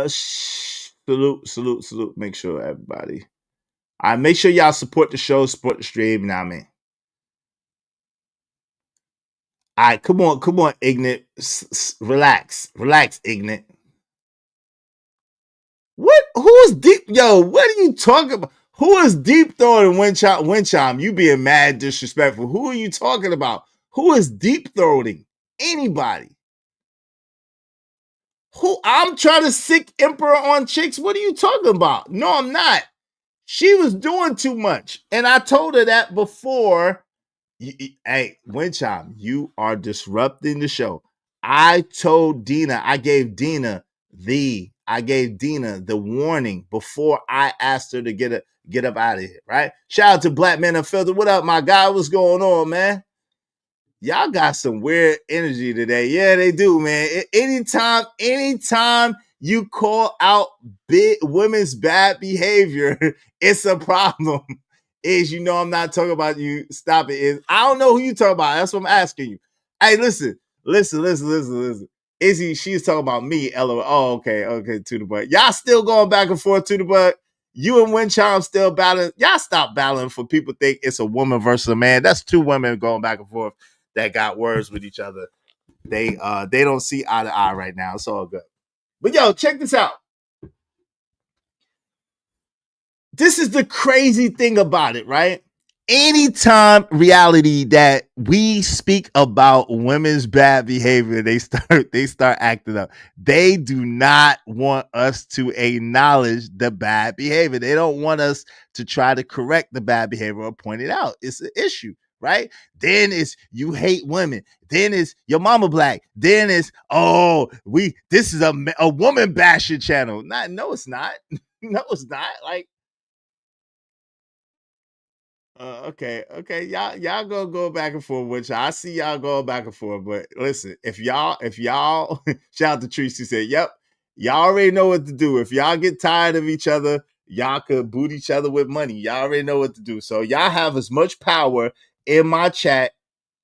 salute. Make sure everybody. All right. Make sure y'all support the show, support the stream. Now, I mean, all right, come on, Ignat. Relax, Ignat. What? Who is deep? Yo, what are you talking about? Who is deep throwing Winchime? You being mad disrespectful. Who are you talking about? Who is deep throating? Anybody? Who? I'm trying to sick emperor on chicks. What are you talking about? No, I'm not. She was doing too much, and I told her that before. Hey, Winchime, you are disrupting the show. I gave Dina the warning before I asked her to get up out of here, right? Shout out to Black Men Unfiltered. What up, my guy? What's going on, man? Y'all got some weird energy today. Yeah, they do, man. Anytime you call out women's bad behavior, it's a problem. I'm not talking about you. Stop it. I don't know who you talking about. That's what I'm asking you. Hey, listen. Izzy, she's talking about me. LOL. Oh, okay. To the butt. Y'all still going back and forth to the butt. You and Winchime still battling. Y'all stop battling for people think it's a woman versus a man. That's two women going back and forth that got words with each other. They don't see eye to eye right now. It's all good. But yo, check this out. This is the crazy thing about it, right? Anytime reality that we speak about women's bad behavior, they start acting up. They do not want us to acknowledge the bad behavior. They don't want us to try to correct the bad behavior or point it out. It's an issue, right? Then it's you hate women. Then it's your mama black. Then it's this is a woman bashing channel. No, it's not. No, it's not. Like. Okay. Y'all gonna go back and forth, which I see y'all going back and forth. But listen, if y'all, shout out to Tracy said, "Yep, y'all already know what to do. If y'all get tired of each other, y'all could boot each other with money. Y'all already know what to do. So y'all have as much power in my chat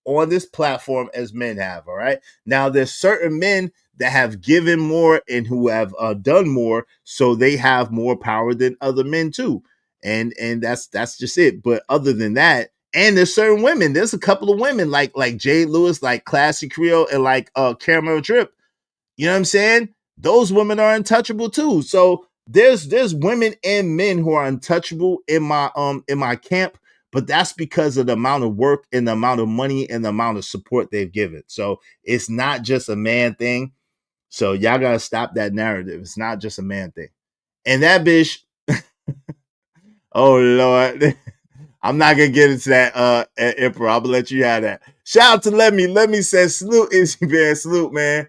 on this platform as men have. All right. Now there's certain men that have given more and who have done more, so they have more power than other men too. And that's just it. But other than that, and there's certain women. There's a couple of women like Jade Lewis, like Classy Creole, and like Caramel Drip. You know what I'm saying? Those women are untouchable too. So there's women and men who are untouchable in my camp, but that's because of the amount of work and the amount of money and the amount of support they've given. So it's not just a man thing. So y'all gotta stop that narrative. It's not just a man thing. And that bitch. Oh Lord, I'm not gonna get into that, Emperor. I'm gonna let you have that. Shout out to Let Me says salute, Izzy man, salute, man.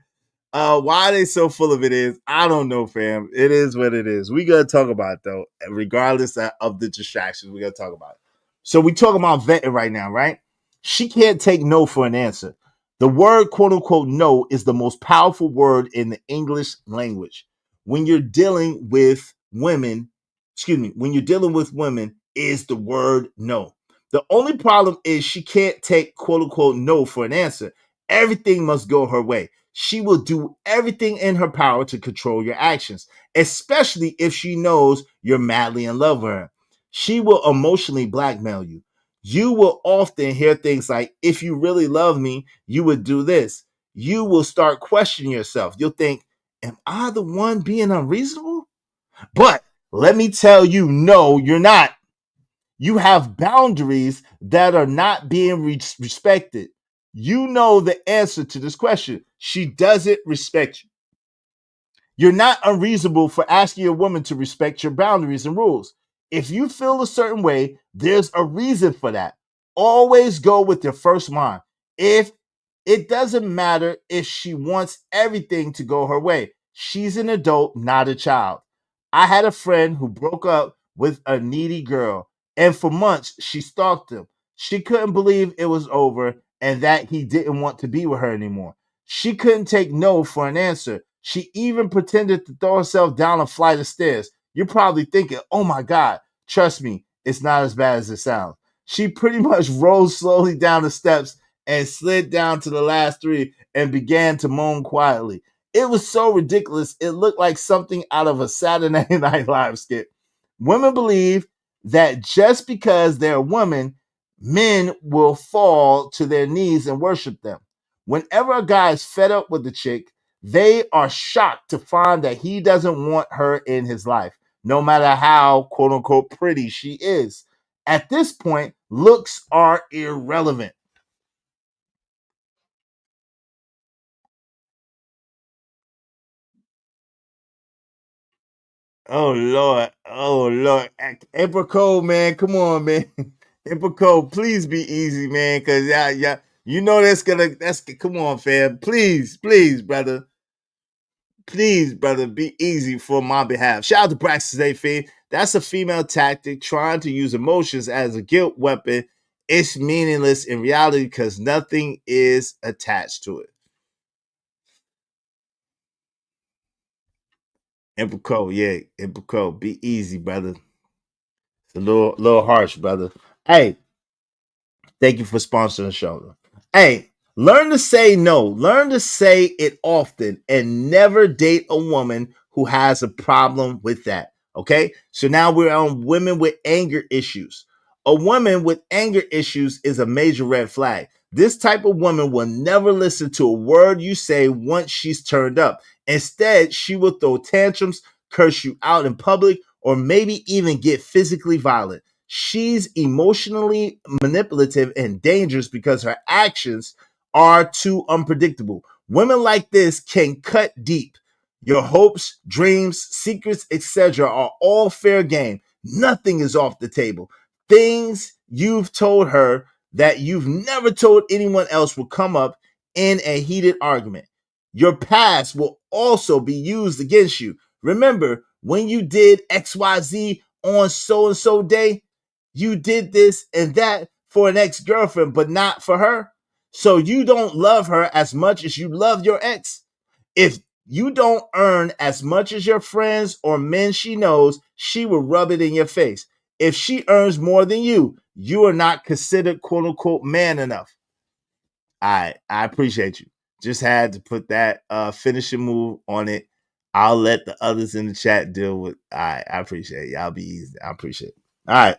Why are they so full of it is I don't know, fam. It is what it is. We gotta talk about it though, regardless of the distractions. We gotta talk about it. So we talking about vetting right now, right? She can't take no for an answer. The word "quote unquote" no is the most powerful word in the English language. When you're dealing with women. When you're dealing with women, is the word no. The only problem is she can't take "quote unquote" no for an answer. Everything must go her way. She will do everything in her power to control your actions, especially if she knows you're madly in love with her. She will emotionally blackmail you. You will often hear things like, if you really love me, you would do this. You will start questioning yourself. You'll think, am I the one being unreasonable? But let me tell you, no, you're not. You have boundaries that are not being respected. You know the answer to this question. She doesn't respect you. You're not unreasonable for asking a woman to respect your boundaries and rules. If you feel a certain way, there's a reason for that. Always go with your first mind. If it doesn't matter if she wants everything to go her way, she's an adult, not a child. I had a friend who broke up with a needy girl, and for months she stalked him. She couldn't believe it was over and that he didn't want to be with her anymore. She couldn't take no for an answer. She even pretended to throw herself down a flight of stairs. You're probably thinking, oh my God, trust me, it's not as bad as it sounds. She pretty much rolled slowly down the steps and slid down to the last three and began to moan quietly. It was so ridiculous, it looked like something out of a Saturday Night Live skit. Women believe that just because they're women, men will fall to their knees and worship them. Whenever a guy is fed up with the chick, they are shocked to find that he doesn't want her in his life, no matter how quote unquote pretty she is. At this point, looks are irrelevant. Oh Lord, oh Lord, April Cole, man, come on, man, April Cole, please be easy, man, because yeah, you know that's come on, fam, please, brother. Please, brother, be easy for my behalf. Shout out to Braxton Zayfee. That's a female tactic trying to use emotions as a guilt weapon. It's meaningless in reality because nothing is attached to it. Impico, yeah, Impico. Be easy, brother. It's a little harsh, brother. Hey, thank you for sponsoring the show. Hey, learn to say no. Learn to say it often and never date a woman who has a problem with that. Okay? So now we're on women with anger issues. A woman with anger issues is a major red flag. This type of woman will never listen to a word you say once she's turned up. Instead, she will throw tantrums, curse you out in public, or maybe even get physically violent. She's emotionally manipulative and dangerous because her actions are too unpredictable. Women like this can cut deep. Your hopes, dreams, secrets, etc. are all fair game. Nothing is off the table. Things you've told her that you've never told anyone else will come up in a heated argument. Your past will also be used against you. Remember, when you did XYZ on so and so day, you did this and that for an ex-girlfriend, but not for her. So you don't love her as much as you love your ex. If you don't earn as much as your friends or men she knows, she will rub it in your face. If she earns more than you are not considered quote unquote man enough. I appreciate you. Just had to put that finishing move on it. I'll let the others in the chat deal with. I appreciate it. Y'all be easy. I appreciate it. All right.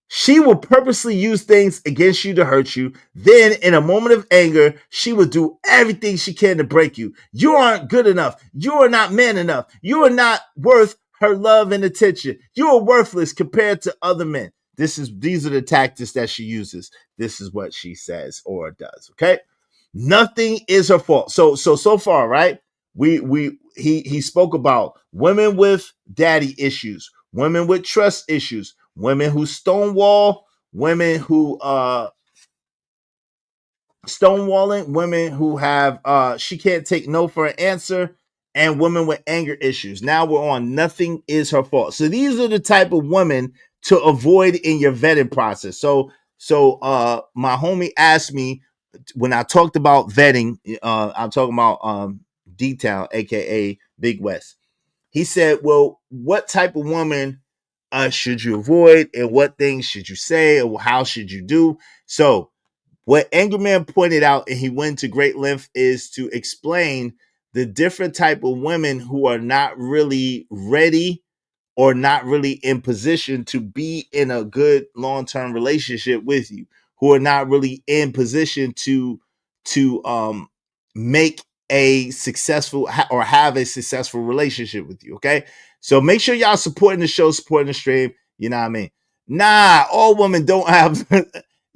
She will purposely use things against you to hurt you. Then, in a moment of anger, she will do everything she can to break you. You aren't good enough. You are not man enough. You are not worth her love and attention. You are worthless compared to other men. These are the tactics that she uses. This is what she says or does. Okay, nothing is her fault. So far, right? He spoke about women with daddy issues, women with trust issues, women who stonewall, women who stonewalling, women who have she can't take no for an answer, and women with anger issues. Now we're on nothing is her fault. So these are the type of women to avoid in your vetting process. So my homie asked me when I talked about vetting, I'm talking about D-Town, aka Big West. He said, well, what type of woman should you avoid and what things should you say or how should you do? So What Angry Man pointed out, and he went to great length, is to explain the different type of women who are not really ready or not really in position to be in a good long-term relationship with you, who are not really in position to make a successful or have a successful relationship with you. Okay, so make sure y'all supporting the show, supporting the stream. You know what I mean? Nah, all women don't have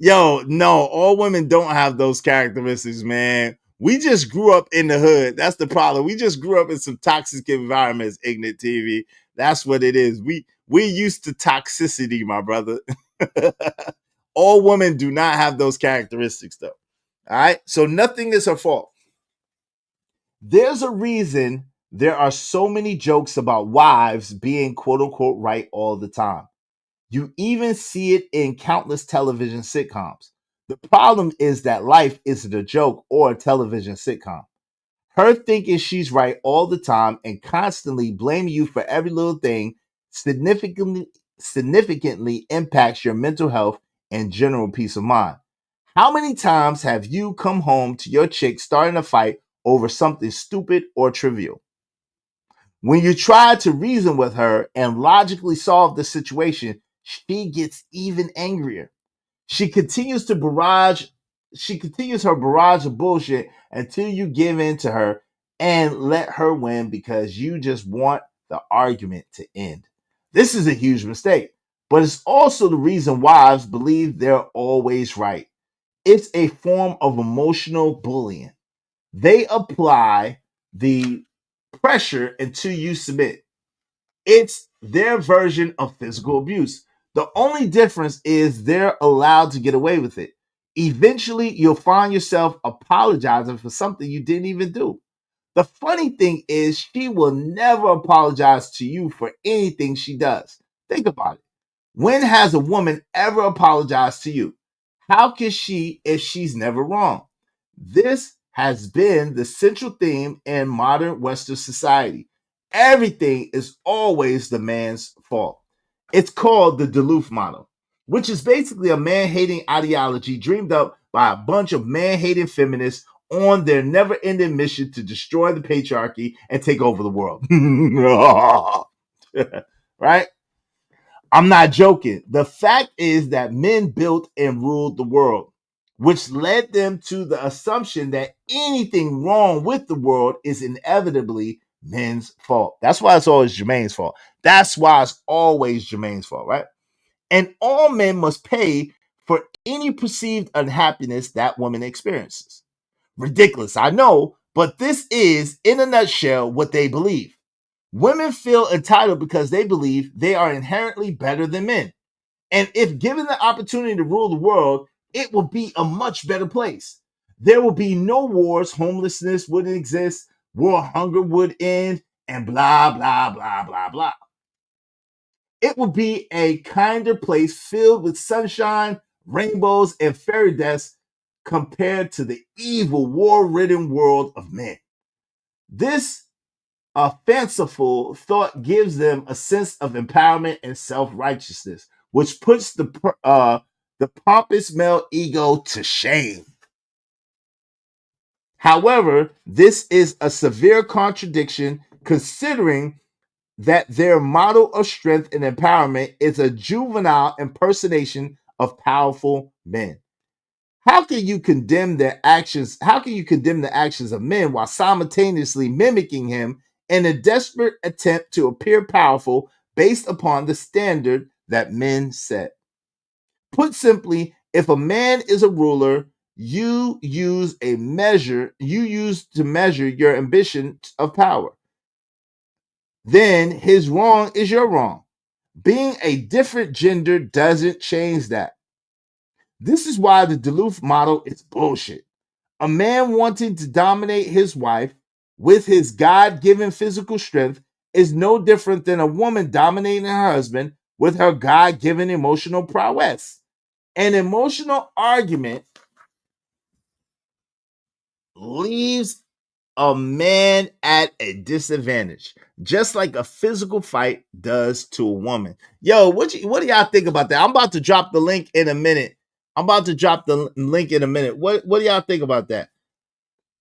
all women don't have those characteristics, man. We just grew up in the hood. That's the problem. We just grew up in some toxic environments, Ignorant TV. That's what it is. We used to toxicity, my brother. All women do not have those characteristics, though. All right. So nothing is her fault. There's a reason there are so many jokes about wives being quote unquote right all the time. You even see it in countless television sitcoms. The problem is that life isn't a joke or a television sitcom. Her thinking she's right all the time and constantly blaming you for every little thing significantly impacts your mental health and general peace of mind. How many times have you come home to your chick starting a fight over something stupid or trivial? When you try to reason with her and logically solve the situation, she gets even angrier. She continues her barrage of bullshit until you give in to her and let her win because you just want the argument to end. This is a huge mistake, but it's also the reason wives believe they're always right. It's a form of emotional bullying. They apply the pressure until you submit. It's their version of physical abuse. The only difference is they're allowed to get away with it. Eventually, you'll find yourself apologizing for something you didn't even do. The funny thing is, she will never apologize to you for anything she does. Think about it. When has a woman ever apologized to you? How can she if she's never wrong? This has been the central theme in modern Western society. Everything is always the man's fault. It's called the Duluth model, which is basically a man-hating ideology dreamed up by a bunch of man-hating feminists on their never-ending mission to destroy the patriarchy and take over the world. Right? I'm not joking. The fact is that men built and ruled the world, which led them to the assumption that anything wrong with the world is inevitably men's fault. That's why it's always Jermaine's fault. That's why it's always Jermaine's fault, right? And all men must pay for any perceived unhappiness that woman experiences. Ridiculous, I know, but this is, in a nutshell, what they believe. Women feel entitled because they believe they are inherently better than men. And if given the opportunity to rule the world, it will be a much better place. There will be no wars, homelessness wouldn't exist, world hunger would end, and blah, blah, blah, blah, blah. It will be a kinder place filled with sunshine, rainbows, and fairy dust compared to the evil, war-ridden world of men. This fanciful thought gives them a sense of empowerment and self-righteousness, which puts the pompous male ego to shame. However, this is a severe contradiction considering that their model of strength and empowerment is a juvenile impersonation of powerful men. How can you condemn their actions? How can you condemn the actions of men while simultaneously mimicking him in a desperate attempt to appear powerful based upon the standard that men set? Put simply, if a man is a ruler, you use to measure your ambition of power. Then his wrong is your wrong. Being a different gender doesn't change that. This is why the Duluth model is bullshit. A man wanting to dominate his wife with his God-given physical strength is no different than a woman dominating her husband with her God-given emotional prowess. An emotional argument leaves a man at a disadvantage, just like a physical fight does to a woman. Yo, what do y'all think about that? I'm about to drop the link in a minute I'm about to drop the link in a minute. What do y'all think about that?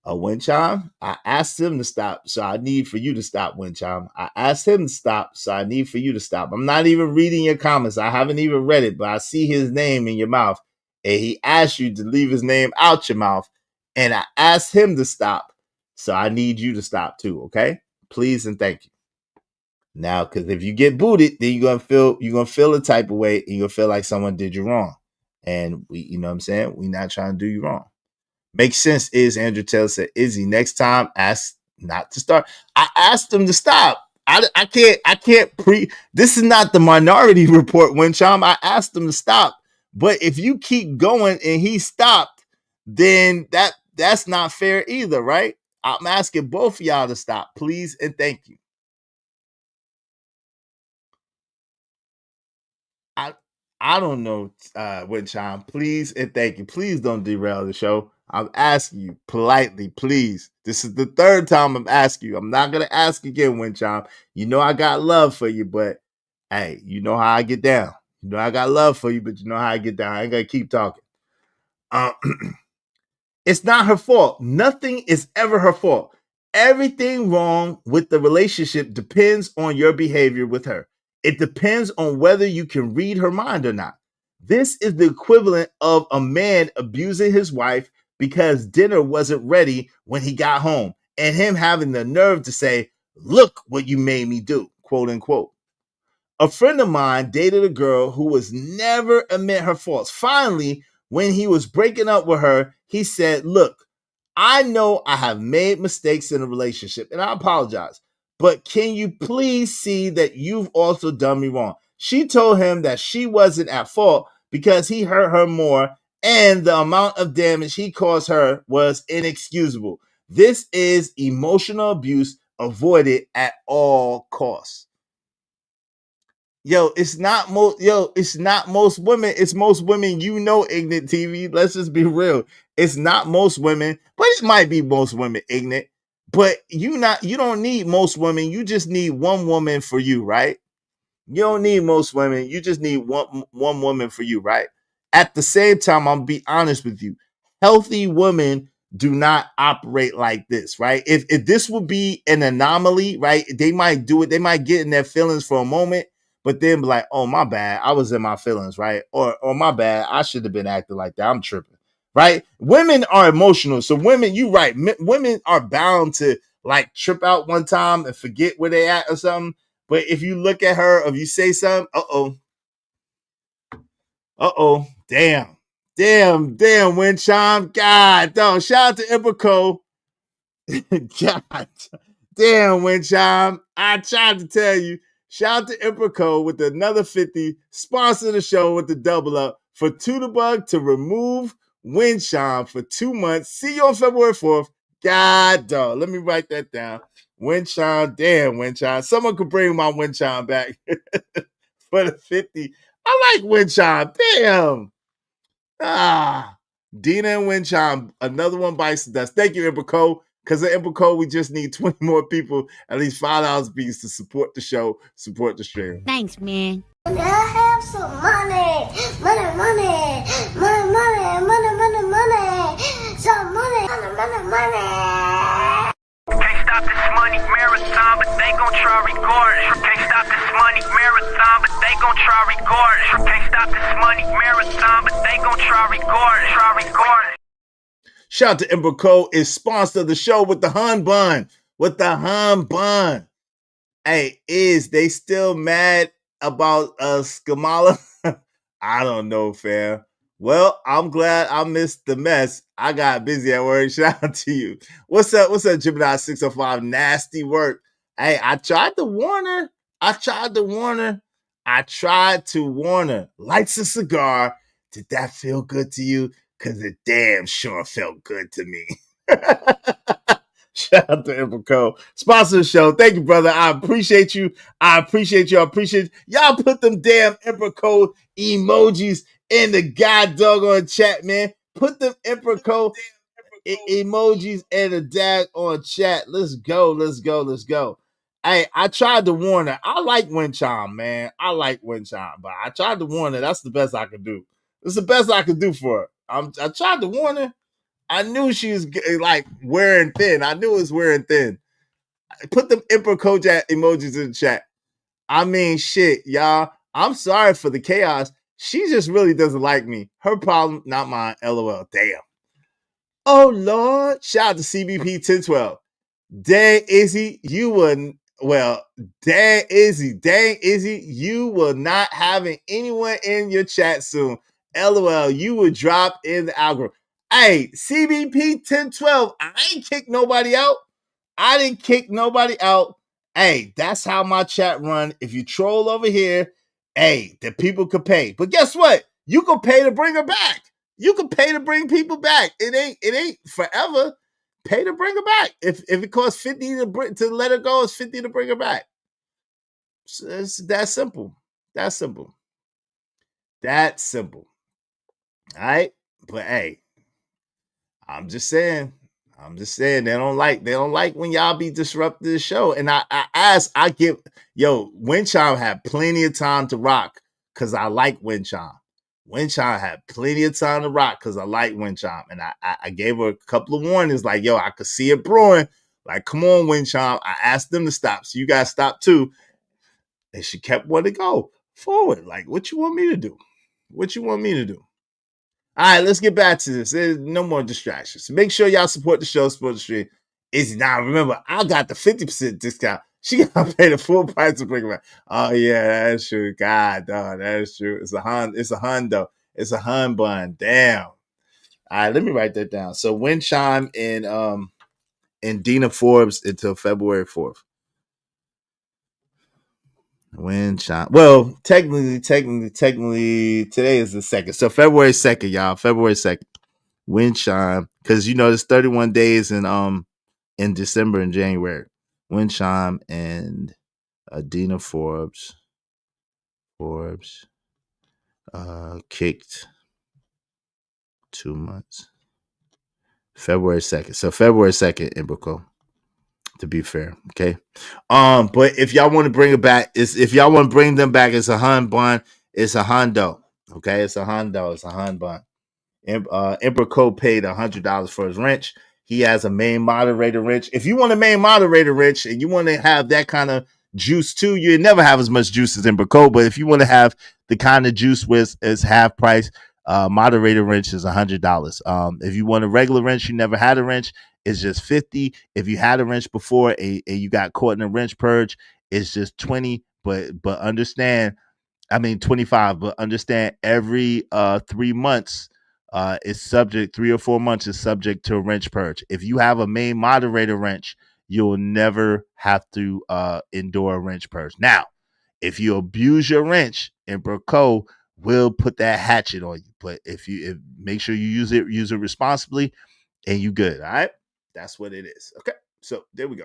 A wind chime. I asked him to stop, so I need for you to stop, wind chime. I asked him to stop, so I need for you to stop. I'm not even reading your comments. I haven't even read it, but I see his name in your mouth, and he asked you to leave his name out your mouth, and I asked him to stop, so I need you to stop too. Okay, please and thank you. Now, because if you get booted, then you're gonna feel a type of way, and you're gonna feel like someone did you wrong, and you know what I'm saying? We're not trying to do you wrong. Makes sense is Andrew Taylor said, Izzy, next time ask not to start. I asked him to stop. I can't this is not the Minority Report, Wincham. I asked him to stop. But if you keep going and he stopped, then that's not fair either, right? I'm asking both of y'all to stop, please and thank you. I don't know, Wincham. Please and thank you. Please don't derail the show. I'm asking you politely, please. This is the third time I'm asking you. I'm not gonna ask again, Wincham. You know I got love for you, but hey, you know how I get down. You know I got love for you, but you know how I get down. I ain't gonna keep talking. It's not her fault. Nothing is ever her fault. Everything wrong with the relationship depends on your behavior with her. It depends on whether you can read her mind or not. This is the equivalent of a man abusing his wife because dinner wasn't ready when he got home, and him having the nerve to say, "Look what you made me do," quote unquote. A friend of mine dated a girl who was never admit her faults. Finally, when he was breaking up with her, he said, "Look, I know I have made mistakes in a relationship and I apologize, but can you please see that you've also done me wrong?" She told him that she wasn't at fault because he hurt her more and the amount of damage he caused her was inexcusable. This is emotional abuse avoided at all costs. It's not most women. It's most women, Ignorant TV. Let's just be real. It's not most women, but it might be most women, Ignorant. But you don't need most women. You just need one woman for you, right? You don't need most women. You just need one woman for you, right? At the same time, I'm gonna be honest with you. Healthy women do not operate like this, right? If this would be an anomaly, right? They might do it. They might get in their feelings for a moment, but then be like, "Oh, my bad. I was in my feelings," right? Or my bad. I should have been acting like that. I'm tripping, right? Women are emotional. So women, you right. Women are bound to like trip out one time and forget where they at or something. But if you look at her, if you say something, damn, Wincham. God, dog. Shout out to Imperco. God, damn, Wincham. I tried to tell you. Shout out to Imperco with another 50. Sponsor the show with the double up for Tudabug to remove Wincham for 2 months. See you on February 4th. God, dog. Let me write that down. Wincham, damn, Wincham. Someone could bring my Wincham back for the 50. I like Wincham. Damn. Dina and Wincham. Another one bites the dust. Thank you, Imperco. Because of Imperco, we just need 20 more people, at least $5 apiece to support the show, support the stream. Thanks, man. I have some money. Some money. Can't stop this money marathon, but they gon' try regardless. Can't stop this money marathon, but they gon' try regardless. Can't stop this money marathon, but they gon' try regardless. Shout out to Imperco is sponsor of the show with the Hun Bun. Hey, is they still mad about Kamala? I don't know, fam. Well, I'm glad I missed the mess. I got busy at work. Shout out to you. What's up, Gemini 605? Nasty work. Hey, I tried to warn her. Lights a cigar. Did that feel good to you? Because it damn sure felt good to me. Shout out to Imperco. Sponsor the show. Thank you, brother. I appreciate you. Y'all put them damn Imperco emojis in the god doggone chat, man. Put them Imperco emojis in the daggone chat. Let's go. Hey, I tried to warn her. I like Wincham, man. But I tried to warn her. That's the best I could do. It's the best I could do for her. I tried to warn her. I knew she was like wearing thin. I knew it was wearing thin. Put them Emperor Kojak emojis in the chat. I mean, shit, y'all. I'm sorry for the chaos. She just really doesn't like me. Her problem, not mine. LOL. Damn. Oh, Lord. Shout out to CBP 1012. Dang, Izzy, you wouldn't. Well, dang, Izzy, you will not having anyone in your chat soon. LOL, you would drop in the algorithm. Hey, CBP 1012, I ain't kicked nobody out. I didn't kick nobody out. Hey, that's how my chat run. If you troll over here, hey, the people could pay. But guess what? You can pay to bring her back. You can pay to bring people back. It ain't forever. Pay to bring her back. If it costs 50 to let her go, it's 50 to bring her back. It's that simple. That's simple. That's simple. All right. But hey, I'm just saying they don't like when y'all be disrupting the show. And I give Windchime had plenty of time to rock because I like Windchime. Windchime had plenty of time to rock because I like Windchime. And I gave her a couple of warnings, like, I could see it brewing. Like, come on, Windchime. I asked them to stop. So you guys stop too. And she kept wanting to go forward. Like, what you want me to do? What you want me to do? All right, let's get back to this. There's no more distractions. Make sure y'all support the show, support the stream. Now, remember, I got the 50% discount. She got to pay the full price to bring it back. Oh, yeah, that's true. God, dog, that is true. It's a hundo. It's a hun bun. Damn. All right, let me write that down. So Windchime and Dina Forbes until February 4th. Windchime. Well, technically, today is the 2nd. So February 2nd, y'all. February 2nd. Windchime, because there's 31 days in December and January. Windchime and Dina Forbes kicked 2 months. February 2nd. So February 2nd, Imbrico, to be fair. Okay. But if y'all want to bring it back, if y'all want to bring them back, it's a hun bun, it's a hundo. Okay, it's a hundo, it's a hun bun. Emperor Code paid $100 for his wrench. He has a main moderator wrench. If you want a main moderator wrench and you want to have that kind of juice too, you never have as much juice as Emperor Code, but if you want to have the kind of juice with is half price, moderator wrench is $100. If you want a regular wrench, you never had a wrench, it's just $50. If you had a wrench before and you got caught in a wrench purge, it's just $20. But understand, 25, but understand every 3 months is subject, 3 or 4 months is subject to a wrench purge. If you have a main moderator wrench, you'll never have to endure a wrench purge. Now, if you abuse your wrench, Emperor Co will put that hatchet on you. But if make sure you use it responsibly, and you good. All right, that's what it is. Okay, so there we go.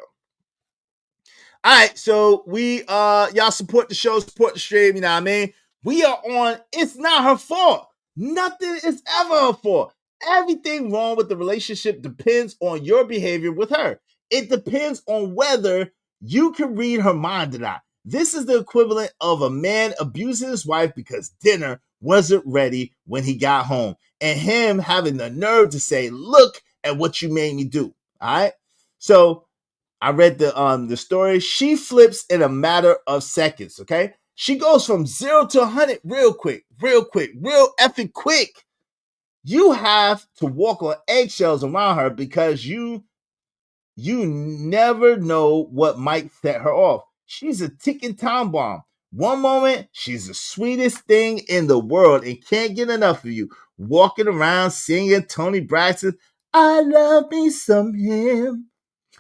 All right, so we y'all support the show, support the stream, you know what I mean? We are on It's Not Her Fault. Nothing is ever her fault. Everything wrong with the relationship depends on your behavior with her. It depends on whether you can read her mind or not. This is the equivalent of a man abusing his wife because dinner wasn't ready when he got home, and him having the nerve to say, "Look at what you made me do." All right, so I read the story. She flips in a matter of seconds, okay? She goes from 0 to 100 real quick, real effing quick. You have to walk on eggshells around her because you never know what might set her off. She's a ticking time bomb. One moment, she's the sweetest thing in the world and can't get enough of you. Walking around singing Tony Braxton, "I love me some him."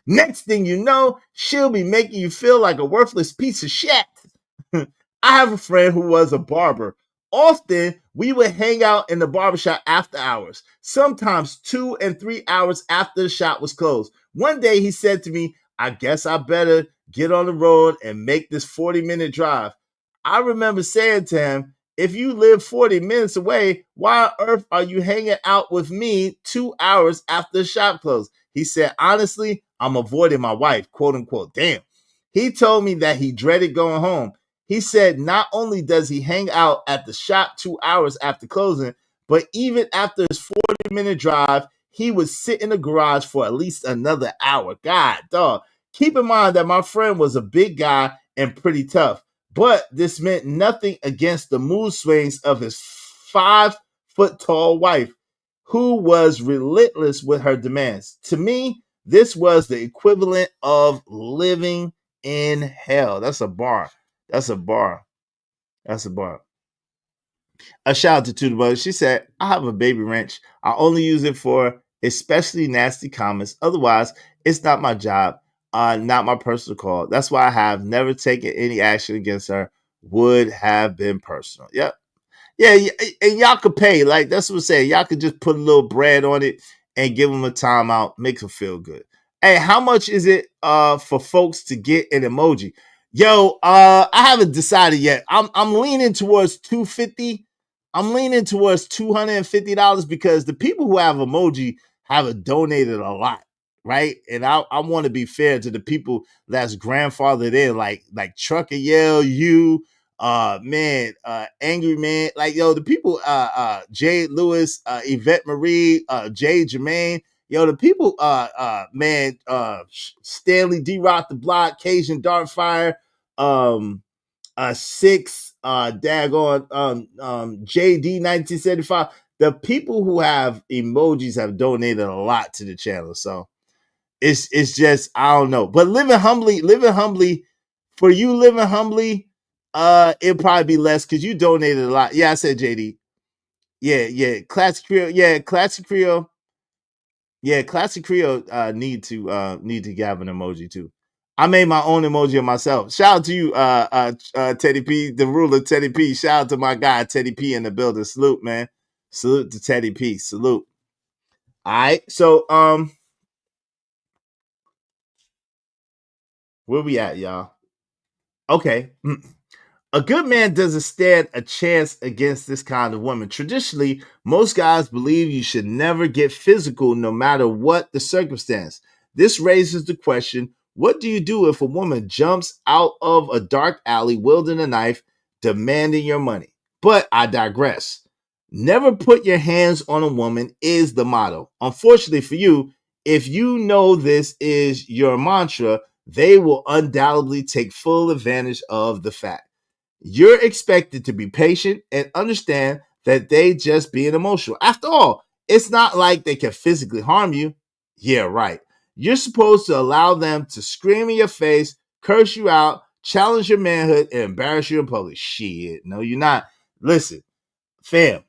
Next thing you know, she'll be making you feel like a worthless piece of shit. I have a friend who was a barber. Often, we would hang out in the barbershop after hours, sometimes 2 and 3 hours after the shop was closed. One day, he said to me, "I guess I better get on the road and make this 40-minute drive." I remember saying to him, "If you live 40 minutes away, why on earth are you hanging out with me 2 hours after the shop closed?" He said, "Honestly, I'm avoiding my wife," quote unquote. Damn. He told me that he dreaded going home. He said not only does he hang out at the shop 2 hours after closing, But even after his 40-minute drive, he would sit in the garage for at least another hour. God, dog. Keep in mind that my friend was a big guy and pretty tough, but this meant nothing against the mood swings of his 5-foot-tall wife, who was relentless with her demands. To me, this was the equivalent of living in hell. That's a bar. That's a bar. That's a bar. A shout out to Tudor Bug. She said, I have a baby wrench. I only use it for especially nasty comments. Otherwise, it's not my job, not my personal call. That's why I have never taken any action against her. Would have been personal. Yep. Yeah, and y'all could pay. Like, that's what I'm saying. Y'all could just put a little bread on it and give them a timeout. Make them feel good. Hey, how much is it for folks to get an emoji? Yo, I haven't decided yet. I'm leaning towards $250. I'm leaning towards $250 because the people who have emoji have donated a lot, right? And I want to be fair to the people that's grandfathered in, like Trucker Yell, you, Angry Man, like yo, the people, Jade Lewis, Yvette Marie, Jay Jermaine, yo, the people, Stanley D Rock the Block, Cajun Dartfire, 6, daggone, JD 1975. The people who have emojis have donated a lot to the channel, so it's just I don't know. But living humbly for you, living humbly, it'll probably be less because you donated a lot. Yeah, I said JD. Yeah, Classic Creole. Yeah, Classic Creole. Yeah, Classic Creole need to have an emoji too. I made my own emoji of myself. Shout out to you, Teddy P, the ruler, Teddy P. Shout out to my guy, Teddy P, in the building. Salute, man. Salute to Teddy P. Salute. All right, so where we at, y'all? Okay. A good man doesn't stand a chance against this kind of woman. Traditionally, most guys believe you should never get physical no matter what the circumstance. This raises the question, what do you do if a woman jumps out of a dark alley wielding a knife, demanding your money? But I digress. Never put your hands on a woman is the motto. Unfortunately for you, if you know this is your mantra, they will undoubtedly take full advantage of the fact. You're expected to be patient and understand that they just being emotional. After all, it's not like they can physically harm you. Yeah, right. You're supposed to allow them to scream in your face, curse you out, challenge your manhood, and embarrass you in public. Shit, no, you're not. Listen, fam,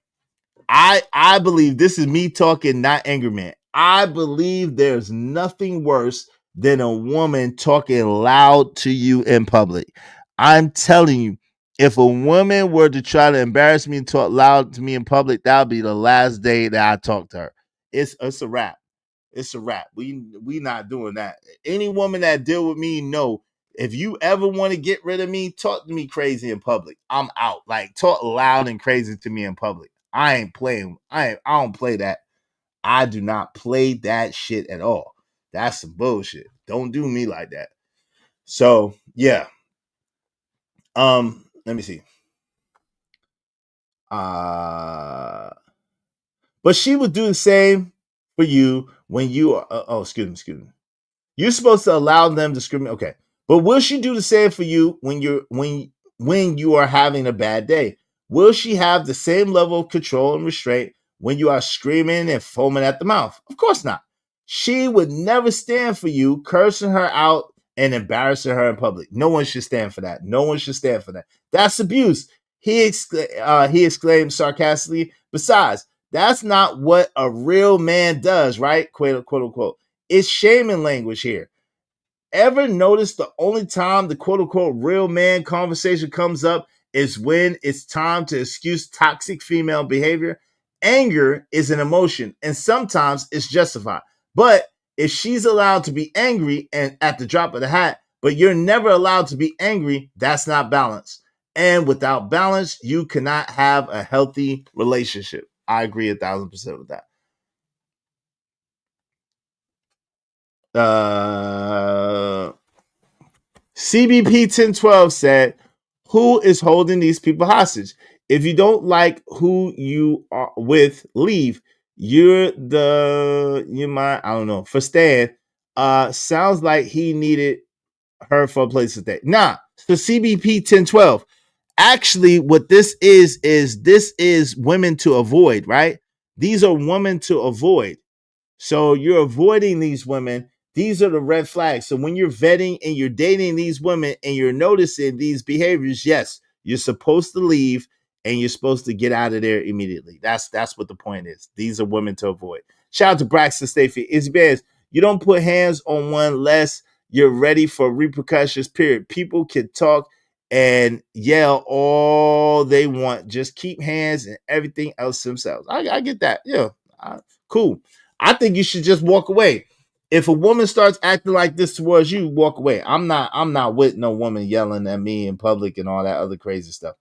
I believe this is me talking, not Angry Man. I believe there's nothing worse than a woman talking loud to you in public. I'm telling you, if a woman were to try to embarrass me and talk loud to me in public, that would be the last day that I talk to her. It's a wrap. It's a wrap. We not doing that. Any woman that deal with me, know if you ever want to get rid of me, talk to me crazy in public. I'm out. Like, talk loud and crazy to me in public. I ain't playing. I don't play that. I do not play that shit at all. That's some bullshit. Don't do me like that. So yeah. Let me see. But she would do the same for you when you are. Excuse me. You're supposed to allow them to discriminate. Okay, but will she do the same for you when you are having a bad day? Will she have the same level of control and restraint when you are screaming and foaming at the mouth? Of course not. She would never stand for you cursing her out and embarrassing her in public. No one should stand for that. No one should stand for that. That's abuse. He exclaimed sarcastically. Besides, that's not what a real man does, right? Quote unquote. It's shaming language here. Ever notice the only time the quote unquote real man conversation comes up is when it's time to excuse toxic female behavior? Anger is an emotion and sometimes it's justified. But if she's allowed to be angry and at the drop of the hat, but you're never allowed to be angry, that's not balance. And without balance, you cannot have a healthy relationship. I agree 1,000% with that. CBP 1012 said, who is holding these people hostage? If you don't like who you are with, leave. You might, I don't know. For Stan, sounds like he needed her for a place to stay. Nah, the CBP 1012. Actually, what this is this is women to avoid, right? These are women to avoid. So you're avoiding these women. These are the red flags. So when you're vetting and you're dating these women and you're noticing these behaviors, yes, you're supposed to leave and you're supposed to get out of there immediately. That's what the point is. These are women to avoid. Shout out to Braxton Stayfield. It's best. You don't put hands on one unless you're ready for repercussions, period. People can talk and yell all they want. Just keep hands and everything else themselves. I get that. Yeah. Cool. I think you should just walk away. If a woman starts acting like this towards you, walk away. I'm not with no woman yelling at me in public and all that other crazy stuff.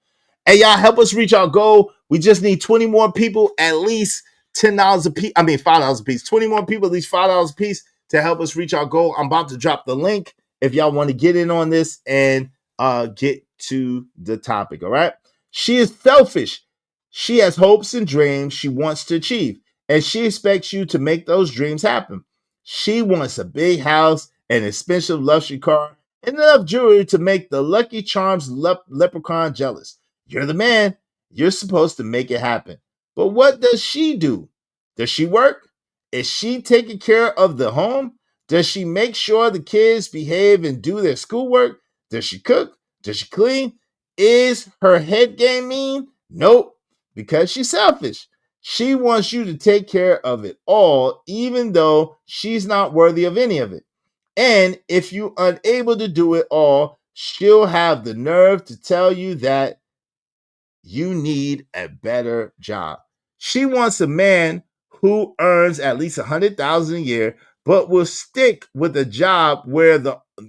Hey, y'all, help us reach our goal. We just need 20 more people, at least $10 a piece. I mean, $5 a piece. 20 more people, at least $5 a piece to help us reach our goal. I'm about to drop the link if y'all want to get in on this and get to the topic. All right. She is selfish. She has hopes and dreams she wants to achieve, and she expects you to make those dreams happen. She wants a big house, an expensive luxury car, and enough jewelry to make the Lucky Charms leprechaun jealous. You're the man. You're supposed to make it happen. But what does she do? Does she work? Is she taking care of the home? Does she make sure the kids behave and do their schoolwork? Does she cook? Does she clean? Is her head game mean? Nope, because she's selfish. She wants you to take care of it all, even though she's not worthy of any of it. And if you're unable to do it all, she'll have the nerve to tell you that you need a better job. She wants a man who earns at least $100,000 a year, but will stick with a job where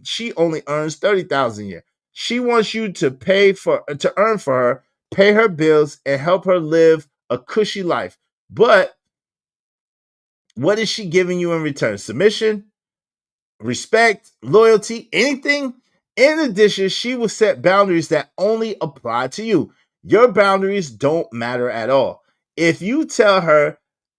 she only earns $30,000 a year. She wants you to earn for her, pay her bills, and help her live a cushy life. But what is she giving you in return? Submission, respect, loyalty, anything? In addition, she will set boundaries that only apply to you. Your boundaries don't matter at all. If you tell her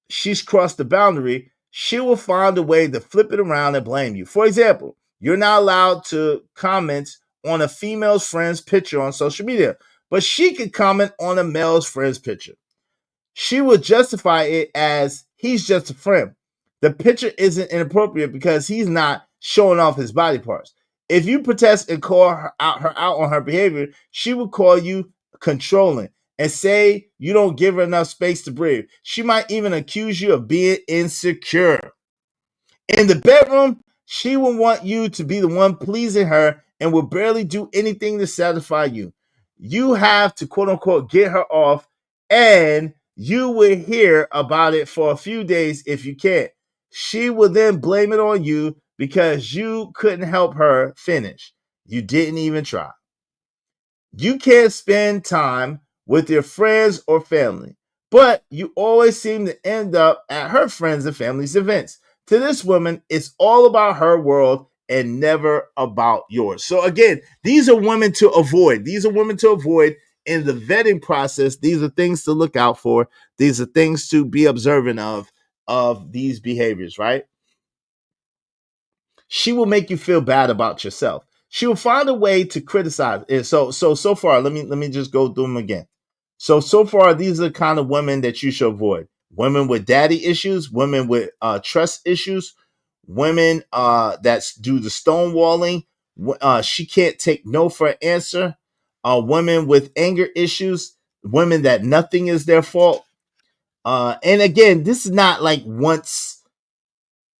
she's crossed the boundary, she will find a way to flip it around and blame you. For example, you're not allowed to comment on a female's friend's picture on social media, but she could comment on a male's friend's picture. She would justify it as he's just a friend. The picture isn't inappropriate because he's not showing off his body parts. If you protest and call her out on her behavior, she will call you controlling and say you don't give her enough space to breathe. She might even accuse you of being insecure. In the bedroom, she will want you to be the one pleasing her and will barely do anything to satisfy you. You have to, quote unquote, get her off, and you will hear about it for a few days if you can't. She will then blame it on you because you couldn't help her finish. You didn't even try. You can't spend time with your friends or family, but you always seem to end up at her friends and family's events. To this woman, it's all about her world and never about yours. So again, these are women to avoid. These are women to avoid in the vetting process. These are things to look out for. These are things to be observant of these behaviors, right? She will make you feel bad about yourself. She will find a way to criticize it. So far, let me just go through them again. So far, these are the kind of women that you should avoid. Women with daddy issues, women with trust issues, women that do the stonewalling. She can't take no for an answer. Women with anger issues, women that nothing is their fault. And again, this is not like once.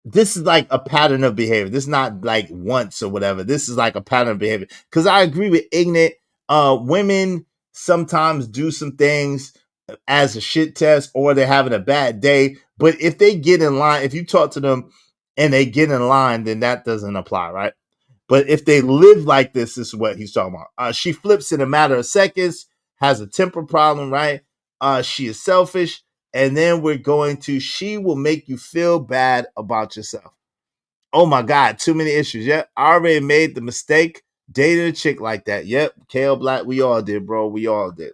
This is like a pattern of behavior. This is not like once or whatever. This is like a pattern of behavior. Because I agree with Ignorant. Women sometimes do some things as a shit test or they're having a bad day. But if they get in line, if you talk to them and they get in line, then that doesn't apply, right? But if they live like this is what he's talking about. She flips in a matter of seconds, has a temper problem, right? She is selfish. And then we're going to, she will make you feel bad about yourself. Oh my God, too many issues. Yep, I already made the mistake dating a chick like that. Yep, Kale Black, we all did, bro. We all did.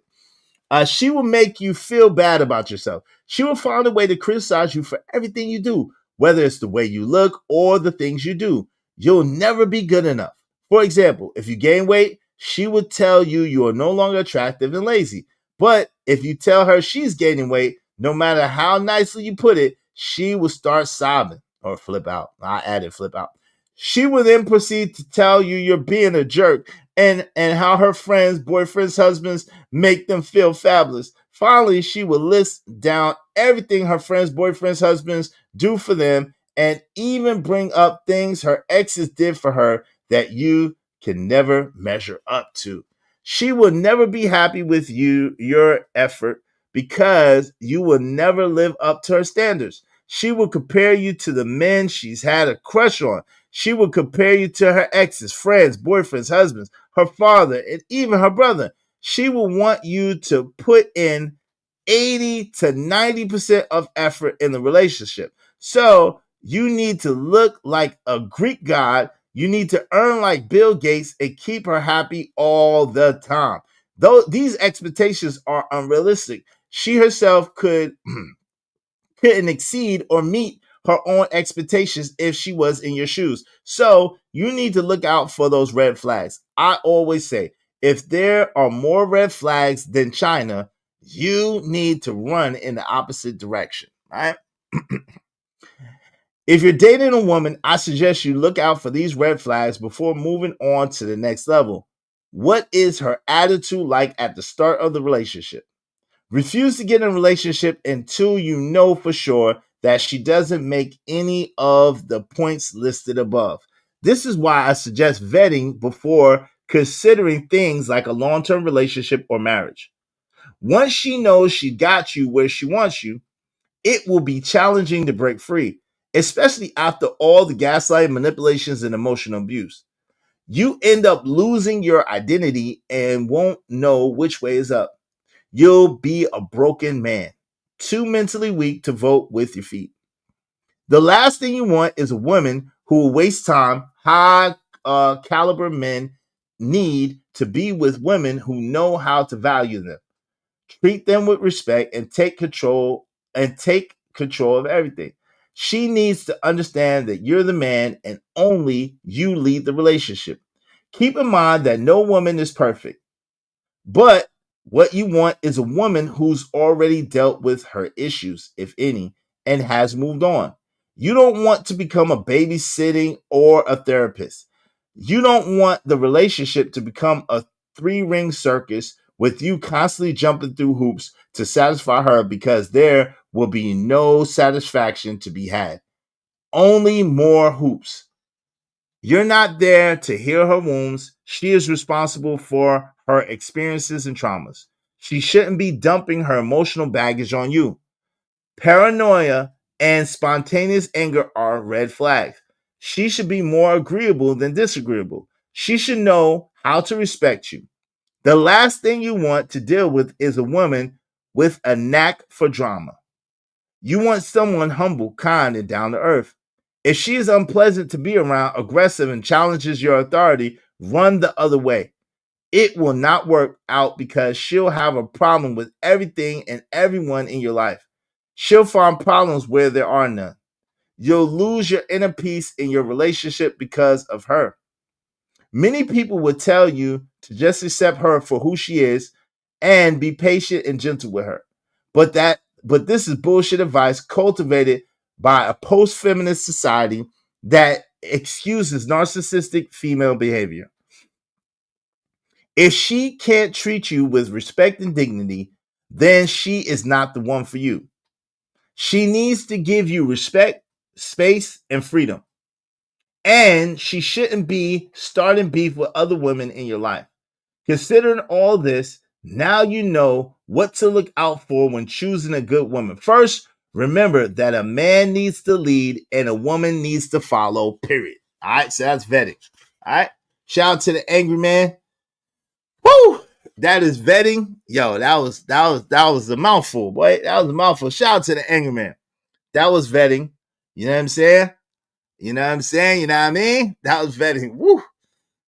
She will make you feel bad about yourself. She will find a way to criticize you for everything you do, whether it's the way you look or the things you do. You'll never be good enough. For example, if you gain weight, she will tell you you are no longer attractive and lazy. But if you tell her she's gaining weight, no matter how nicely you put it, she will start sobbing or flip out. I added flip out. She will then proceed to tell you you're being a jerk and how her friends, boyfriends, husbands make them feel fabulous. Finally, she will list down everything her friends, boyfriends, husbands do for them and even bring up things her exes did for her that you can never measure up to. She will never be happy with your effort, because you will never live up to her standards. She will compare you to the men she's had a crush on. She will compare you to her exes, friends, boyfriends, husbands, her father, and even her brother. She will want you to put in 80 to 90% of effort in the relationship. So you need to look like a Greek god. You need to earn like Bill Gates and keep her happy all the time. Though these expectations are unrealistic, she herself couldn't exceed or meet her own expectations if she was in your shoes. So you need to look out for those red flags. I always say, if there are more red flags than China, you need to run in the opposite direction, right? If you're dating a woman, I suggest you look out for these red flags before moving on to the next level. What is her attitude like at the start of the relationship? Refuse to get in a relationship until you know for sure that she doesn't make any of the points listed above. This is why I suggest vetting before considering things like a long-term relationship or marriage. Once she knows she got you where she wants you, it will be challenging to break free, especially after all the gaslighting, manipulations, and emotional abuse. You end up losing your identity and won't know which way is up. You'll be a broken man, too mentally weak to vote with your feet. The last thing you want is a woman who will waste time. High caliber men need to be with women who know how to value them, treat them with respect, and take control of everything. She needs to understand that you're the man and only you lead the relationship. Keep in mind that no woman is perfect, but what you want is a woman who's already dealt with her issues, if any, and has moved on. You don't want to become a babysitting or a therapist. You don't want the relationship to become a three-ring circus with you constantly jumping through hoops to satisfy her, because there will be no satisfaction to be had. Only more hoops. You're not there to heal her wounds. She is responsible for her experiences and traumas. She shouldn't be dumping her emotional baggage on you. Paranoia and spontaneous anger are red flags. She should be more agreeable than disagreeable. She should know how to respect you. The last thing you want to deal with is a woman with a knack for drama. You want someone humble, kind, and down to earth. If she is unpleasant to be around, aggressive, and challenges your authority, run the other way. It will not work out because she'll have a problem with everything and everyone in your life. She'll find problems where there are none. You'll lose your inner peace in your relationship because of her. Many people will tell you to just accept her for who she is and be patient and gentle with her. But this is bullshit advice cultivated by a post-feminist society that excuses narcissistic female behavior. If she can't treat you with respect and dignity, then she is not the one for you. She needs to give you respect, space, and freedom. And she shouldn't be starting beef with other women in your life. Considering all this, now you know what to look out for when choosing a good woman. First, remember that a man needs to lead and a woman needs to follow, period. All right, so that's vetting. All right, shout out to the angry man. Woo! That is vetting. Yo, that was a mouthful, boy. That was a mouthful. Shout out to the angry man. That was vetting. You know what I'm saying? You know what I'm saying? You know what I mean? That was vetting. Woo!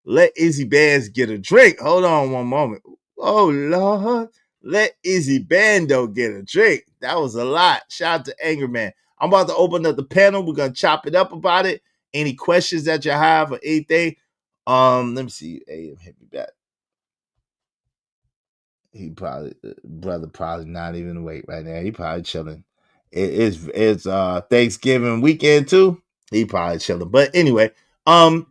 Let Izzy Bands get a drink. Hold on one moment. Oh, Lord. Let Izzy Bando get a drink. That was a lot. Shout out to Anger Man. I'm about to open up the panel. We're gonna chop it up about it. Any questions that you have or anything? Let me see. AM hit me back. He probably brother probably not even awake right now. He probably chilling. It's Thanksgiving weekend too. He probably chilling. But anyway, the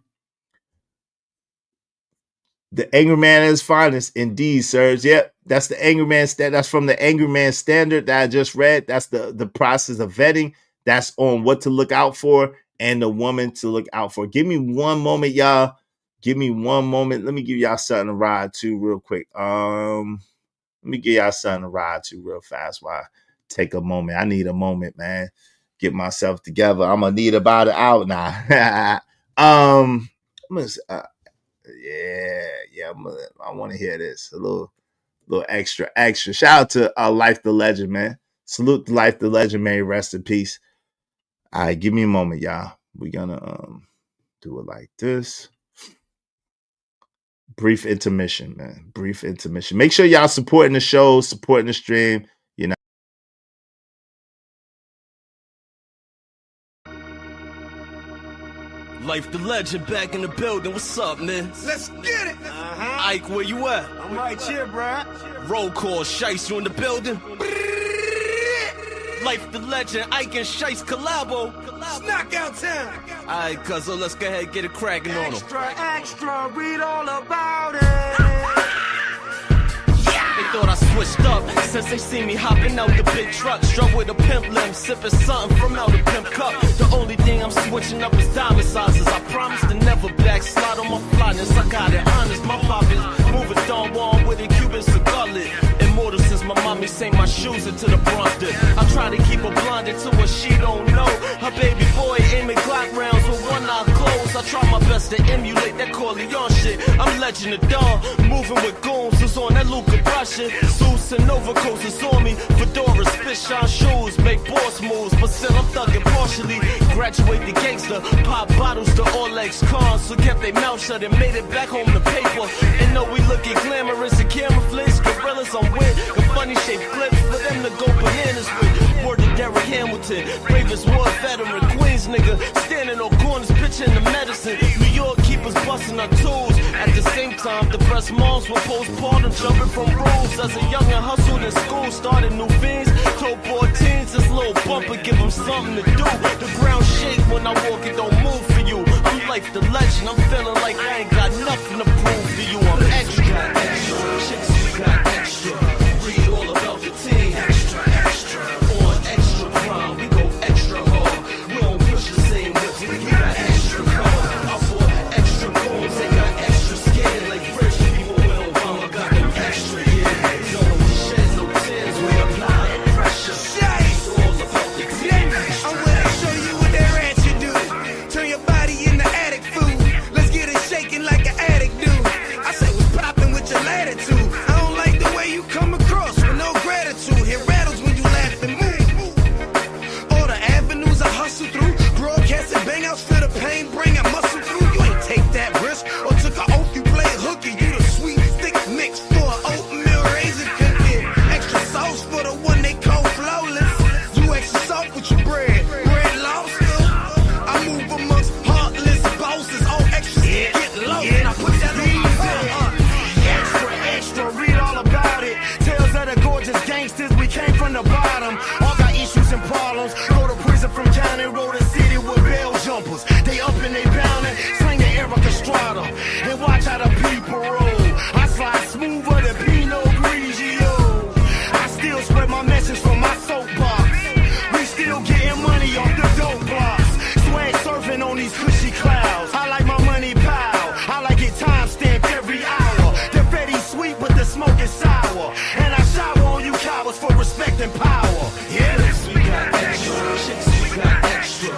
Anger Man is finest, indeed, sirs. Yep, that's the Anger Man that's from the Anger Man standard that I just read. That's the process of vetting. That's on what to look out for and the woman to look out for. Give me one moment, y'all. Give me one moment. Let me give y'all something to ride to real quick. Let me give y'all something to ride to real fast while I take a moment. I need a moment, man. Get myself together. I'm gonna need about an hour now. I want to hear this. A little extra. Shout out to Life the Legend, man. Salute to Life the Legend, man. Rest in peace. All right, give me a moment, y'all. We're gonna do it like this. Brief intermission, man. Brief intermission. Make sure y'all supporting the show, supporting the stream. You know. Life the Legend back in the building. What's up, man? Let's get it. Ike, where you at? I'm right here, bro. Roll call, Shice, you in the building? Life the Legend, Ike and Shice collabo. It's knockout time. Alright, cuzzo, let's go ahead and get it cracking on them. Extra, read all about it. They thought I switched up since they see me hopping out the big truck. Struck with a pimp limb, sipping something from out the pimp cup. The only thing I'm switching up is diamond sizes. I promise to never backslide on my flyness. I got it honest, my pockets moving Don Juan with a Cuban cigar lit. Immortal since my mommy sang my shoes into the bronze dip. I try to keep her blinded to what she don't know. Her baby boy aiming Glock rounds with one eye closed. I try my best to emulate that Corleone shit. I'm Legend of Dawn, moving with goons who's on that Luca Russian. Zeus and overcoats is on me. Fedora, spit shine shoes, make boss moves, but still I'm thugging partially. Graduate the gangster, pop bottles to all ex-cons who kept their mouth shut and made it back home to paper. And know we looking glamorous and camera flicks, gorillas on wit, the funny shaped clips for them to go bananas with. Word to Derrick Hamilton, bravest war veteran, Queens nigga, standing on corners pitching the medicine. New York keepers busting our tools. At the same time, depressed moms will postpartum jumping from rules. As a youngin' hustled in school, started new fiends. Told boy teens, this little bumper, give them something to do. The ground shake when I walk, it don't move for you. I'm Life the Legend, I'm feeling like I ain't got nothing to prove to you. I'm extra, chicks, we got extra. Read all about the team. Extra, on extra prime, we go extra hard. We don't push the same lips, we got extra hard. I bought extra goals, they got extra skin. Like rich people with Obama got them extra, yeah. No sheds, no tears, we apply pressure. It's all about the team. I'm gonna show you what that ratchet do. Turn your body into addict food. Let's get it shaking like an addict do. I say what's popping with your latitude. I don't like the way you come across with no gratitude. It rattles when you laugh and move. All the avenues I hustle through. Broadcasting bang outs for the pain, bring a muscle through. You ain't take that risk or took an oath. You play hooky. You the sweet thick mix for an oatmeal raisin cookie. Extra sauce for the one they call flawless. You extra soft with your bread. Bread lobster. I move amongst heartless bosses. All extra get low. And I put that on my phone. Extra, read all about it. Tales of the gorgeous gangsters, we came from the bottom. All got issues and problems. Go to prison from County Road to City with bail jumpers. They up and they pounding, slinging Eric Estrada. And watch how the people roll. I slide smoother than Pinot Grigio. I still spread my message from my soapbox. We still getting money off the dope blocks. Swag surfing on these cushy clouds. I like my money pile. I like it time stamped every hour. The Fetty sweet, but the smoke is sour. And I shower on you cowards for respect and power. Yeah, We got extra, chicks, we got extra.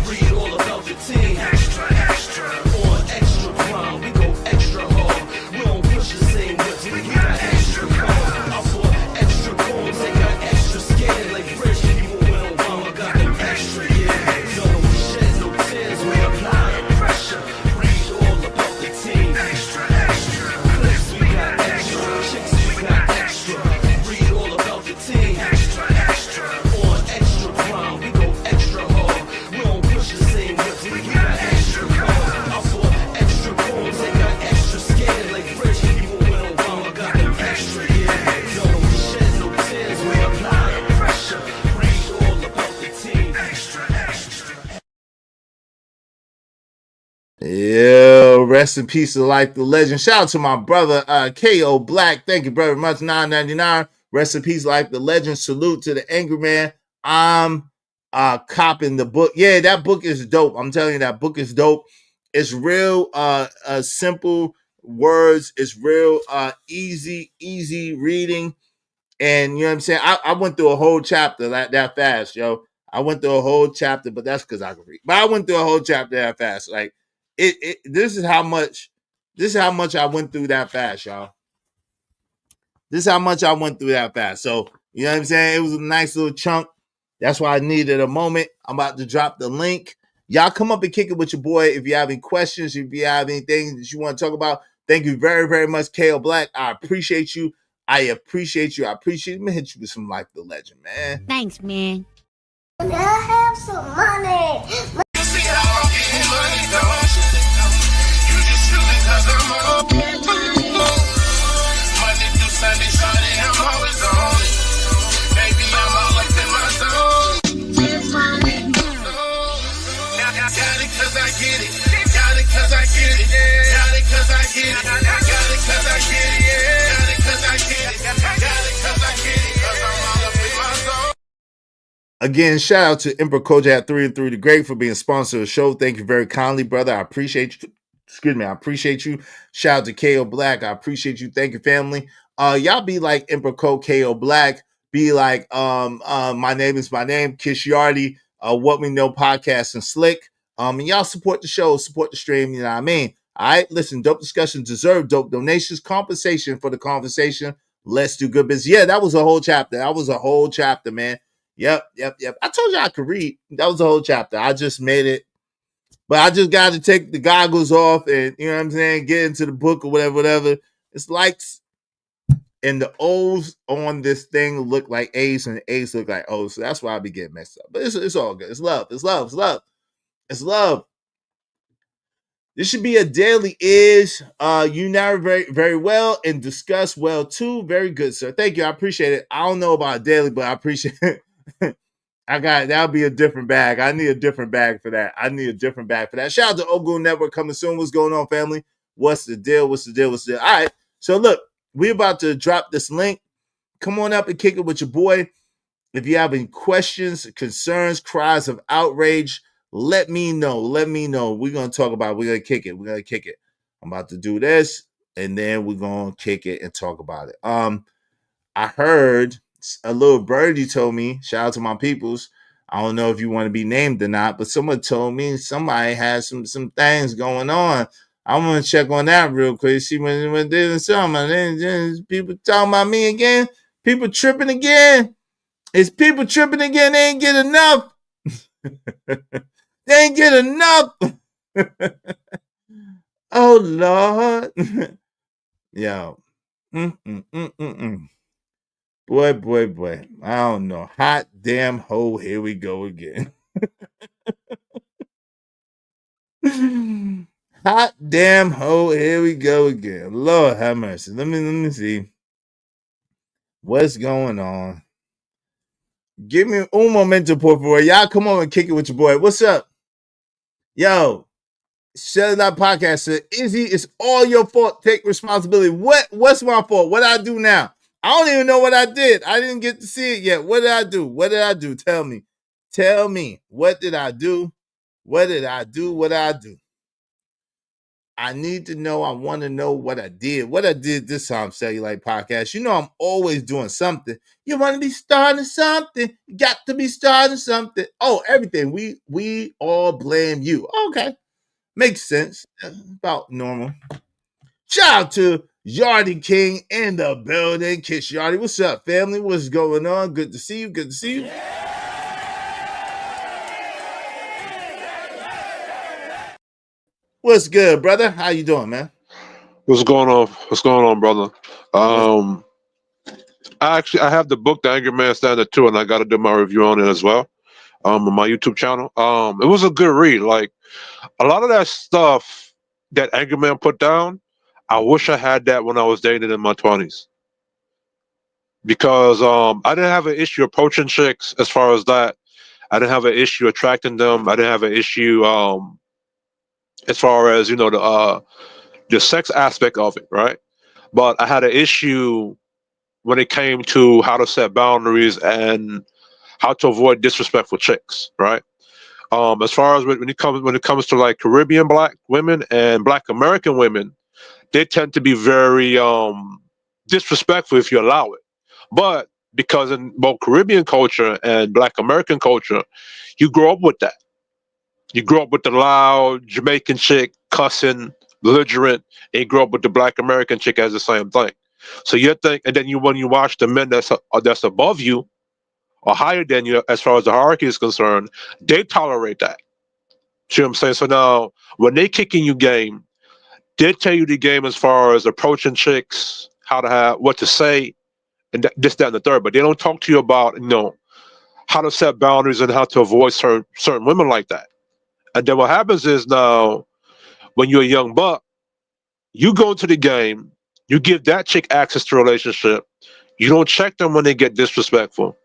Read all about the team. Extra, on extra prime, we go extra hard. We don't push the same lips, we got extra hard. I bought extra goals, they got extra skin. Like rich people with Obama got them extra, yeah. No sheds, no tears, we apply pressure. Read all about the team. Extra, clips, we got extra. Chicks, we got extra. Read rest in peace to life, the legend. Shout out to my brother, K.O. Black. Thank you, brother. Much $9.99. Rest in peace, life, the legend. Salute to the Angry Man. I'm copping the book. Yeah, that book is dope. I'm telling you, that book is dope. It's real simple words. It's real easy reading. And you know what I'm saying? I went through a whole chapter that fast, yo. I went through a whole chapter, but that's because I can read. But I went through a whole chapter that fast. Like this is how much I went through that fast, y'all. This is how much I went through that fast. So, you know what I'm saying? It was a nice little chunk. That's why I needed a moment. I'm about to drop the link. Y'all come up and kick it with your boy. If you have any questions, if you have anything that you want to talk about, thank you very, very much, K.O. Black. I appreciate you. I appreciate you. Let me hit you with some Life the Legend, man. Thanks, man. I have some money. You see how I'm getting money, don't you? You just shooting 'cause I'm on. Monday through Sunday, Sunday, I'm always on it. Baby, I'm always in my zone. Got it 'cause I get it. Got it 'cause I get it. Got it 'cause I get it. Got it 'cause I get it. Got it 'cause I get it. Got it 'cause I get it. 'Cause I'm all up in my zone. Again, shout out to Emperor Kojak 3 and 3 the Great for being sponsor of the show. Thank you very kindly, brother. I appreciate you. Excuse me, I appreciate you. Shout out to K.O. Black. I appreciate you. Thank you, family. Y'all be like Emperor K.O. Black. Be like my name is my name, Kish Yardy, What We Know Podcast and Slick. And y'all support the show, support the stream, you know what I mean? All right, listen, dope discussions deserve dope donations, compensation for the conversation. Let's do good business. Yeah, that was a whole chapter. That was a whole chapter, man. Yep. I told you I could read. That was a whole chapter. I just made it. But I just got to take the goggles off and, you know what I'm saying, get into the book or whatever. It's likes. And the O's on this thing look like A's and the A's look like O's. So that's why I be getting messed up. But it's all good. It's love. It's love. It's love. It's love. This should be a daily is. You narrate very, very well and discuss well too. Very good, sir. Thank you. I appreciate it. I don't know about a daily, but I appreciate it. That'll be a different bag. I need a different bag for that. Shout out to Ogun Network coming soon. What's going on, family? What's the deal? All right. So look, we're about to drop this link. Come on up and kick it with your boy. If you have any questions, concerns, cries of outrage, let me know. We're going to talk about it. We're going to kick it. I'm about to do this, and then we're going to kick it and talk about it. I heard a little birdie told me, shout out to my peoples. I don't know if you want to be named or not, but someone told me somebody has some things going on. I'm going to check on that real quick. See when there's something. People talking about me again. People tripping again. It's people tripping again. They ain't get enough. They ain't get enough. Oh, Lord. Yo. Boy. I don't know. Hot damn hoe. Here we go again. Hot damn hoe. Here we go again. Lord have mercy. Let me see. What's going on? Give me un momento, por favor. Y'all come on and kick it with your boy. What's up? Yo. Shut It Up Podcast said, Izzy, it's all your fault. Take responsibility. What's my fault? What I do now? I don't even know what I did. I didn't get to see it yet. What did I do? Tell me. What did I do? I need to know. I want to know what I did. What I did this time, Cellulite Podcast. You know I'm always doing something. You want to be starting something. You got to be starting something. Oh, everything. We all blame you. Okay. Makes sense. About normal. Shout out to Yardy King in the building. Kiss Yardy. What's up, family? What's going on? Good to see you. What's good, brother? How you doing, man? What's going on, brother? I have the book, The Angry Man Standard 2, and I got to do my review on it as well. On my YouTube channel. It was a good read. Like a lot of that stuff that Angry Man put down, I wish I had that when I was dating in my 20s. Because I didn't have an issue approaching chicks as far as that. I didn't have an issue attracting them. I didn't have an issue as far as the sex aspect of it, right? But I had an issue when it came to how to set boundaries and how to avoid disrespectful chicks, right? As far as when it comes to like Caribbean black women and Black American women, they tend to be very disrespectful if you allow it. But because in both Caribbean culture and Black American culture, you grow up with that. You grow up with the loud Jamaican chick cussing, belligerent, and you grow up with the Black American chick as the same thing. So you think, and then when you watch the men that's above you or higher than you, as far as the hierarchy is concerned, they tolerate that. See what I'm saying? So now, when they kicking you game, they tell you the game as far as approaching chicks, how to have, what to say, and this, that, and the third. But they don't talk to you about, how to set boundaries and how to avoid certain women like that. And then what happens is now, when you're a young buck, you go into the game, you give that chick access to a relationship. You don't check them when they get disrespectful.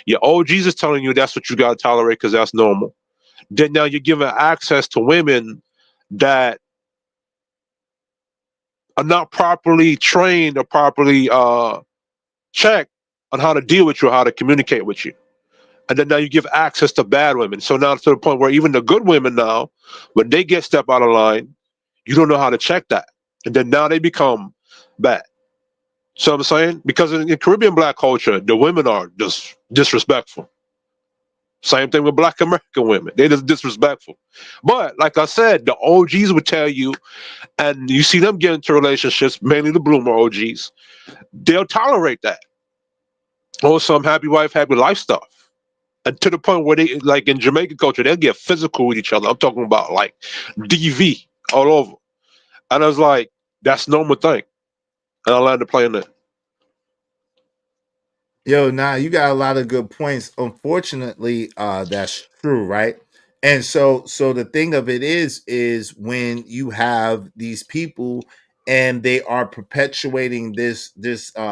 Your OGs is telling you that's what you got to tolerate because that's normal. Then now you're giving access to women that are not properly trained or properly checked on how to deal with you, how to communicate with you. And then now you give access to bad women. So now to the point where even the good women now, when they get step out of line, you don't know how to check that. And then now they become bad. So I'm saying, because in Caribbean black culture, the women are just disrespectful. Same thing with Black American women. They're just disrespectful. But like I said, the OGs would tell you, and you see them get into relationships, mainly the bloomer OGs, they'll tolerate that. Or some happy wife, happy life stuff. And to the point where they, like in Jamaican culture, they'll get physical with each other. I'm talking about like DV all over. And I was like, that's a normal thing. And I landed playing that. Yo, nah, you got a lot of good points. Unfortunately, that's true, right? And so the thing of it is when you have these people and they are perpetuating this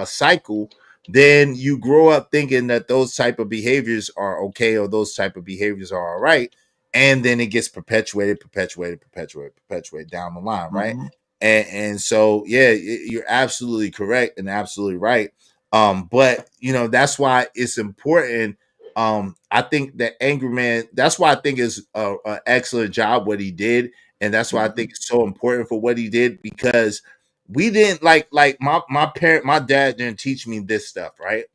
cycle, then you grow up thinking that those type of behaviors are okay or those type of behaviors are all right, and then it gets perpetuated down the line, right? Mhm. And so yeah, you're absolutely correct and absolutely right. But that's why it's important. I think that Angry Man, that's why I think is an excellent job what he did, and that's why I think it's so important for what he did, because we didn't like my dad didn't teach me this stuff, right?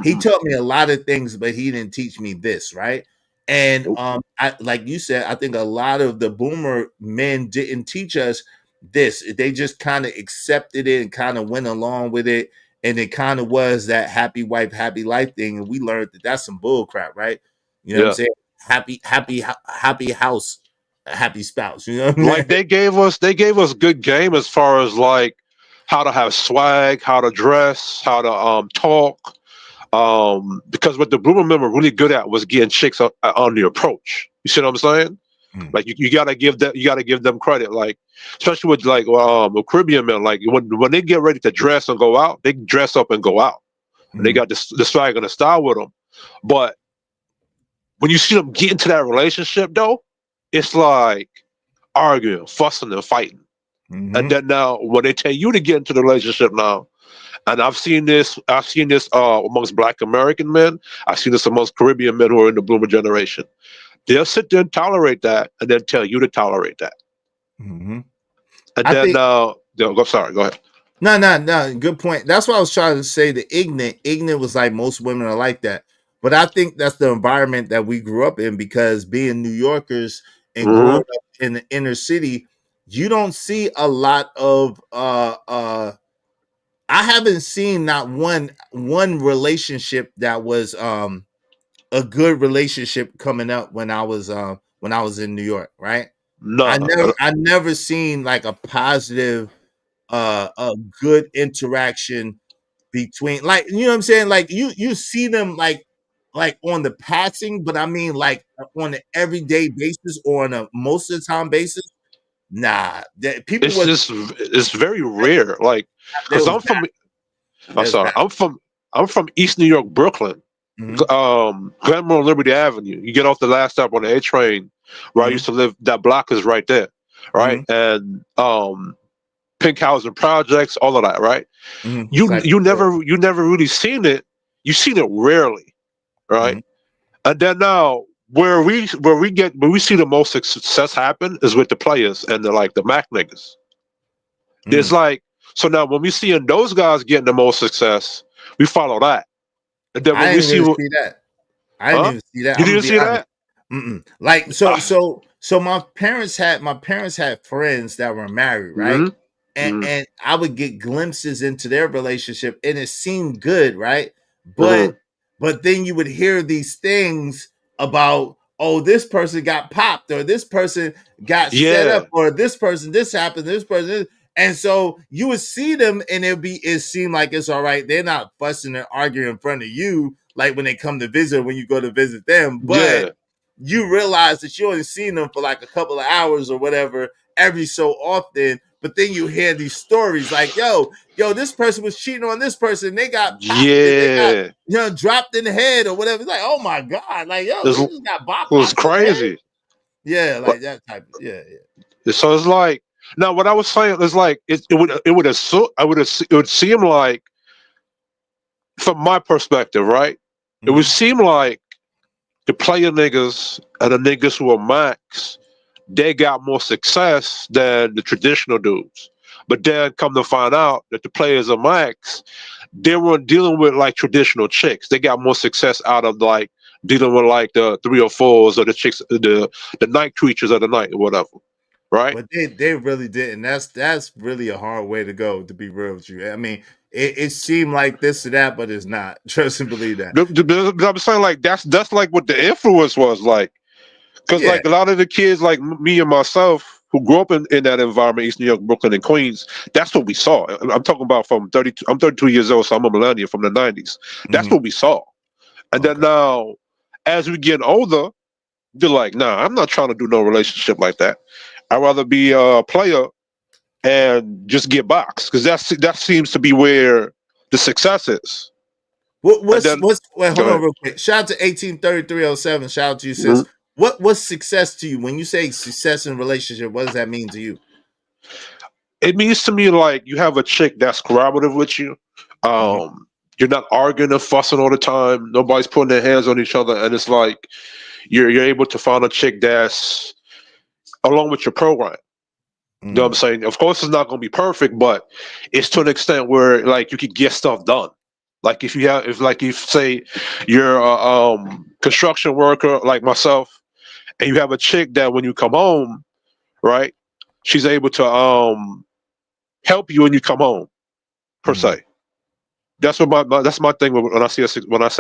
He taught me a lot of things, but he didn't teach me this, right? And I, like you said, I think a lot of the boomer men didn't teach us this. They just kind of accepted it and kind of went along with it, and it kind of was that happy wife, happy life thing, and we learned that that's some bull crap, right? You know what I'm Yeah. saying? Happy house, happy spouse. You know what I'm saying? Like they gave us good game as far as like how to have swag, how to dress, how to talk. Because what the Bloomer men were really good at was getting chicks on the approach. You see what I'm saying? Like you gotta give them credit. Like especially with like with Caribbean men, like when they get ready to dress and go out, they dress up and go out. And they got the swag and the style with them. But when you see them get into that relationship though, it's like arguing, fussing, and fighting. And then now when they tell you to get into the relationship now, and I've seen this amongst Black American men, I've seen this amongst Caribbean men who are in the Bloomer generation. They'll sit there and tolerate that, and then tell you to tolerate that. And I then think sorry, go ahead. No. Good point. That's what I was trying to say. The ignorant was like most women are like that. But I think that's the environment that we grew up in, because being New Yorkers and growing up in the inner city, you don't see a lot of I haven't seen not one relationship that was a good relationship coming up when I was in New York, right? No. I never seen like a positive a good interaction between, like, you know what I'm saying, like you see them like on the passing, but I mean like on an everyday basis or on a most of the time basis. Nah, people It's was just it's very rare. Like, they cause was I'm from They I'm was sorry, bad. I'm from East New York, Brooklyn. Mhm. Glenmore Liberty Avenue. You get off the last stop on the A train where I used to live. That block is right there. right? And pink housing projects, all of that, right? You never really seen it. You seen it rarely, right? And then now where we see the most success happen is with the players and the Mac niggas. It's like, so now when we see those guys getting the most success, we follow that. And then when I we didn't really see that. I didn't even see that. You I'm gonna didn't be see honest. that? Like so my parents had friends that were married, right? And I would get glimpses into their relationship and it seemed good, right? But then you would hear these things about, oh, this person got popped, or this person got set up, or this person this happened, this person this. And so you would see them and it seemed like it's all right. They're not fussing and arguing in front of you like when they come to visit, when you go to visit them, but you realize that you only seen them for like a couple of hours or whatever every so often. But then you hear these stories like, yo, this person was cheating on this person. They got popped. They got, dropped in the head or whatever. It's like, oh my God. Like, yo, they just got it was crazy. Yeah, like that type of, yeah. So it's like, now what I was saying is like, it would seem like, from my perspective, right? It would seem like the player niggas and the niggas who are Max, they got more success than the traditional dudes. But then come to find out that the players of Max, they weren't dealing with like traditional chicks. They got more success out of like dealing with like the 304s or the chicks, the night creatures of the night or whatever. Right? But they really didn't. That's really a hard way to go, to be real with you. I mean, it seemed like this or that, but it's not. Trust and believe that. I'm saying like that's like what the influence was like. Because like a lot of the kids like me and myself who grew up in that environment, East New York, Brooklyn, and Queens, that's what we saw. I'm talking about from 32. I'm 32 years old, so I'm a millennial from the 90s. That's what we saw. And then now, as we get older, you're like, nah, I'm not trying to do no relationship like that. I'd rather be a player and just get boxed, because that seems to be where the success is. Wait, hold on real quick. Shout out to 183307. Shout out to you, sis. What's success to you? When you say success in a relationship, what does that mean to you? It means to me like you have a chick that's collaborative with you. You're not arguing and fussing all the time. Nobody's putting their hands on each other, and it's like you're able to find a chick that's along with your program. You know what I'm saying? Of course, it's not going to be perfect, but it's to an extent where like you could get stuff done. Like if say you're a construction worker like myself, and you have a chick that when you come home, right, she's able to help you when you come home, per se. That's what that's my thing when I say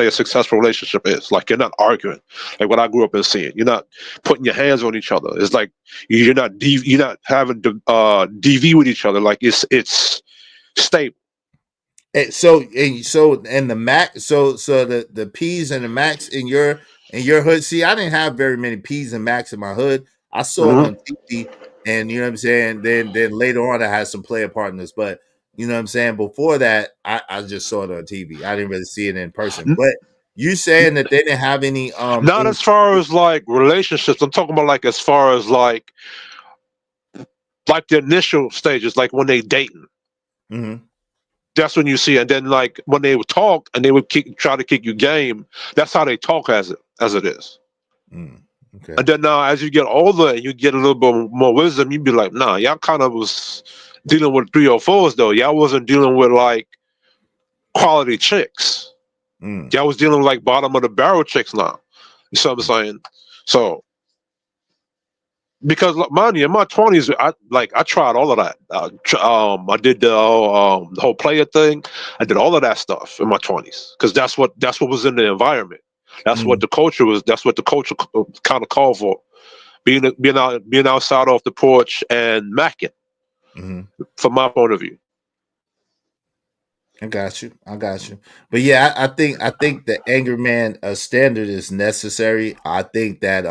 a successful relationship is. Like you're not arguing, like what I grew up in seeing. You're not putting your hands on each other. It's like you're not having to DV with each other. Like it's stable. And the Mac, so the P's and the Macs in your hood. See, I didn't have very many P's and Macs in my hood. I saw it on TV, and you know what I'm saying. Then later on, I had some player partners, but you know what I'm saying. Before that, I just saw it on TV. I didn't really see it in person. But you saying that they didn't have any not as far as like relationships. I'm talking about like as far as like the initial stages, like when they dating. That's when you see, and then like when they would talk and they would try to kick you game. That's how they talk as it is. Okay. And then now, as you get older and you get a little bit more wisdom, you'd be like, nah, y'all kind of was dealing with 304s though. Y'all wasn't dealing with like quality chicks. Y'all was dealing with like bottom of the barrel chicks now. You see what I'm saying? So, because mind you, in my 20s, I tried all of that. I did the whole player thing. I did all of that stuff in my 20s because that's what was in the environment. That's what the culture was. That's what the culture kind of called for. Being outside off the porch and macking. From my point of view. I got you. But yeah, I think the anger man standard is necessary. I think that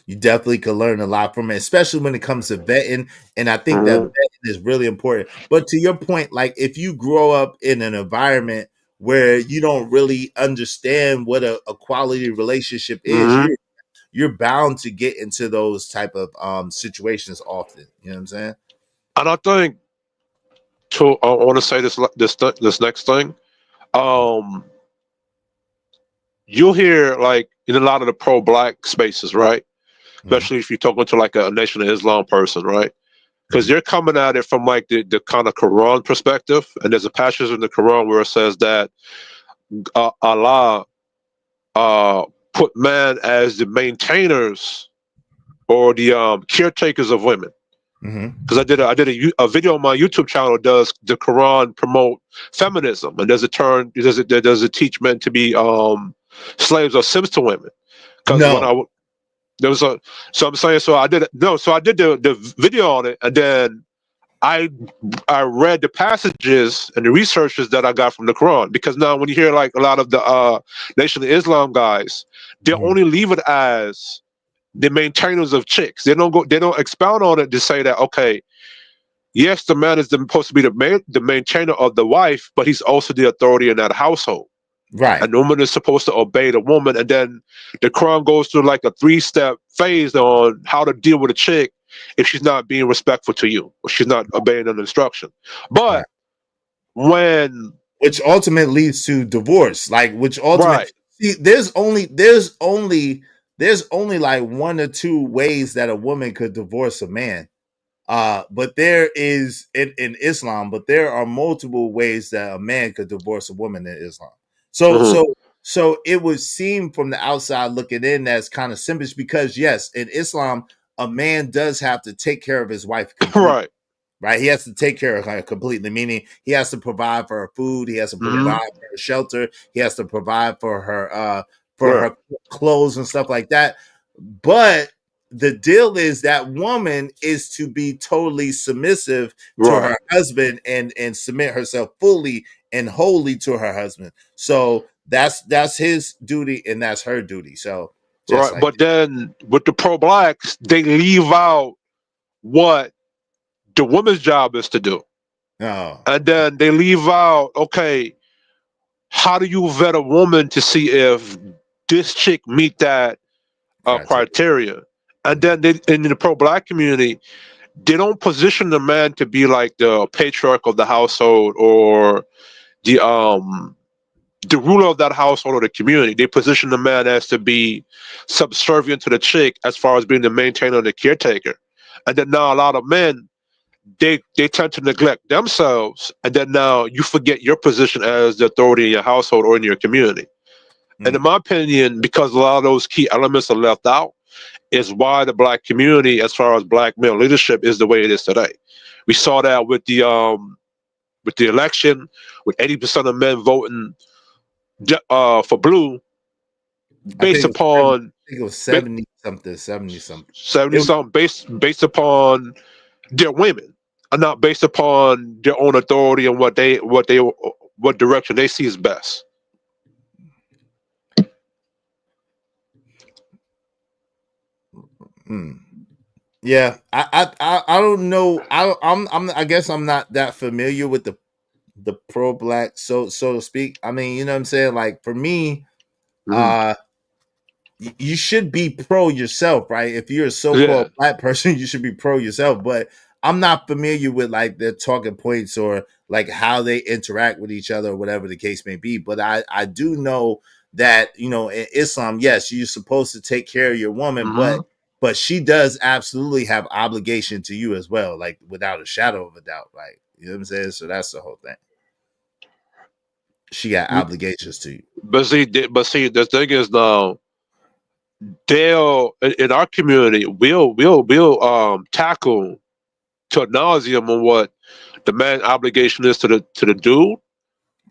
you definitely could learn a lot from it, especially when it comes to vetting. And I think that vetting is really important. But to your point, like if you grow up in an environment where you don't really understand what a quality relationship is, you're bound to get into those type of situations often. You know what I'm saying? And I think I want to say this next thing. You'll hear like in a lot of the pro-black spaces, right? Especially if you're talking to like a Nation of Islam person, right? Because they're coming at it from like the kind of Quran perspective, and there's a passage in the Quran where it says that Allah put man as the maintainers or the caretakers of women. Because I did a video on my YouTube channel. Does the Quran promote feminism, and does it teach men to be slaves or simps to women? Because when there was a so I'm saying so I did the video on it, and then I read the passages and the researches that I got from the Quran. Because now when you hear like a lot of the Nation of Islam guys, they only leave it as the maintainers of chicks. They don't expound on it to say that, okay, yes, the man is supposed to be the maintainer of the wife, but he's also the authority in that household. Right. And the woman is supposed to obey the woman. And then the Quran goes through like a 3-step phase on how to deal with a chick if she's not being respectful to you or she's not obeying an instruction. But which ultimately leads to divorce, like see, there's only like 1 or 2 ways that a woman could divorce a man. But there is in Islam, but there are multiple ways that a man could divorce a woman in Islam. So it would seem from the outside looking in that's kind of simple, because yes, in Islam, a man does have to take care of his wife completely. Right, he has to take care of her completely, meaning he has to provide for her food, he has to provide for her shelter, he has to provide for her her clothes and stuff like that. But the deal is that woman is to be totally submissive to her husband and submit herself fully and wholly to her husband. So that's his duty and that's her duty. So but then with the pro-blacks, they leave out what the woman's job is to do. And then they leave out, okay, how do you vet a woman to see if this chick meet that criteria? And then in the pro-black community, they don't position the man to be like the patriarch of the household or the ruler of that household or the community. They position the man as to be subservient to the chick as far as being the maintainer and the caretaker. And then now a lot of men, they tend to neglect themselves, and then now you forget your position as the authority in your household or in your community. And in my opinion, because a lot of those key elements are left out, is why the black community, as far as black male leadership, is the way it is today. We saw that with the election, with 80% of men voting for blue, based upon I think it was 70 something based upon their women, and not based upon their own authority and what direction they see as best. Yeah, I don't know. I guess I'm not that familiar with the pro-black, so to speak. I mean, you know what I'm saying? Like for me, you should be pro yourself, right? If you're a so-called black person, you should be pro yourself. But I'm not familiar with like their talking points or like how they interact with each other or whatever the case may be. But I do know that, you know, in Islam, yes, you're supposed to take care of your woman, but she does absolutely have obligation to you as well, like without a shadow of a doubt. Like, you know what I'm saying? So that's the whole thing. She got obligations to you. But see, the thing is now, they'll in our community, we'll tackle to nauseum on what the man obligation is to the dude,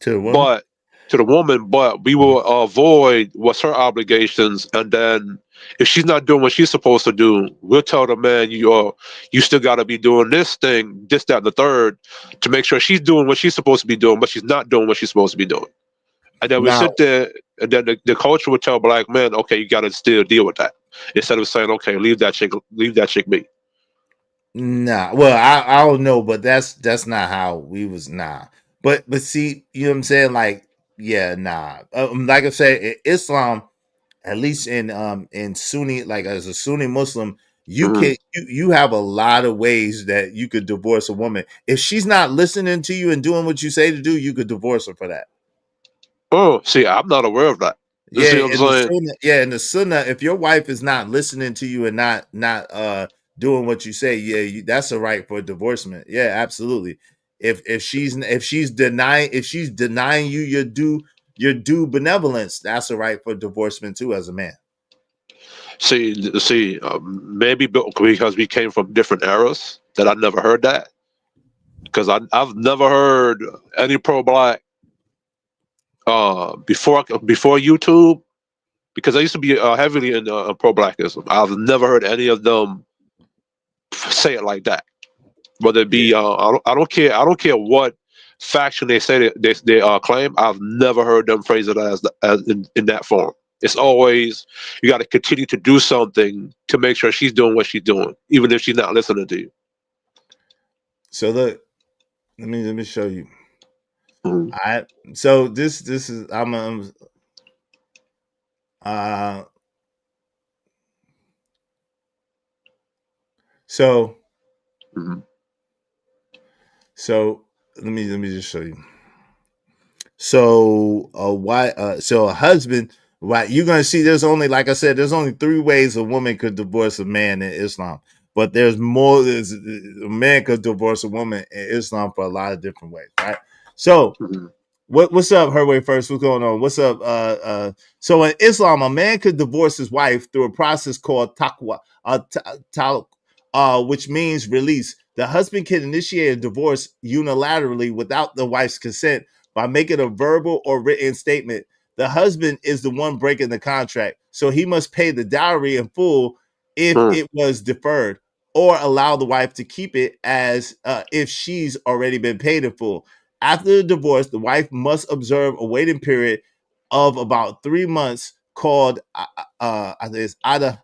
to the woman, but we will avoid what's her obligations. And then if she's not doing what she's supposed to do, we'll tell the man, you still got to be doing this thing, this, that, and the third, to make sure she's doing what she's supposed to be doing, but she's not doing what she's supposed to be doing. And then we sit there, and then the culture would tell black men, okay, you got to still deal with that, instead of saying, okay, leave that chick be. Nah, well, I don't know, but that's not how we was. But see, you know what I'm saying? Like, yeah, nah. Like I said, Islam, at least in Sunni, like as a Sunni Muslim, you Mhm. can you have a lot of ways that you could divorce a woman. If she's not listening to you and doing what you say to do, you could divorce her for that. Oh, see, I'm not aware of that. You Yeah, see what I'm in the saying? sunnah, in the sunnah, if your wife is not listening to you and not doing what you say, that's a right for divorcement. Yeah, absolutely. If she's denying you your due benevolence, that's a right for divorcement too as a man. See, maybe because we came from different eras that I never heard that. Because I've never heard any pro-black before YouTube. Because I used to be heavily in pro-blackism. I've never heard any of them say it like that. Whether it be I don't care. I don't care what faction they say they claim. I've never heard them phrase it as in that form. It's always you got to continue to do something to make sure she's doing what she's doing, even if she's not listening to you. So look, let me show you. So this is so so let me just show you. So so a husband, right? You're gonna see there's only, like I said, there's only 3 ways a woman could divorce a man in Islam, but there's more. There's a man could divorce a woman in Islam for a lot of different ways, right? So what's up, Herway First? What's going on? What's up? So in Islam, a man could divorce his wife through a process called taqwa, which means release. The husband can initiate a divorce unilaterally without the wife's consent by making a verbal or written statement. The husband is the one breaking the contract, so he must pay the dowry in full if it was deferred, or allow the wife to keep it as if she's already been paid in full. After the divorce, the wife must observe a waiting period of about 3 months called I think it's Ada,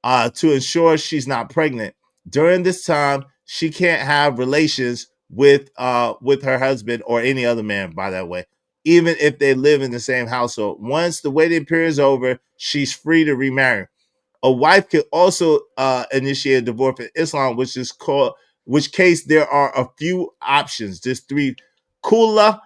to ensure she's not pregnant. During this time, she can't have relations with her husband or any other man, by that way, even if they live in the same household. Once the waiting period is over, she's free to remarry. A wife can also initiate a divorce in Islam, which case there are a few options. There's 3. Kula,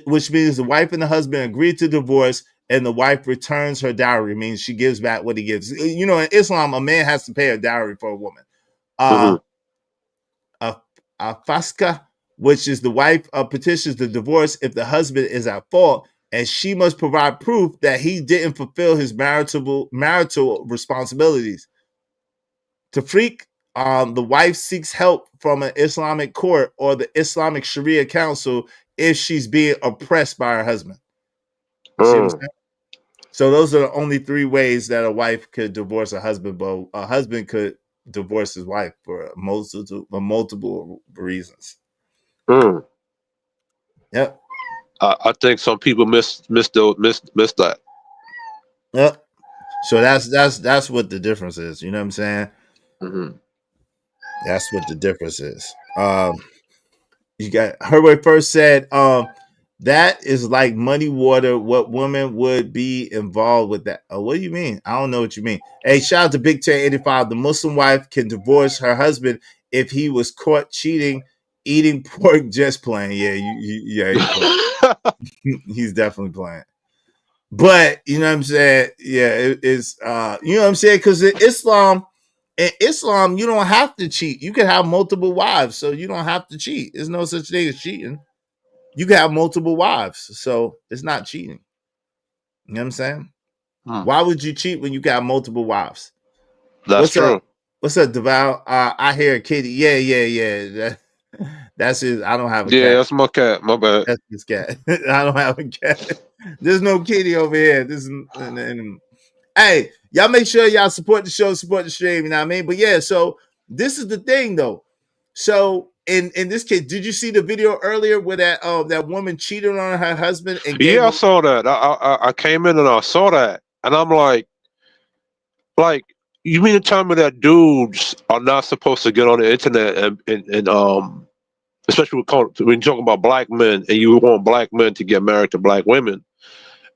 which means the wife and the husband agree to divorce, and the wife returns her dowry, means she gives back what he gives. You know, in Islam, a man has to pay a dowry for a woman. A faska, which is the wife petitions the divorce if the husband is at fault, and she must provide proof that he didn't fulfill his marital responsibilities. Tafriq, the wife seeks help from an Islamic court or the Islamic Sharia council if she's being oppressed by her husband. You see what I'm saying? So those are the only 3 ways that a wife could divorce a husband, but a husband could divorce his wife for multiple reasons. Yep. I think some people miss that. Yep. So that's what the difference is. You know what I'm saying? That's what the difference is. You got Herway First said, that is like muddy water. What woman would be involved with that? What do you mean? I don't know what you mean. Hey, shout out to Big 1085. The Muslim wife can divorce her husband if he was caught cheating, eating pork, just playing. Yeah, he's definitely playing. But you know what I'm saying? Yeah, it's you know what I'm saying? Because in Islam, you don't have to cheat. You can have multiple wives, so you don't have to cheat. There's no such thing as cheating. You can have multiple wives, so it's not cheating. You know what I'm saying? Why would you cheat when you got multiple wives? That's true. What's up, Deval? I hear a kitty. Yeah. That's his. I don't have a cat. Yeah, that's my cat. My bad. That's his cat. I don't have a cat. There's no kitty over here. Hey, y'all make sure y'all support the show, support the stream. You know what I mean? But yeah, so this is the thing though. So in this case, did you see the video earlier where that woman cheated on her husband and gave I saw that. I came in and I saw that, and I'm like, you mean to tell me that dudes are not supposed to get on the internet and especially when you're talking about black men and you want black men to get married to black women,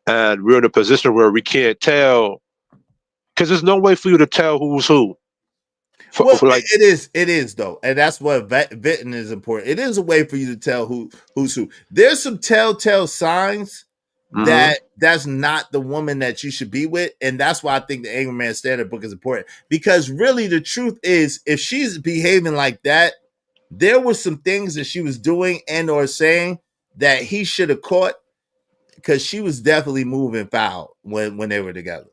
and we're in a position where we can't tell Because there's no way for you to tell who's who. Well, Like, it is though, and that's what vetting is important. It is a way for you to tell who's who. There's some telltale signs mhm. that's not the woman that you should be with, and that's why I think the Angry Man Standard book is important. Because really, the truth is, if she's behaving like that, there were some things that she was doing and or saying that he should have caught, because she was definitely moving foul when they were together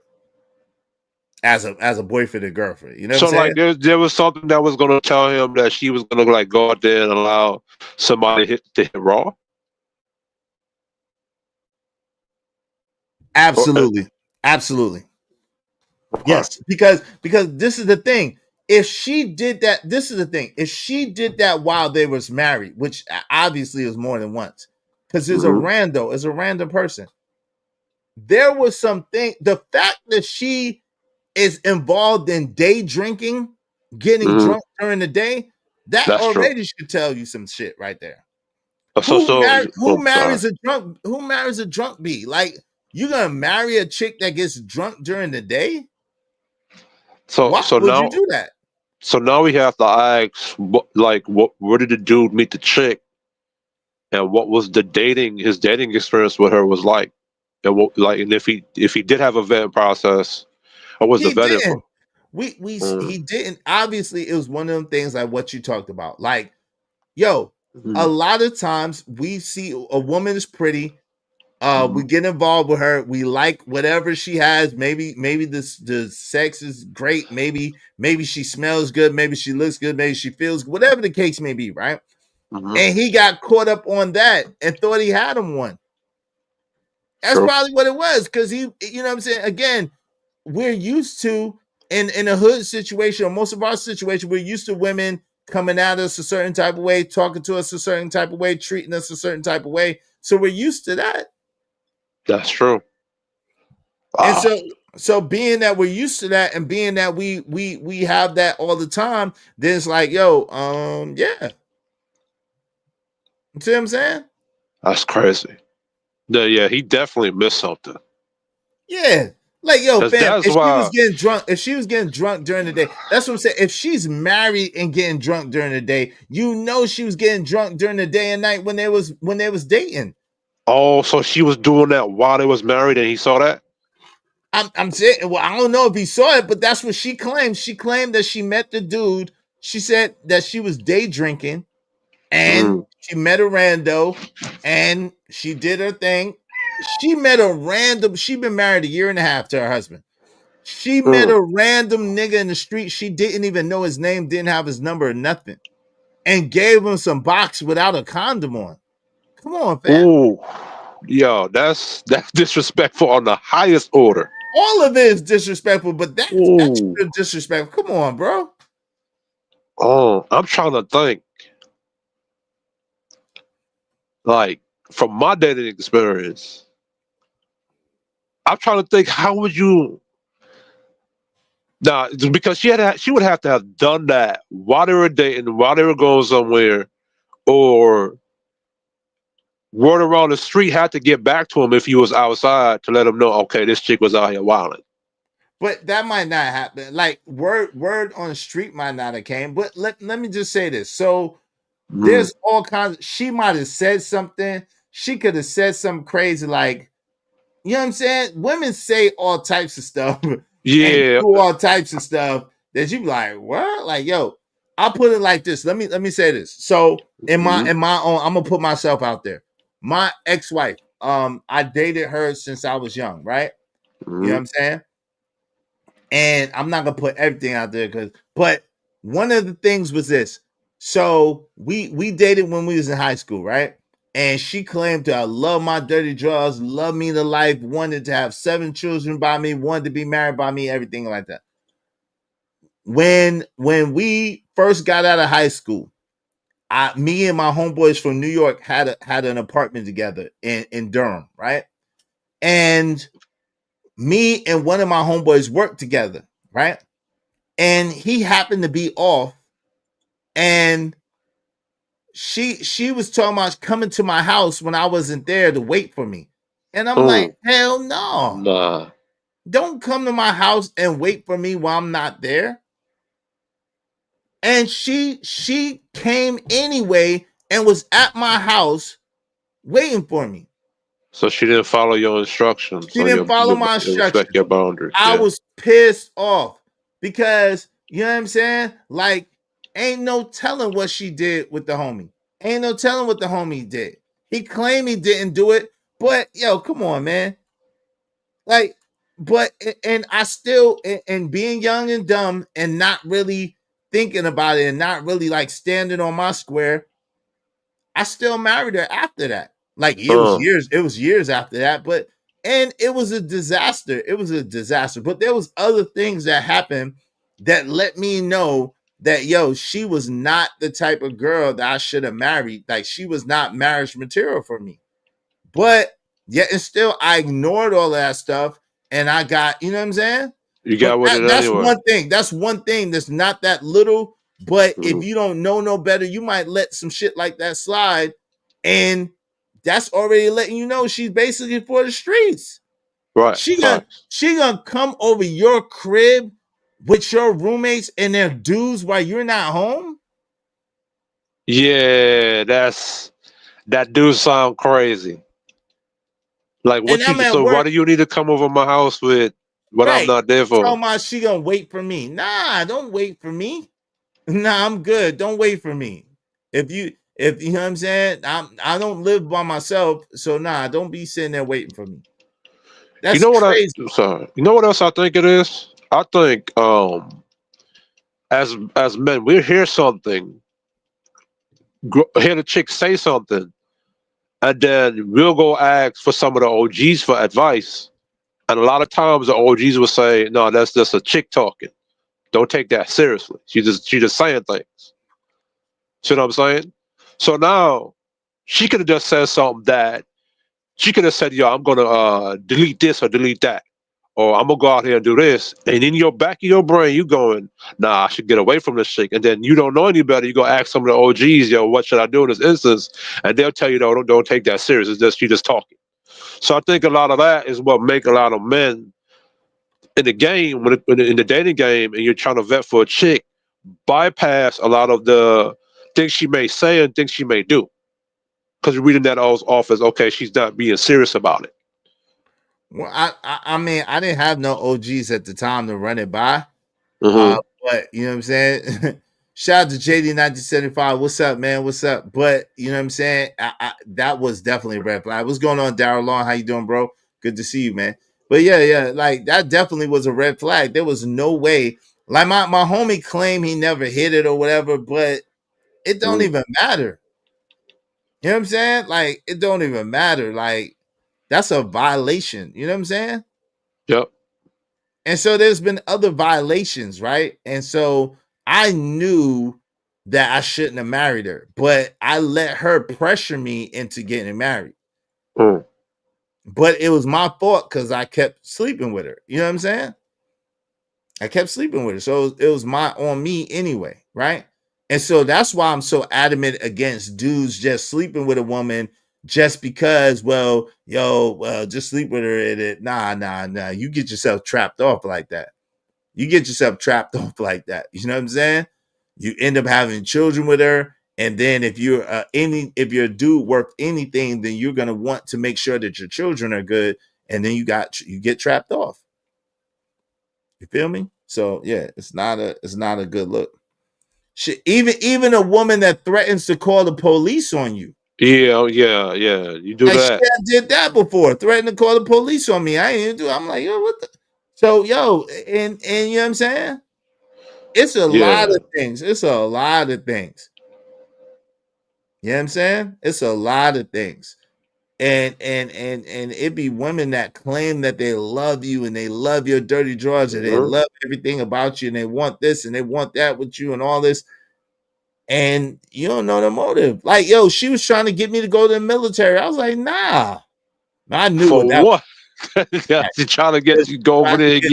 as a boyfriend and girlfriend. You know what I'm So saying? like there was something that was gonna tell him that she was gonna like go out there and allow somebody to hit Raw. Absolutely. Absolutely. Yes, because this is the thing. If she did that, this is the thing. If she did that while they was married, which obviously is more than once, because there's a random person. There was something. The fact that she is involved in day drinking, getting drunk during the day, that That's true. already should tell you some shit right there. So Who sorry. marries a drunk bee? Like, you gonna marry a chick that gets drunk during the day? So Why so would you now do that? so now we have to ask what where did the dude meet the chick, and what was his dating experience with her was like, and what like, and if he did have a vetting process, or was the He vetting for? didn't. He didn't. Obviously, it was one of them things like what you talked about. Like, yo, a lot of times we see a woman is pretty. We get involved with her. We like whatever she has. Maybe the sex is great. Maybe she smells good. Maybe she looks good. Maybe she feels good. Whatever the case may be, right? And he got caught up on that and thought he had him one. That's True. probably what it was. Because he, you know what I'm saying? Again, we're used to in a hood situation, or most of our situation, we're used to women coming at us a certain type of way, talking to us a certain type of way, treating us a certain type of way. So we're used to that. That's true. And Wow. so being that we're used to that, and being that we have that all the time, then it's like, yo, yeah. You see what I'm saying? That's crazy. Yeah, he definitely missed something. Yeah. Like, yo, fam, That's why. if she was getting drunk during the day, that's what I'm saying. If she's married and getting drunk during the day, you know she was getting drunk during the day and night when they was dating. Oh, so she was doing that while they was married, and he saw that. I'm saying, well, I don't know if he saw it, but that's what she claimed. She claimed that she met the dude. She said that she was day drinking and she met a rando and she did her thing. She met a random, she'd been married 1.5 years to her husband. She met a random nigga in the street. She didn't even know his name, didn't have his number or nothing, and gave him some box without a condom on. Come on, fam. Ooh, yo, that's disrespectful on the highest order. All of it is disrespectful, but that's Ooh. extra disrespectful. Come on, bro. Oh, I'm trying to think. Like, from my dating experience, I'm trying to think, how would you? Nah, because she would have to have done that while they were dating, while they were going somewhere, or word around the street had to get back to him if he was outside to let him know, okay, this chick was out here wilding. But that might not happen. Like, word on the street might not have came. But let me just say this. So there's all kinds. She might have said something. She could have said something crazy, like, you know what I'm saying? Women say all types of stuff and Yeah. do all types of stuff that you be like, what? Like, yo, I'll put it like this. Let me say this. So in my own, I'm gonna put myself out there. My ex-wife, I dated her since I was young, right? You know what I'm saying? And I'm not gonna put everything out there, but one of the things was this. So we dated when we was in high school, right? And she claimed to love my dirty draws, love me to life, wanted to have 7 children by me, wanted to be married by me, everything like that. When we first got out of high school, me and my homeboys from New York had an apartment together in Durham, right? And me and one of my homeboys worked together, right? And he happened to be off, and she was talking about coming to my house when I wasn't there to wait for me. And I'm like, hell no. Nah. don't come to my house and wait for me while I'm not there. And she came anyway and was at my house waiting for me. So she didn't follow your instructions. She So didn't follow my you instructions. respect your boundaries. I Yeah. was pissed off because, you know what I'm saying? Like, ain't no telling what she did with the homie. Ain't no telling what the homie did. He claimed he didn't do it, but yo, come on, man. Like, but and I still and being young and dumb and not really thinking about it and not really like standing on my square, I still married her after that. Like it was years after that, but and it was a disaster. It was a disaster. But there was other things that happened that let me know that yo, she was not the type of girl that I should have married. Like she was not marriage material for me. But yet and still I ignored all that stuff and I got, you know what I'm saying? You But got with it that's anyway. one thing. That's one thing that's not that little. But if you don't know no better, you might let some shit like that slide. And that's already letting you know she's basically for the streets. Right. She gonna come over your crib with your roommates and their dudes while you're not home. Yeah, that do sound crazy. Like what And you I'm at so why work. do you need to come over my house with what I'm Right. not there for? Talking about she gonna wait for me. Nah, don't wait for me. Nah, I'm good. Don't wait for me. If you know what I'm saying, I don't live by myself, so nah, don't be sitting there waiting for me. That's You know what crazy. you know what else I think it is? I think as men, we hear something, hear the chick say something, and then we'll go ask for some of the OGs for advice. And a lot of times the OGs will say, no, that's just a chick talking. Don't take that seriously. She just saying things. See what I'm saying? So now she could have just said something that she could have said, yo, I'm gonna delete this or delete that. Or I'm gonna go out here and do this. And in your back of your brain, you going, nah, I should get away from this chick. And then you don't know any better. You go ask some of the OGs, yo, what should I do in this instance? And they'll tell you, no, don't take that serious. It's just you just talking. So I think a lot of that is what make a lot of men in the game, in the dating game, and you're trying to vet for a chick, bypass a lot of the things she may say and things she may do. Because you're reading that off as, okay, she's not being serious about it. Well, I mean, I didn't have no OGs at the time to run it by. Mhm. But you know what I'm saying? Shout out to JD 1975. What's up, man? What's up? But you know what I'm saying? That was definitely a red flag. What's going on, Daryl Long? How you doing, bro? Good to see you, man. But yeah, like that definitely was a red flag. There was no way. Like my homie claimed he never hit it or whatever, but it don't even matter. You know what I'm saying? Like it don't even matter. Like that's a violation. You know what I'm saying? Yep. And so there's been other violations, right? And so I knew that I shouldn't have married her, but I let her pressure me into getting married. Mm. But it was my fault because I kept sleeping with her. You know what I'm saying? I kept sleeping with her. So it was on me anyway, right? And so that's why I'm so adamant against dudes just sleeping with a woman just because, well, just sleep with her. Nah. You get yourself trapped off like that. You get yourself trapped off like that. You know what I'm saying? You end up having children with her. And then if you're if you're a dude worth anything, then you're gonna want to make sure that your children are good. And then you get trapped off. You feel me? So yeah, it's not a good look. Shit, even a woman that threatens to call the police on you. Yeah. You do Like that. shit, I did that before. Threatened to call the police on me. I ain't even do it. I'm like, yo, what the? So and you know what I'm saying? It's a lot Yeah. of things. It's a lot of things. You know what I'm saying? It's a lot of things. And it be women that claim that they love you and they love your dirty drawers and they Mhm. love everything about you and they want this and they want that with you and all this. And you don't know the motive. Like, yo, she was trying to get me to go to the military. I was like, nah. I knew For what that what? Yeah, was. she's trying to get you go over Trying to there and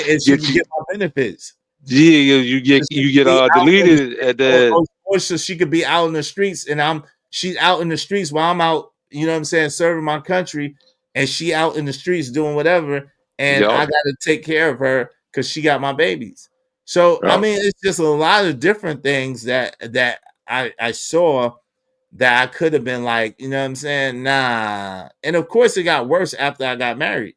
and she get could you. get my benefits. Yeah, So she could be out in the deleted, streets, and then or so she could be out in the streets, and she's out in the streets while I'm out, you know what I'm saying, serving my country, and she out in the streets doing whatever, and I got to take care of her because she got my babies. So I mean, it's just a lot of different things that I saw that I could have been like, you know what I'm saying? Nah. And of course, it got worse after I got married.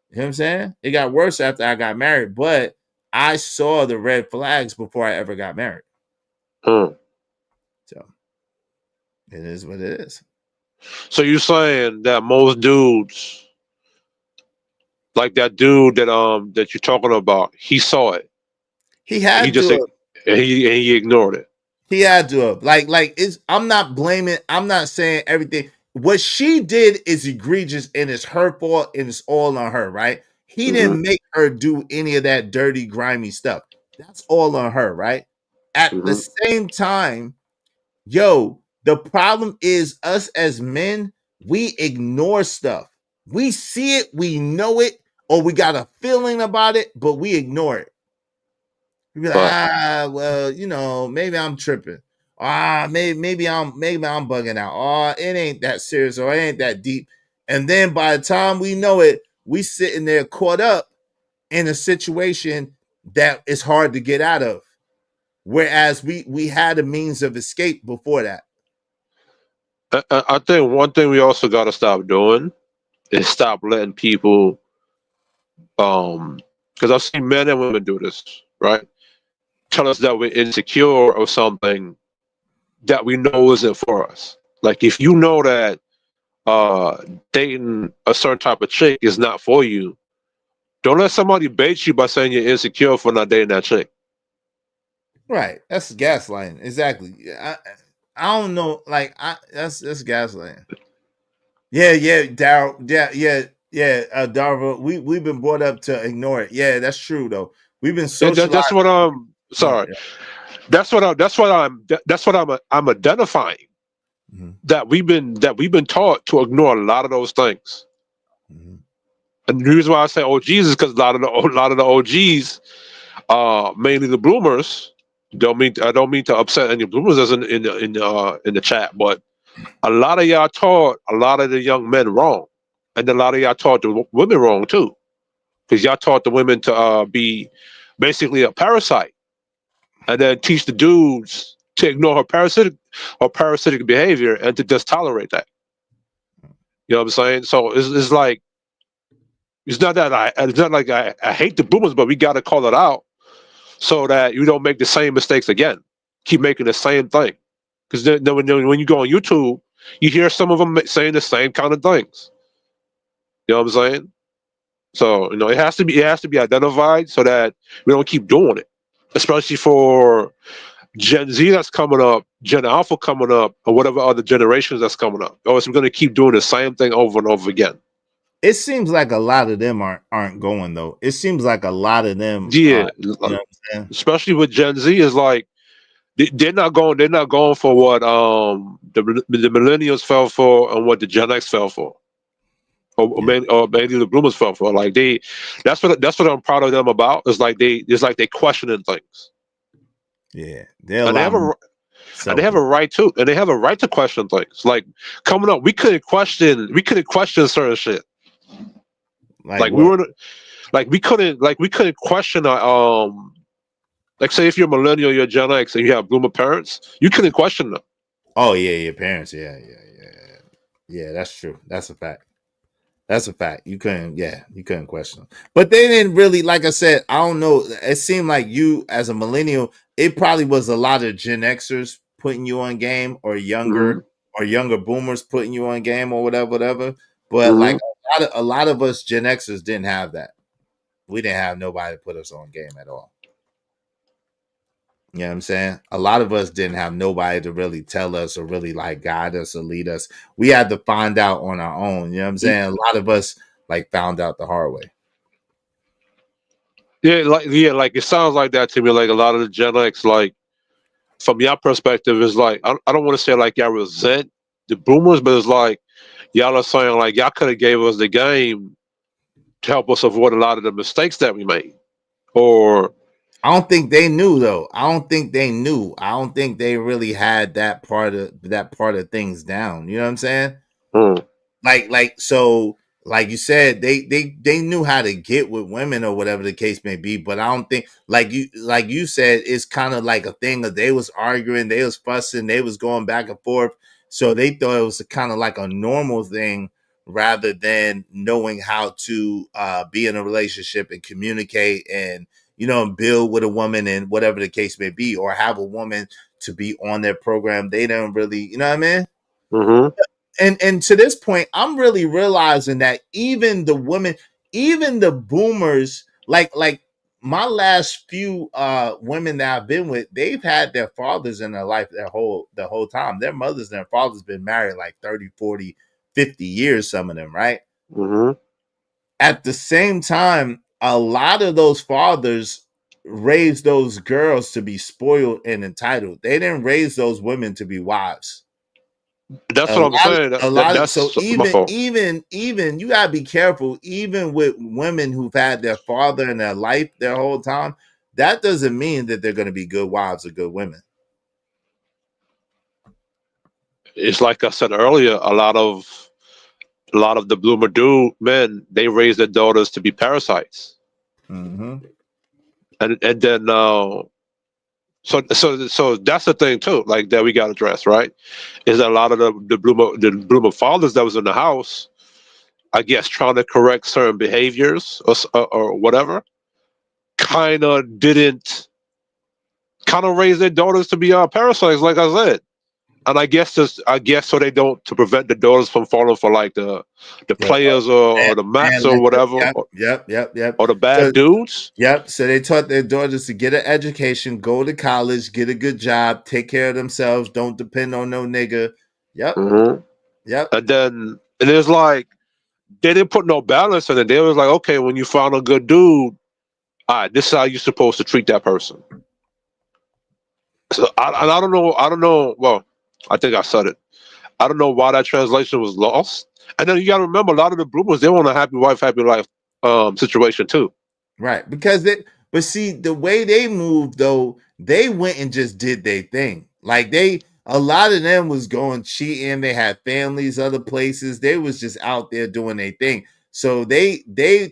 You know what I'm saying? It got worse after I got married, but I saw the red flags before I ever got married. So it is what it is. So you're saying that most dudes, like that dude that you're talking about, he saw it. He had he just to. he ignored it. He had to have. Like it's. I'm not blaming. I'm not saying everything. What she did is egregious and it's her fault and it's all on her, right? He didn't make her do any of that dirty, grimy stuff. That's all on her, right? At the same time, yo, the problem is us as men, we ignore stuff. We see it, we know it, or we got a feeling about it, but we ignore it. We be like, well, you know, maybe I'm tripping. Maybe I'm bugging out. Oh, it ain't that serious or it ain't that deep. And then by the time we know it, we sitting there caught up in a situation that is hard to get out of. Whereas we had a means of escape before that. I think one thing we also got to stop doing is stop letting people, because I've seen men and women do this, right? Tell us that we're insecure of something that we know isn't for us. Like if you know that dating a certain type of chick is not for you, don't let somebody bait you by saying you're insecure for not dating that chick. Right. That's gaslighting. Exactly. I don't know. Like that's gaslighting. Yeah, Daryl. Yeah. Darva, we've been brought up to ignore it. Yeah, that's true though. We've been socialized. That's what I'm sorry. That's what I'm identifying. That we've been taught to ignore a lot of those things. And the reason why I say OGs is because a lot of the OGs, mainly the bloomers. I don't mean to upset any bloomers as in the chat, but a lot of y'all taught a lot of the young men wrong, and a lot of y'all taught the women wrong too, because y'all taught the women to be basically a parasite, and then teach the dudes to ignore her parasitic behavior and to just tolerate that. You know what I'm saying? So it's like it's not like I hate the boomers, but we got to call it out so that you don't make the same mistakes again. Keep making the same thing, because then when you go on YouTube, you hear some of them saying the same kind of things. You know what I'm saying? So it has to be identified so that we don't keep doing it, especially for Gen Z that's coming up, Gen Alpha coming up, or whatever other generations that's coming up. Or we're going to keep doing the same thing over and over again. It seems like a lot of them aren't going though. It seems like a lot of them. Yeah, especially with Gen Z, is like they're not going. They're not going for what the millennials fell for and what the Gen X fell for, or maybe the Bloomers fell for. Like that's what I'm proud of them about. It's like they questioning things. Yeah, and they have a right to, and they have a right to question things. Like coming up, we couldn't question certain shit. Like we were, like we couldn't question like say if you're a millennial, you're Gen X, and you have Bloomer parents, you couldn't question them. Oh yeah, your parents, yeah. That's true. That's a fact. That's a fact. You couldn't question them. But they didn't really, like I said, I don't know. It seemed like you as a millennial, it probably was a lot of Gen Xers putting you on game, or younger boomers putting you on game, or whatever. But like a lot of us Gen Xers didn't have that. We didn't have nobody to put us on game at all. You know what I'm saying? A lot of us didn't have nobody to really tell us or really like guide us or lead us. We had to find out on our own. You know what I'm saying? A lot of us like found out the hard way. Yeah, like it sounds like that to me. Like a lot of the Gen X, like from your perspective, is like I don't want to say like y'all resent the boomers, but it's like y'all are saying like y'all could have gave us the game to help us avoid a lot of the mistakes that we made. Or I don't think they knew though. I don't think they knew. I don't think they really had that part of things down. You know what I'm saying? Like like you said, they knew how to get with women or whatever the case may be. But I don't think, like you said, it's kind of like a thing of they was arguing, they was fussing, they was going back and forth. So they thought it was kind of like a normal thing rather than knowing how to be in a relationship and communicate and build with a woman and whatever the case may be, or have a woman to be on their program. They don't really, you know what I mean? Mm-hmm. And to this point, I'm really realizing that even the women, even the boomers, like my last few women that I've been with, they've had their fathers in their life the whole time. Their mothers and their fathers been married like 30, 40, 50 years, some of them, right? Mm-hmm. At the same time, a lot of those fathers raised those girls to be spoiled and entitled. They didn't raise those women to be wives. That's what I'm saying. A lot of, so That's my even fault. even you gotta be careful. Even with women who've had their father in their life their whole time, that doesn't mean that they're going to be good wives or good women. It's like I said earlier. A lot of the bloomer dude men, they raise their daughters to be parasites, Mm-hmm. and then so that's the thing too. Like that we got to address, right? Is that a lot of the bloomer fathers that was in the house, I guess, trying to correct certain behaviors or whatever, kind of didn't kind of raise their daughters to be parasites, like I said. And I guess so they don't, to prevent the daughters from falling for like the players or the maps or whatever, Yep. or the So, bad dudes. yep. So they taught their daughters to get an education, go to college, get a good job, take care of themselves, don't depend on no nigga. Yep. Mm-hmm. Yep. And it's like they didn't put no balance in it. They was like, okay, when you found a good dude, all right, this is how you're supposed to treat that person. So I don't know. I don't know. Well, I think I said it. I don't know why that translation was lost. And then you got to remember, a lot of the bloomers, they want a happy wife, happy life situation too. Right. Because but see, the way they moved though, they went and just did their thing. Like a lot of them was going cheating. They had families, other places. They was just out there doing their thing. So they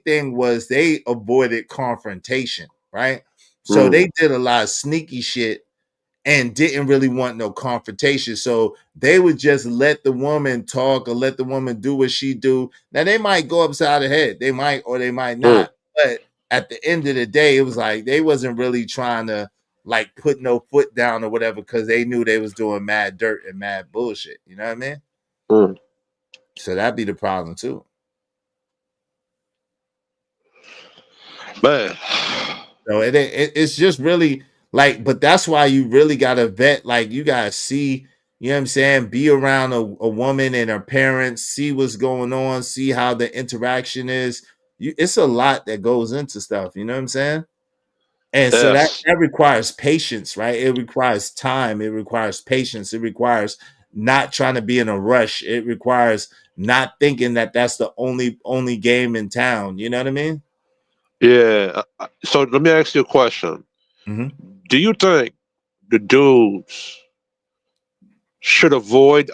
thing was they avoided confrontation, right? So they did a lot of sneaky shit and didn't really want no confrontation. So they would just let the woman talk or let the woman do what she do. Now they might go upside the head. They might or they might not. But at the end of the day, it was like they wasn't really trying to like put no foot down or whatever because they knew they was doing mad dirt and mad bullshit. You know what I mean? So that'd be the problem too. Man. So it's just really like, but that's why you really gotta vet, like you gotta see, you know what I'm saying, be around a woman and her parents, see what's going on, see how the interaction is. It's a lot that goes into stuff, you know what I'm saying? And so that Yes. requires patience, right? It requires time, it requires patience, it requires not trying to be in a rush, it requires not thinking that that's the only game in town, you know what I mean? Yeah. So let me ask you a question. Mm-hmm. Do you think the dudes should avoid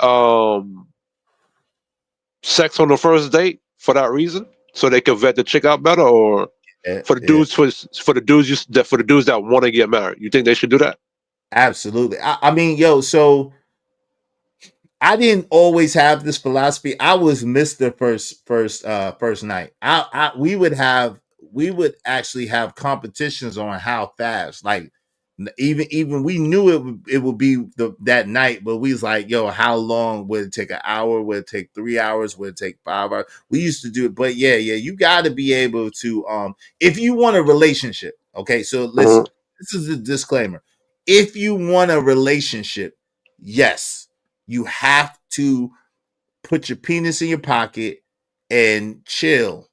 sex on the first date for that reason, so they can vet the chick out better, or for the dudes for the dudes that want to get married, you think they should do that? Absolutely. I mean, yo, so I didn't always have this philosophy. I was Mr. First night. We would actually have competitions on how fast. Like even we knew it would be that night, but we was like, yo, how long would it take? An hour? Would it take 3 hours? Would it take 5 hours? We used to do it, but yeah, you got to be able to if you want a relationship. Okay, so listen, this is a disclaimer. If you want a relationship, yes, you have to put your penis in your pocket and chill.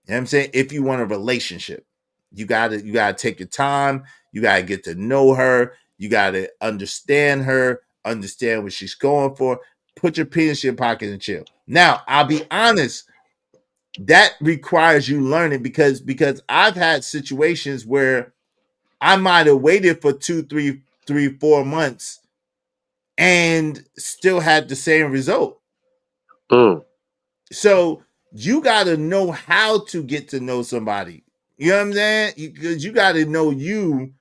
You know what I'm saying? If you want a relationship, you gotta take your time, you gotta get to know her, you gotta understand her, understand what she's going for. Put your penis in your pocket and chill. Now, I'll be honest, that requires you learning because I've had situations where I might have waited for 4 months and still had the same result. So you got to know how to get to know somebody. You know what I'm saying? Because you got to know you,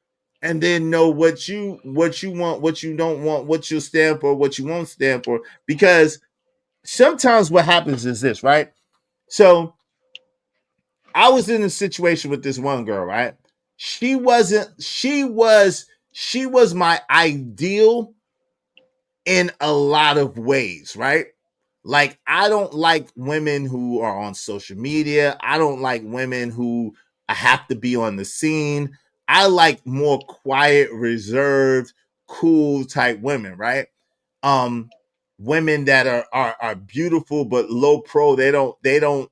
and then know what you want, what you don't want, what you stand for, what you won't stand for. Because sometimes what happens is this, right? So I was in a situation with this one girl, right? She was my ideal in a lot of ways, right? Like, I don't like women who are on social media. I don't like women who have to be on the scene. I like more quiet, reserved, cool type women, right? Women that are beautiful but low pro. They don't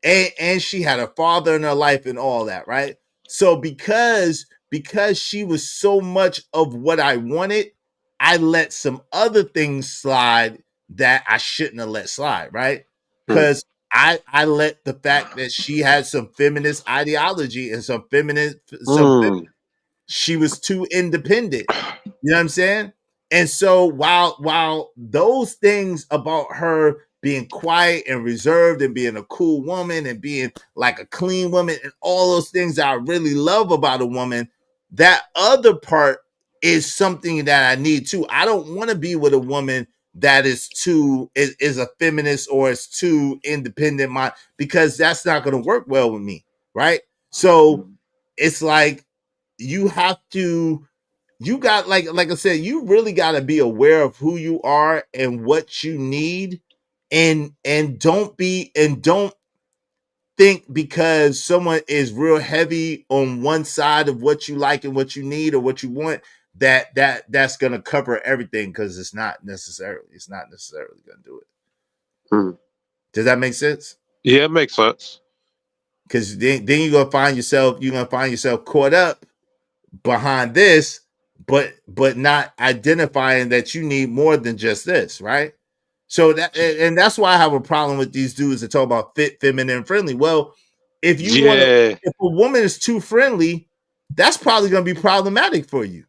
and she had a father in her life and all that, right? So because she was so much of what I wanted, I let some other things slide that I shouldn't have let slide, right? Because I let the fact that she had some feminist ideology and she was too independent. You know what I'm saying? And so while those things about her being quiet and reserved and being a cool woman and being like a clean woman and all those things that I really love about a woman, that other part is something that I need too. I don't want to be with a woman that is a feminist or is too independent mind, because that's not going to work well with me, right? So it's like you got, like I said, you really got to be aware of who you are and what you need, and don't think because someone is real heavy on one side of what you like and what you need or what you want that's going to cover everything, because it's not necessarily going to do it. Does that make sense? Yeah, it makes sense. Because then you're gonna find yourself caught up behind this, but not identifying that you need more than just this, right? So that's why I have a problem with these dudes that talk about fit, feminine, and friendly. Well, if a woman is too friendly, that's probably going to be problematic for you,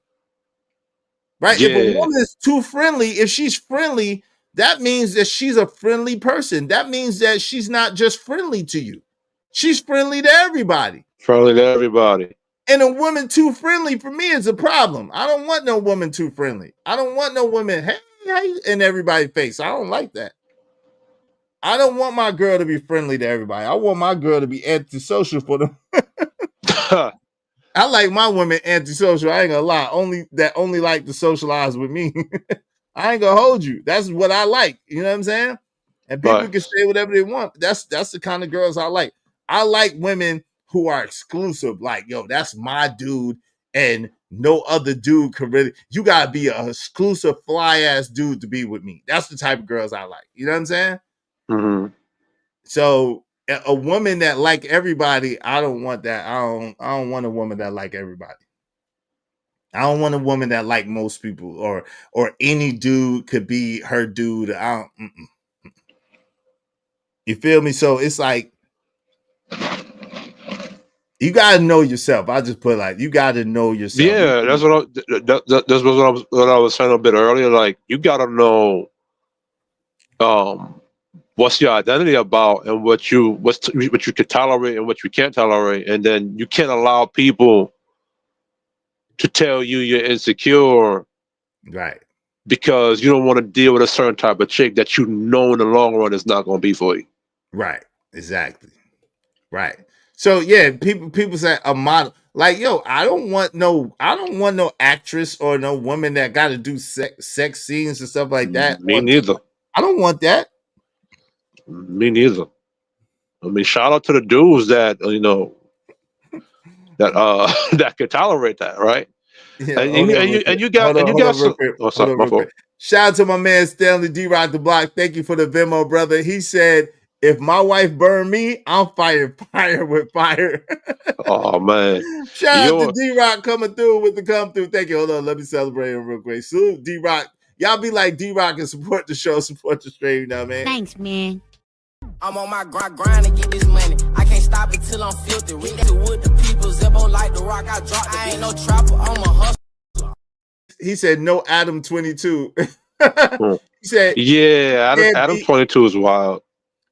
right? Yeah. If a woman is too friendly, if she's friendly, that means that she's a friendly person. That means that she's not just friendly to you; she's friendly to everybody. Friendly to everybody. And a woman too friendly for me is a problem. I don't want no woman too friendly. I don't want no woman, hey, in everybody's face. I don't like that. I don't want my girl to be friendly to everybody. I want my girl to be antisocial for them. I like my women antisocial. I ain't gonna lie. Only like to socialize with me. I ain't gonna hold you. That's what I like. You know what I'm saying? And people can say whatever they want. That's the kind of girls I like. I like women who are exclusive. Like, yo, that's my dude, and no other dude can really. You gotta be an exclusive fly ass dude to be with me. That's the type of girls I like. You know what I'm saying? Mm-hmm. So a woman that like everybody, I don't want that. I don't want a woman that like everybody. I don't want a woman that like most people, or any dude could be her dude. You feel me? So it's like you gotta know yourself. I just put like you gotta know yourself. Yeah, that's what I was saying a bit earlier. Like, you gotta know what's your identity about, and what you can tolerate and what you can't tolerate, and then you can't allow people to tell you you're insecure, right? Because you don't want to deal with a certain type of chick that you know in the long run is not going to be for you. Right. Exactly. Right. So yeah, people say a model. Like, yo, I don't want no actress or no woman that got to do sex scenes and stuff like that. Me neither. I don't want that. Me neither. I mean, shout out to the dudes that that could tolerate that, right? Yeah, and you got some. What's up, my fault? Shout out to my man Stanley D Rock the Block. Thank you for the Venmo, brother. He said, if my wife burned me, I'll fight fire with fire. Oh man! Shout out to D Rock coming through with the come through. Thank you. Hold on, let me celebrate him real quick. Salute D Rock. Y'all be like D Rock and support the show, support the stream, you know, man. Thanks, man. I'm on my grind to get this money. I can't stop it till I'm filthy. With the people, Zebo like the rock. I drop. I ain't no trapper. I'm a hustler. He said no Adam 22. He said, yeah, Adam 22 is wild.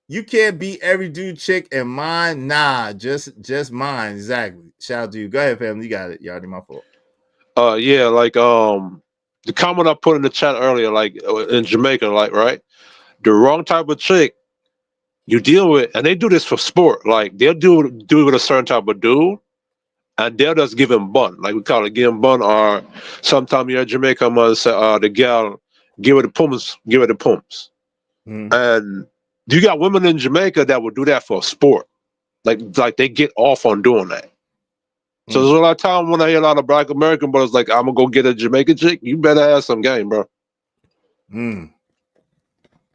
You can't be every dude chick and mine. Nah, just mine. Exactly. Shout out to you. Go ahead, family. You got it. Y'all, my fault. Yeah, like the comment I put in the chat earlier, like in Jamaica, like right, the wrong type of chick you deal with, and they do this for sport. Like they'll do it with a certain type of dude, and they'll just give him bun, like we call it give him bun, or sometime you're in Jamaica, man, say, the gal give it the pumps, give it the pumps, and you got women in Jamaica that will do that for sport, like they get off on doing that. So there's a lot of time when I hear a lot of Black American brothers like, I'm gonna go get a Jamaican chick. You better have some game, bro.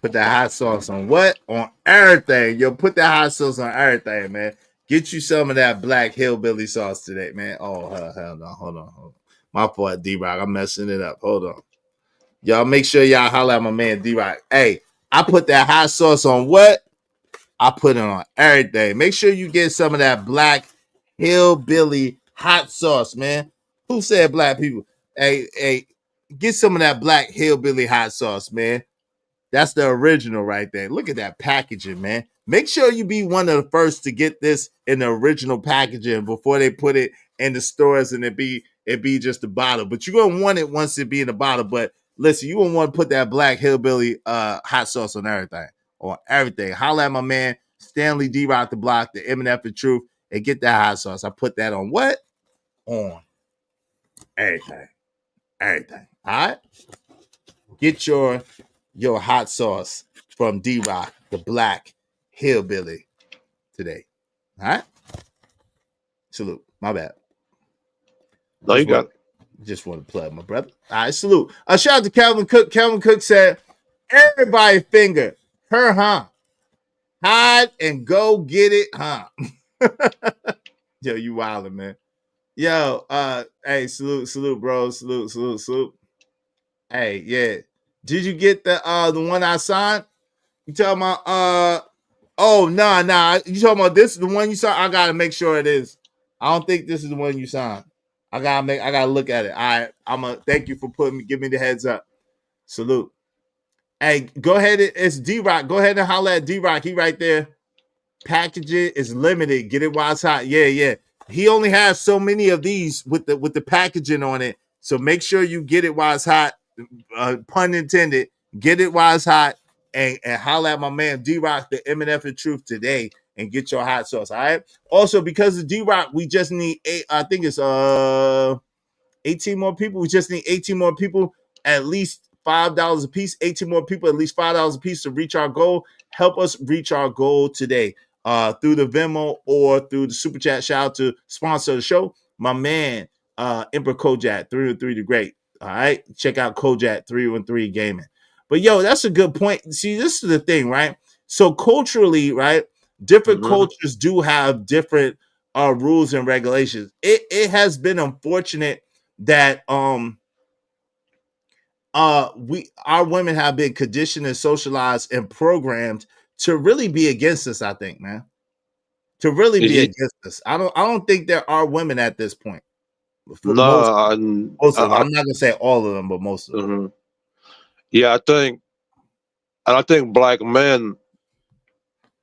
Put that hot sauce on what? On everything. Yo, put that hot sauce on everything, man. Get you some of that black hillbilly sauce today, man. Oh, hell no. Hold on. My fault, D-Rock. I'm messing it up. Hold on. Y'all make sure y'all holler at my man D-Rock. Hey, I put that hot sauce on what? I put it on everything. Make sure you get some of that black hillbilly hot sauce, man. Who said black people? Hey, get some of that black hillbilly hot sauce, man. That's the original right there. Look at that packaging, man. Make sure you be one of the first to get this in the original packaging before they put it in the stores and it be just a bottle. But you're gonna want it once it be in the bottle. But listen, you gonna want to put that black hillbilly hot sauce on everything. On everything. Holla at my man Stanley D Rock the Block, the M&F and Truth, and get that hot sauce. I put that on what? On everything. Everything. All right. Get your hot sauce from D-Rock, the Black Hillbilly, today. All right? Salute. My bad. No, you got it. Just want to plug my brother. All right, salute. Shout out to Calvin Cook. Calvin Cook said, everybody finger her, huh? Hide and go get it, huh? Yo, you wildin', man. Yo, hey, salute, bro. Salute. Hey, yeah. Did you get the one I signed? You talking about oh nah. You talking about this is the one you signed? I gotta make sure it is. I don't think this is the one you signed. I gotta look at it. All right, thank you for give me the heads up. Salute. Hey, go ahead. It's D-Rock. Go ahead and holler at D-Rock. He right there. Packaging is limited. Get it while it's hot. Yeah. He only has so many of these with the packaging on it. So make sure you get it while it's hot. Pun intended. Get it while it's hot. And holler at my man D-Rock, the M&F and Truth today, and get your hot sauce. All right. Also, because of D-Rock, we just need 18 more people. We just need 18 more people, at least $5 a piece. 18 more people, at least $5 a piece to reach our goal. Help us reach our goal today through the Venmo or through the Super Chat. Shout out to sponsor of the show, my man, Emperor Kojak, 313 the Great. All right. Check out Kojak 313 Gaming. But yo, that's a good point. See, this is the thing, right? So culturally, right, different cultures do have different rules and regulations. It has been unfortunate that our women have been conditioned and socialized and programmed to really be against us, I think, man. To really be against us. I don't think there are women at this point. No, most of them. I'm not gonna say all of them, but most of them. Yeah, I think black men,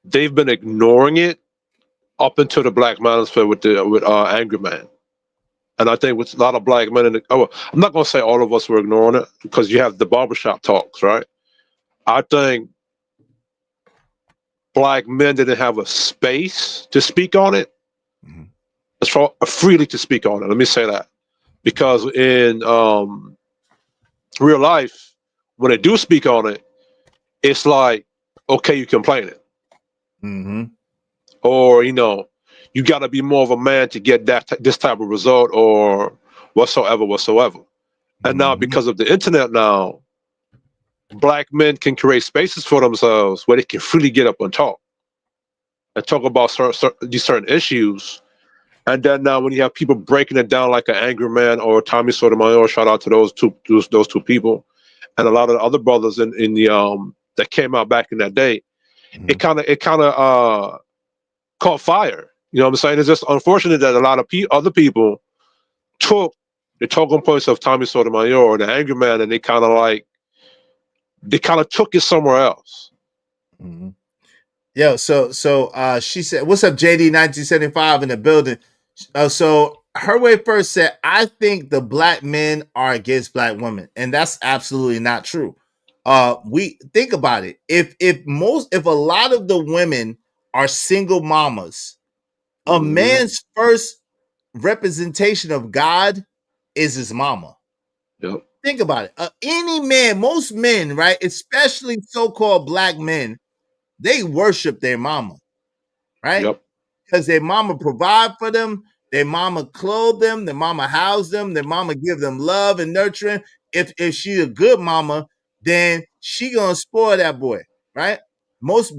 they've been ignoring it up until the Black Manosphere with Angry Man. And I think with a lot of black men I'm not gonna say all of us were ignoring it because you have the barbershop talks, right? I think black men didn't have a space to speak on it. Freely to speak on it. Let me say that. Because in real life, when they do speak on it, it's like, okay, you complaining. Or, you got to be more of a man to get this type of result or whatsoever. And now because of the internet now, black men can create spaces for themselves where they can freely get up and talk about these certain issues. And then now when you have people breaking it down like an Angry Man or Tommy Sotomayor, shout out to those two people, and a lot of the other brothers in the that came out back in that day, it kind of caught fire. You know what I'm saying? It's just unfortunate that a lot of other people took the talking points of Tommy Sotomayor or the Angry Man, and they kind of took it somewhere else. Yo, she said, "What's up, JD 1975 in the building?" So her way first said, "I think the black men are against black women," and that's absolutely not true. We think about it. If a lot of the women are single mamas, a man's first representation of God is his mama. Yep. Think about it. Any man, most men, right, especially so-called black men, they worship their mama, right? Yep. Because their mama provide for them, their mama clothe them, their mama house them, their mama give them love and nurturing. If she a good mama, then she gonna spoil that boy, right? Most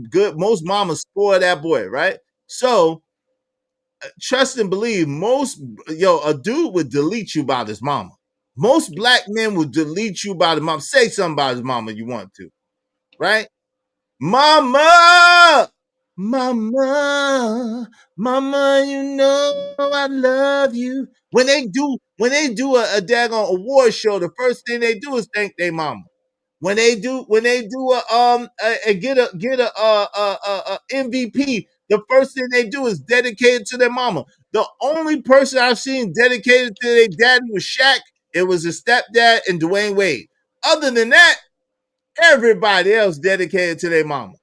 mamas spoil that boy, right? So trust and believe, a dude would delete you about his mama. Most black men will delete you about his mom. Say something about his mama you want to, right? Mama, mama, mama, you know I love you. When they do a daggone award show, the first thing they do is thank their mama. When they do a MVP, the first thing they do is dedicate it to their mama. The only person I've seen dedicated to their daddy was Shaq. It was his stepdad and Dwayne Wade. Other than that, everybody else dedicated to their mama,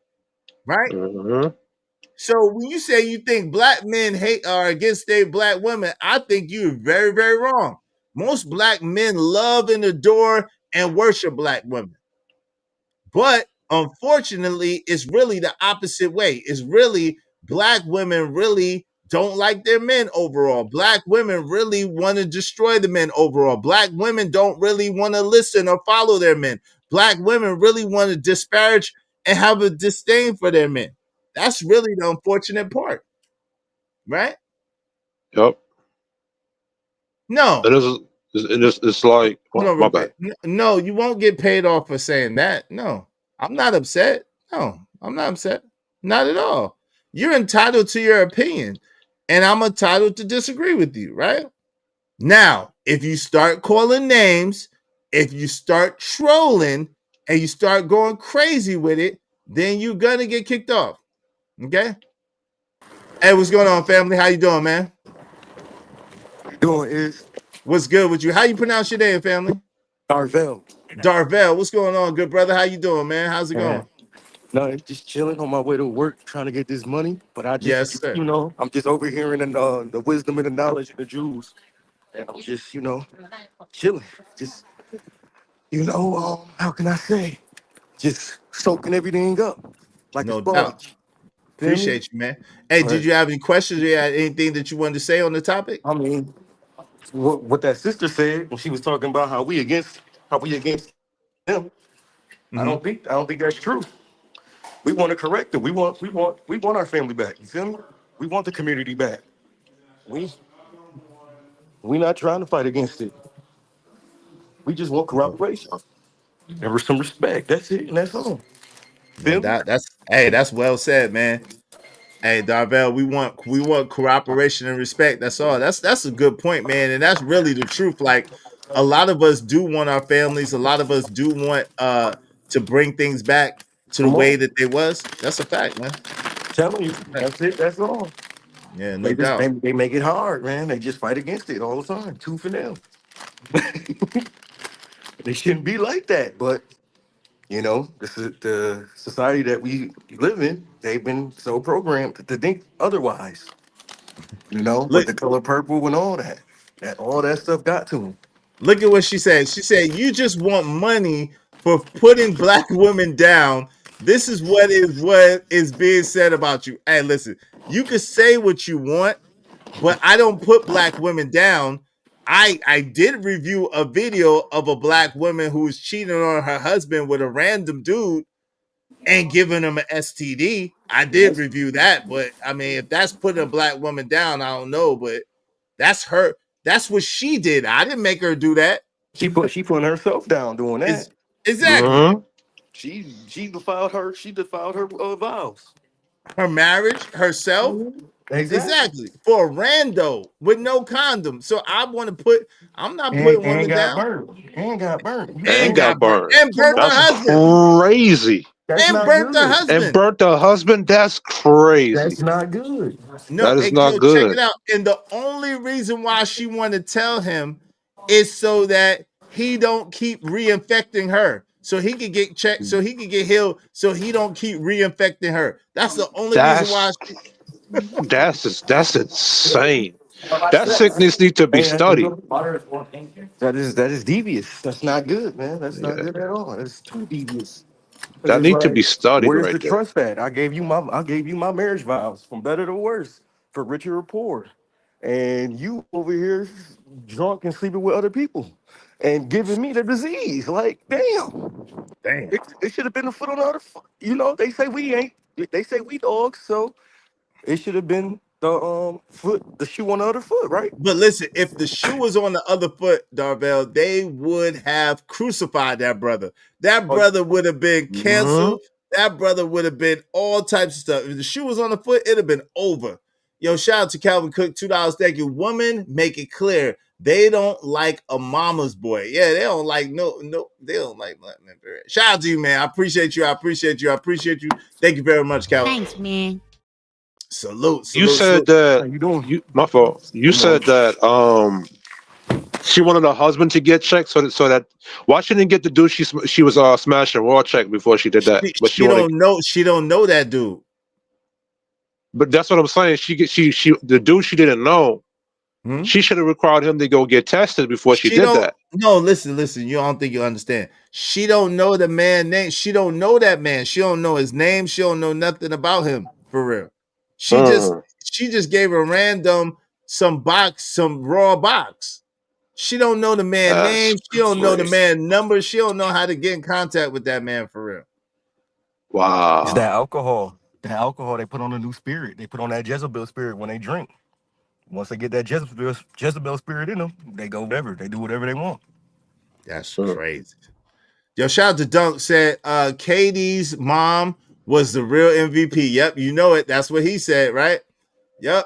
right? So when you say you think black men hate or against their black women, I think you're very, very wrong. Most black men love and adore and worship black women. But unfortunately, it's really the opposite way. It's really black women really don't like their men overall. Black women really want to destroy the men overall. Black women don't really want to listen or follow their men. Black women really want to disparage and have a disdain for their men. That's really the unfortunate part, right? Yep. No. It's like, Hold on my real bad. quick. No, you won't get paid off for saying that. No, I'm not upset. No, I'm not upset. Not at all. You're entitled to your opinion, and I'm entitled to disagree with you, right? Now, if you start calling names, if you start trolling, and you start going crazy with it, then you're gonna get kicked off. Okay? Hey, what's going on, family? How you doing, man? Doing is What's good with you? How you pronounce your name, family? Darvell. Darvell, what's going on, good brother? How you doing, man? How's it going? No, just chilling on my way to work, trying to get this money. But I Yes, just, sir. I'm just overhearing the wisdom and the knowledge of the Jews, and I'm just, chilling. Just, how can I say? Just soaking everything up like a No doubt. sponge. Feel me? Appreciate you, man. Hey, did Right. you have any questions? Or you had anything that you wanted to say on the topic? I mean, what that sister said when she was talking about how we against them. Mm-hmm. I don't think that's true. We want to correct it. We want our family back. You feel me? We want the community back. We not trying to fight against it. We just want cooperation and some respect. That's it, and that's all. No Feel me? doubt. That's well said, man. Hey, Darvell, we want cooperation and respect. That's all. That's a good point, man. And that's really the truth. Like a lot of us do want our families, a lot of us do want to bring things back to the Come way on, that they was. That's a fact, man. telling you. That's it. That's all. Yeah, no They just doubt. they make it hard, man. They just fight against it all the time. Tooth and nail. They shouldn't be like that, but this is the society that we live in. They've been so programmed to think otherwise. With Look, the color purple and all that stuff got to them. Look at what she said. She said, "You just want money for putting black women down. This is what is being said about you." Hey, listen, you can say what you want, but I don't put black women down. I did review a video of a black woman who was cheating on her husband with a random dude and giving him an STD. I did review that, but I mean, if that's putting a black woman down, I don't know, but that's her. That's what she did. I didn't make her do that. She putting herself down doing that. Exactly. She defiled her vows. Her marriage, herself. Exactly. For a rando with no condom. So I want to I'm not putting And women got down. burned. And got burned. And And got got burnt. burned. And burnt her That's husband. crazy. That's and not burnt her good. and husband. burnt her husband. That's That's crazy. not good. No, That is hey, not yo, check good. it out. And the only reason why she wanted to tell him is so that he don't keep reinfecting her. So he could get checked, so he could get healed, so he don't keep reinfecting her. That's the only reason why That's that's insane. That sickness need to be studied. That is devious. That's not good, man. That's not Yeah, good at all. That's too devious. Cause that it's need to be like, studied where's right the there. trust at? I gave you my marriage vows from better to worse, for richer or poor, and you over here drunk and sleeping with other people, and giving me the disease. Like, damn, damn. it should have been a foot on the other foot. You know, they say we ain't. They say we dogs, so it should have been the shoe on the other foot, right? But listen, if the shoe was on the other foot, Darvell, they would have crucified that brother. That brother would have been Mhm. canceled. That brother would have been all types of stuff. If the shoe was on the foot, it'd have been over. Yo, shout out to Calvin Cook, $2. Thank you. Women, make it clear they don't like a mama's boy. Yeah, they don't like they don't like black men. Shout out to you, man. I appreciate you. I appreciate you. I appreciate you. Thank you very much, Calvin. Thanks, man. Salute, You salute, said salute. that How you doing? my fault. You You know, said that she wanted her husband to get checked so that why she didn't get the dude she was smashing raw check before she did that. But she wanted She don't know that dude. but that's what I'm saying. She the dude she didn't know. Hmm? She should have required him to go get tested before she She did don't that. no listen, you don't think you understand. She don't know the man name. She don't know that man. She don't know his name. She don't know nothing about him for real. She just Mm, she just gave a random some raw box. She don't know the man that's name. She don't know the crazy. man number. She don't know how to get in contact with that man for real. it's that Wow. alcohol. That alcohol they put on a new spirit. They put on that Jezebel spirit when they drink. Once they get that Jezebel spirit in them, they go whatever. They do whatever they want. That's Mm. crazy. Yo, shout out to Dunk said Katie's mom was the real MVP. Yep, you know it. That's what he said, right? Yep.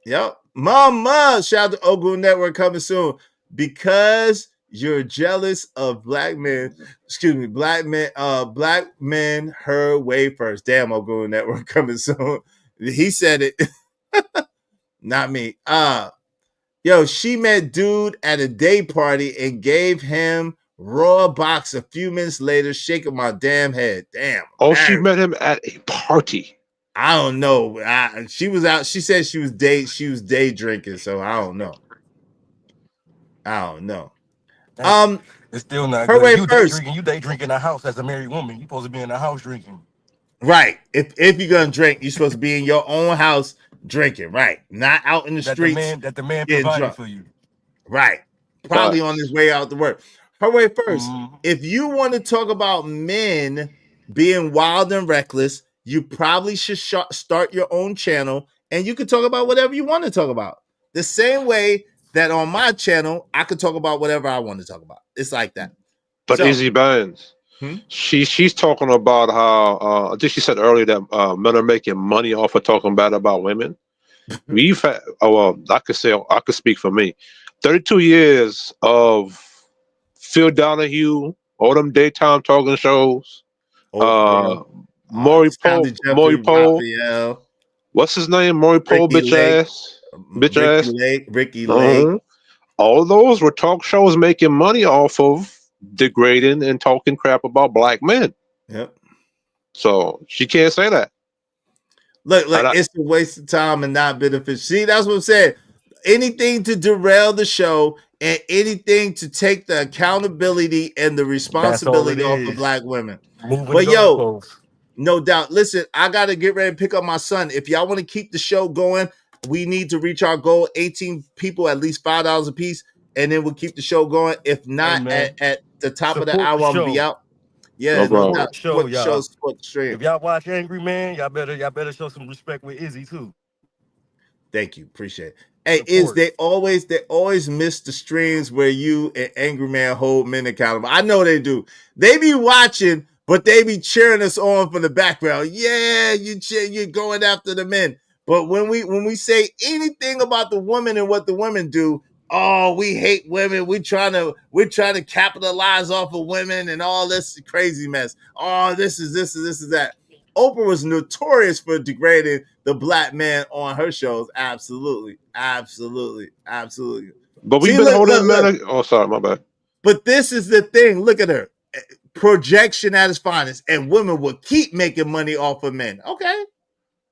Yep. Mama, shout out to Ogu Network coming soon. Because you're jealous of black men, black men her way first. Damn, Ogu Network coming soon. He said it, not me. Yo, she met dude at a day party and gave him raw box a few minutes later, shaking my damn head. Damn, Oh, she married. met him at a party. I don't know. She was out. She said she was day drinking, so I don't know. I don't know. It's still not Her good. If way you day first. drinking, you day drinking in the house as a married woman. You supposed to be in the house drinking. Right. If you're gonna drink, you're supposed to be in your own house drinking, right? Not out in the streets That the man getting provided drunk. for you. Right. Probably on his Facts. way out to work. Her way first. Mm-hmm. If you want to talk about men being wild and reckless, you probably should start your own channel and you can talk about whatever you want to talk about. The same way that on my channel, I could talk about whatever I want to talk about. It's like that. But So, Izzy Bands, hmm? she's talking about how I think she said earlier that men are making money off of talking bad about women. We've had I could speak for me. 32 years of Phil Donahue, all them daytime talking shows. Oprah, Sally Maury Jeffrey, Poe, Raphael, what's his name? Maury Poe, Ricky Lake, bitch ass. Ricky Lake. Uh-huh. All those were talk shows making money off of degrading and talking crap about black men. Yep. So she can't say that. Look, it's a waste of time and not beneficial. See, that's what I'm saying. Anything to derail the show and anything to take the accountability and the That's all it responsibility off of is. black women. Moving But yo, goalposts. no doubt. Listen, I got to get ready to pick up my son. If y'all want to keep the show going, we need to reach our goal 18 people, at least $5 a piece, and then we'll keep the show going. If Hey not, man, at the top of the support hour, the I'm going to be show. out. Yeah, No no problem. doubt. Support the show, Support the show, y'all. support the stream. If y'all watch Angry Man, y'all better show some respect with Izzy too. Thank you. Appreciate it. Hey, Support. they always miss the streams where you and Angry Man hold men accountable. I know they do. They be watching, but they be cheering us on from the background. Yeah, you're going after the men. But when we say anything about the women and what the women do, oh, we hate women. We're trying to capitalize off of women and all this crazy mess. Oh, this is that. Oprah was notorious for degrading the black man on her shows. Absolutely. But we've See, been look. holding men. Oh, sorry, my bad. But this is the thing. Look at her. Projection at its finest. And women will keep making money off of men. Okay.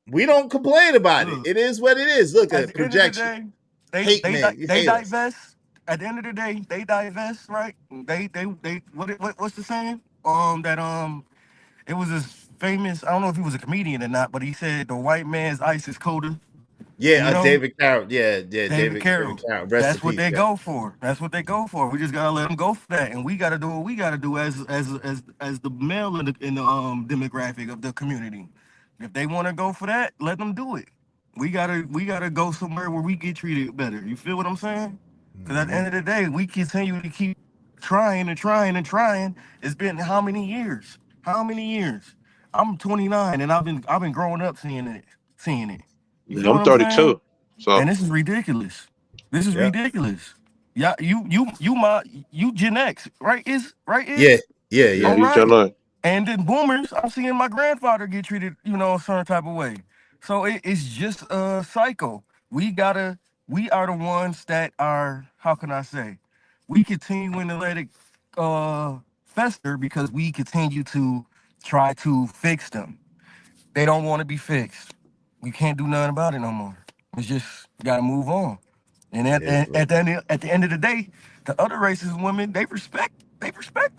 We don't complain about it. It is what it is. Look at it. Projection. They divest. At the end of the day, they divest, right? They what's the saying? It was this famous. I don't know if he was a comedian or not, but he said the white man's ice is colder. Yeah, You know? David Carroll. Yeah, David Carroll. Rest That's in what peace, they yeah. go for. That's what they go for. We just gotta let them go for that, and we gotta do what we gotta do as the male in the demographic of the community. If they want to go for that, let them do it. We gotta go somewhere where we get treated better. You feel what I'm saying? Because at the end of the day, we continue to keep trying and trying and trying. It's been how many years? How many years? I'm 29 and I've been growing up seeing it. You feel I'm what I'm saying? 32. So And this is ridiculous. This is Yeah. ridiculous. Yeah, you Gen X, right? Is Yeah. All he's Gen right. X. And then boomers, I'm seeing my grandfather get treated, a certain type of way. So it's just a cycle. We are the ones that are, how can I say, we continuing to let it fester because we continue to try to fix them. They don't want to be fixed. We can't do nothing about it no more. It's just gotta move on. And at the end of the day, the other races, women, they respect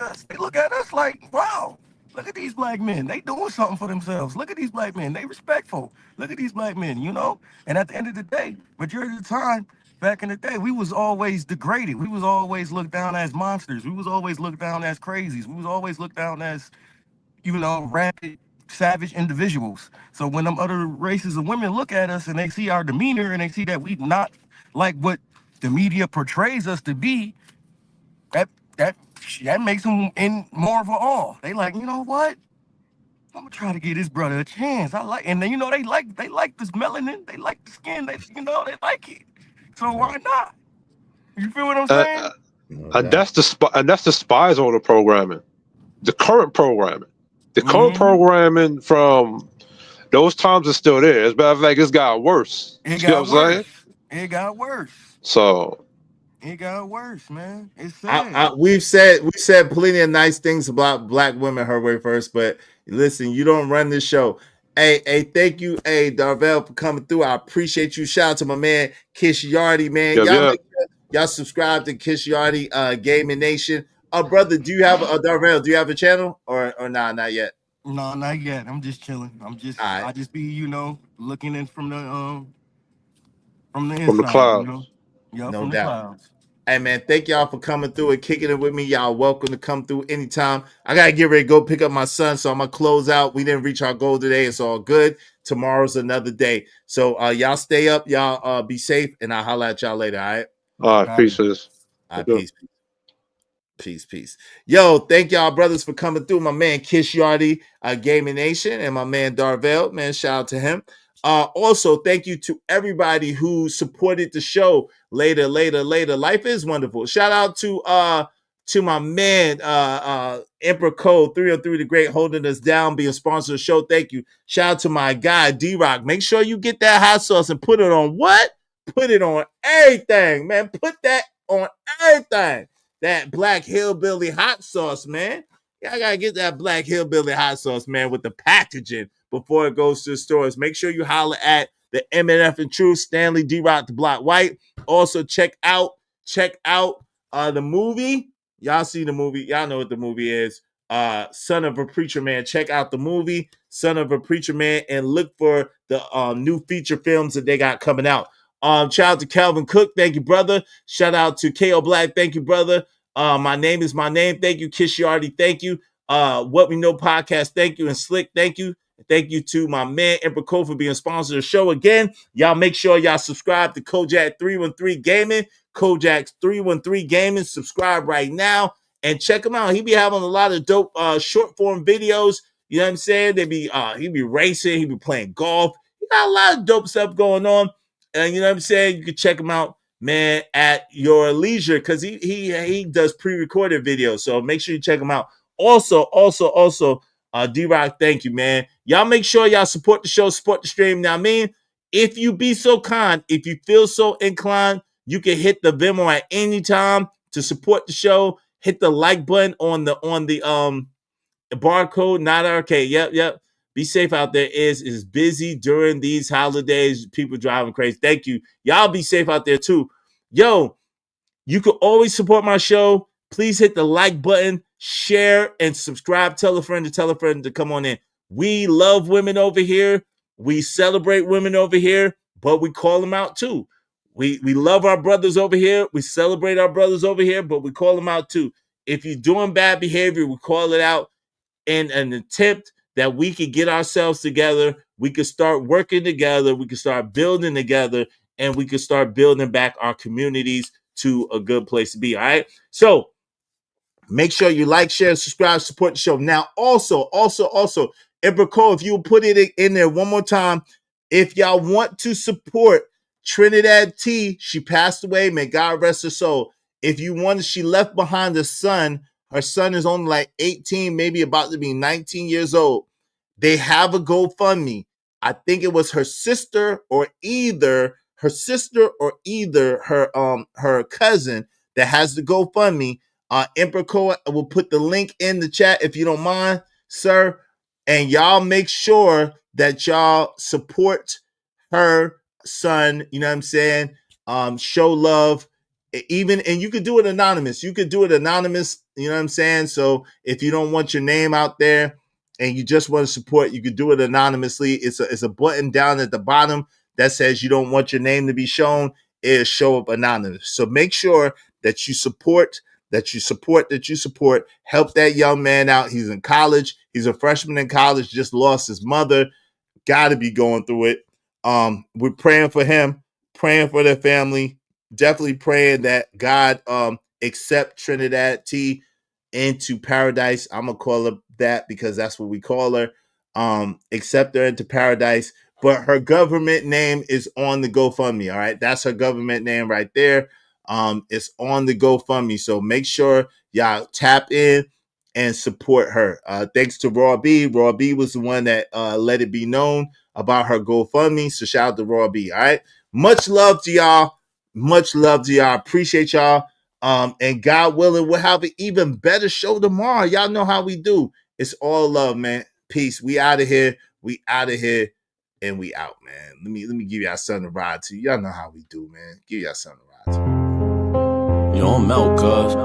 us. They look at us like, wow, look at these black men. They doing something for themselves. Look at these black men. They respectful. Look at these black men, And at the end of the day, majority of the time, back in the day, we was always degraded. We was always looked down as monsters. We was always looked down as crazies. We was always looked down as rapid, savage individuals. So when them other races of women look at us and they see our demeanor and they see that we not like what the media portrays us to be, that makes them in more of a awe. They like, you know what? I'm gonna try to give this brother a chance. I like, and then they like this melanin. They like the skin. They like it. So why not? You feel what I'm saying? And that's the spies on the programming, the current programming. The current programming from those times is still there. As a matter of fact, it's got worse. It You know got what I'm saying? worse. It got worse. So It got worse, man. It's sad. We've said plenty of nice things about black women her way first, but listen, you don't run this show. Hey, thank you, Darvell, for coming through. I appreciate you. Shout out to my man Kish Yardy, man. Yeah, Y'all yeah. make sure y'all subscribe to Kish Yardy Gaming Nation. Brother, do you have Darvell? Do you have a channel or nah, not yet? No, not yet. I'm just chilling. I just be, looking in from the inside, from the clouds. Yeah, No from the doubt. clouds. Hey man, thank y'all for coming through and kicking it with me. Y'all welcome to come through anytime. I gotta get ready to go pick up my son, so I'm gonna close out. We didn't reach our goal today. It's all good. Tomorrow's another day. So y'all stay up, y'all be safe, and I'll holler at y'all later. All right. Pieces. Peace. Yo, thank y'all brothers for coming through. My man Kish Yardy, Gaming Nation, and my man Darvell. Man, shout out to him. Also, thank you to everybody who supported the show. Later. Life is wonderful. Shout out to my man Emperor Code 303 the Great holding us down, being sponsored of the show. Thank you. Shout out to my guy D-Rock. Make sure you get that hot sauce and put it on what? Put it on everything, man. Put that on everything. That black hillbilly hot sauce, man. Y'all gotta get that black hillbilly hot sauce, man, with the packaging before it goes to the stores. Make sure you holler at the MNF and Truth, Stanley D Rock, the Block White. Also, check out the movie. Y'all see the movie. Y'all know what the movie is. Son of a Preacher Man. Check out the movie, Son of a Preacher Man, and look for the new feature films that they got coming out. Shout out to Calvin Cook. Thank you, brother. Shout out to KO Black. Thank you, brother. My name is my name. Thank you, Kish Yardy. Thank you. What We Know Podcast. Thank you. And Slick. Thank you. Thank you to my man Emperor Cole for being sponsored of the show again. Y'all make sure y'all subscribe to Kojak 313 Gaming. Kojak 313 Gaming. Subscribe right now and check him out. He be having a lot of dope short form videos. You know what I'm saying? He be racing. He be playing golf. He got a lot of dope stuff going on. And you know what I'm saying? You can check him out. man, at your leisure, because he does pre-recorded videos. So make sure you check him out. Also, D-Rock, thank you, man. Y'all make sure y'all support the show, support the stream. Now, I mean, if you be so kind, if you feel so inclined, you can hit the Venmo at any time to support the show. Hit the like button on the barcode. Not okay. Yep. Be safe out there. Is busy during these holidays. People driving crazy. Thank you. Y'all be safe out there too. Yo, you can always support my show. Please hit the like button, share, and subscribe. Tell a friend to come on in. We love women over here. We celebrate women over here, but we call them out too. We love our brothers over here. We celebrate our brothers over here, but we call them out too. If you're doing bad behavior, we call it out in an attempt that we could get ourselves together. We could start working together. We could start building together, and we could start building back our communities to a good place to be. All right. So make sure you like, share, subscribe, support the show. Now, also, Emperor Cole, if you put it in there one more time, if y'all want to support Trinidad T, she passed away. May God rest her soul. If you want, she left behind a son. Her son is only like 18, maybe about to be 19 years old. They have a GoFundMe. I think it was her sister or either her cousin that has the GoFundMe. Emperor Cole will put the link in the chat if you don't mind, sir. And y'all make sure that y'all support her son. You know what I'm saying? Show love. And you could do it anonymous. You know what I'm saying? So if you don't want your name out there and you just want to support, you could do it anonymously. It's a button down at the bottom that says you don't want your name to be shown. It'll show up anonymous. So make sure that you support. Help that young man out. He's in college. He's a freshman in college, just lost his mother. Got to be going through it. We're praying for him, praying for their family. Definitely praying that God accept Trinidad T into paradise. I'm going to call her that because that's what we call her. Accept her into paradise. But her government name is on the GoFundMe, all right? That's her government name right there. It's on the GoFundMe. So make sure y'all tap in and support her. Thanks to Raw B. Raw B was the one that let it be known about her GoFundMe. So shout out to Raw B. All right. Much love to y'all. Appreciate y'all. And God willing, we'll have an even better show tomorrow. Y'all know how we do. It's all love, man. Peace. We out of here. And we out, man. Let me give y'all something to ride to. Y'all know how we do, man. Give y'all something to ride to. Yo, I'm out, cuz.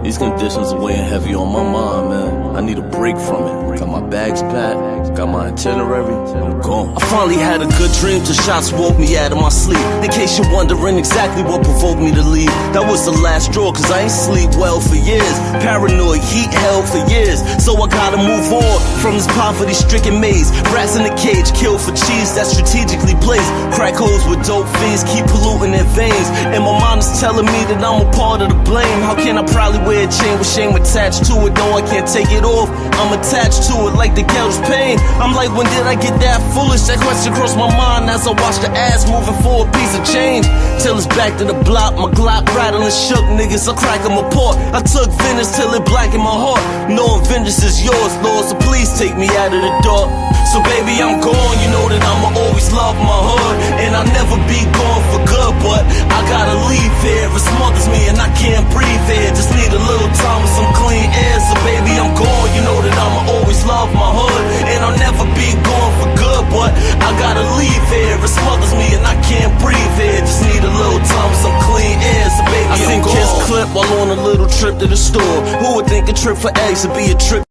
These conditions are weighing heavy on my mind, man. I need a break from it. Got my bags packed, got my itinerary, I'm gone. I finally had a good dream till shots woke me out of my sleep. In case you're wondering exactly what provoked me to leave, that was the last straw, cause I ain't sleep well for years. Paranoid, heat hell for years. So I gotta move on from this poverty-stricken maze. Rats in the cage, killed for cheese that's strategically placed. Crack holes with dope fiends, keep polluting their veins. And my mind is telling me that I'm a part of the blame. How can I proudly wear a chain with shame attached to it? Though I can't take it off, I'm attached to it like the girl's pain. I'm like, when did I get that foolish? That question crossed my mind as I watched the ass moving for a piece of change. Till it's back to the block, my Glock rattling shook niggas, I crack them apart. I took vengeance till it blackened my heart. Knowing vengeance is yours, Lord, so please take me out of the dark. So baby, I'm gone, you know that I'ma always love my hood. And I'll never be gone for good, but I gotta leave here. It smothers me and I can't breathe here. Just need a little time with some clean air. So baby, I'm gone, you know that I'ma always love my hood. And I'll never be gone for good, but I gotta leave here. It smothers me and I can't breathe here. Just need a little time with some clean air. So baby, I seen kids clip while on a little trip to the store. Who would think a trip for eggs would be a trip?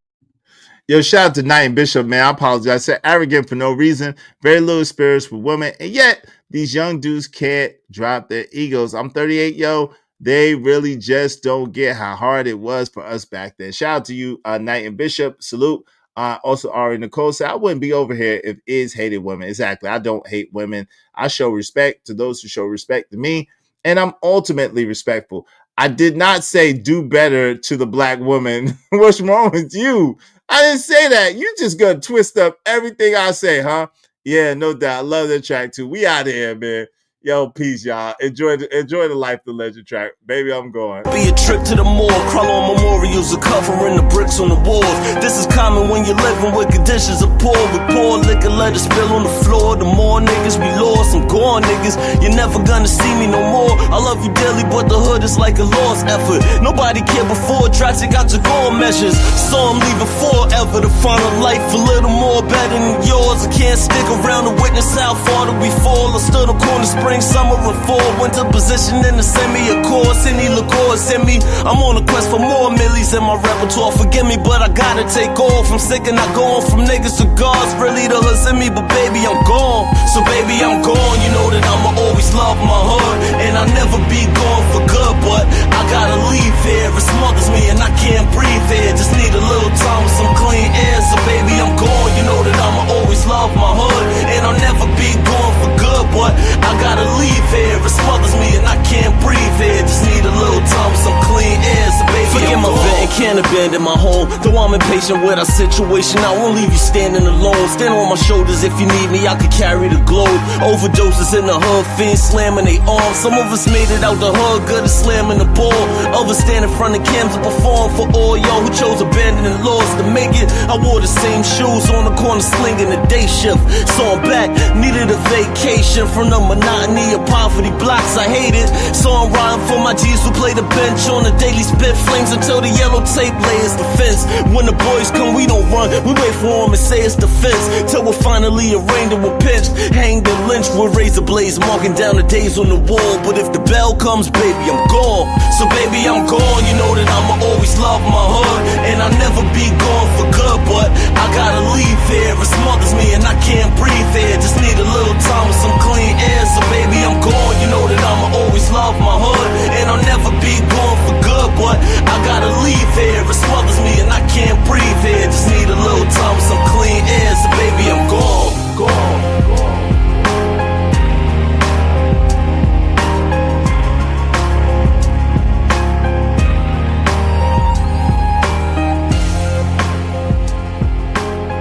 Yo, shout out to Knight and Bishop, man. I apologize. I said arrogant for no reason. Very little spirits for women. And yet, these young dudes can't drop their egos. I'm 38, yo. They really just don't get how hard it was for us back then. Shout out to you, Knight and Bishop. Salute. Also, Ari Nicole said, I wouldn't be over here if Iz hated women. Exactly. I don't hate women. I show respect to those who show respect to me. And I'm ultimately respectful. I did not say do better to the black woman. What's wrong with you? I didn't say that. You just gonna twist up everything I say, huh? Yeah, no doubt. I love that track too. We out of here, man. Yo, peace, y'all. Enjoy the Life the Legend track. Baby, I'm going. Be a trip to the mall, crawl on memorials are covering the bricks on the walls. This is common when you're living with conditions of poor. With poor liquor, let it spill on the floor. The more niggas we lost, I'm gone, niggas. You're never gonna see me no more. I love you dearly, but the hood is like a lost effort. Nobody cared before, tried to got your goal measures. Saw I'm leaving forever to find a life a little more better than yours. I can't stick around to witness how far do we fall. I stood on corner spring, summer and fall. Winter position in the semi, of course. Any liqueur send me. I'm on a quest for more millies in my repertoire. Forgive me, but I gotta take off. I'm sick and not going from niggas to gods. Really the hood send me, but baby, I'm gone. So baby, I'm gone. You know that I'ma always love my hood, and I'll never be gone for good. But I gotta leave here. It smothers me and I can't breathe here. Just need a little time with some clean air. So baby, I'm gone. You know that I'ma always love my hood, and I'll never be gone for good. But I gotta leave here. It smothers me and I can't breathe here. Just need a little time with some clean air. So baby, forget my vent, can't abandon my home. Though I'm impatient with our situation, I won't leave you standing alone. Stand on my shoulders if you need me, I could carry the globe. Overdoses in the hood, fiends slamming they arms. Some of us made it out the hood, good at slamming the ball. Others stand in front of cams to perform for all y'all who chose abandoning laws to make it. I wore the same shoes on the corner slinging the day shift. So I'm back, needed a vacation from the monotony of poverty blocks. I hate it, so I'm riding for my G's who play the bench on the daily spit flames until the yellow tape layers the fence. When the boys come, we don't run, we wait for them and say it's the fence. Till we're finally arraigned and we're pinched, hanged and lynched with razor blades marking down the days on the wall. But if the bell comes, baby, I'm gone. So baby, I'm gone. You know that I'ma always love my hood, and I'll never be gone for good. But I gotta leave here. It smothers me and I can't breathe here. Just need a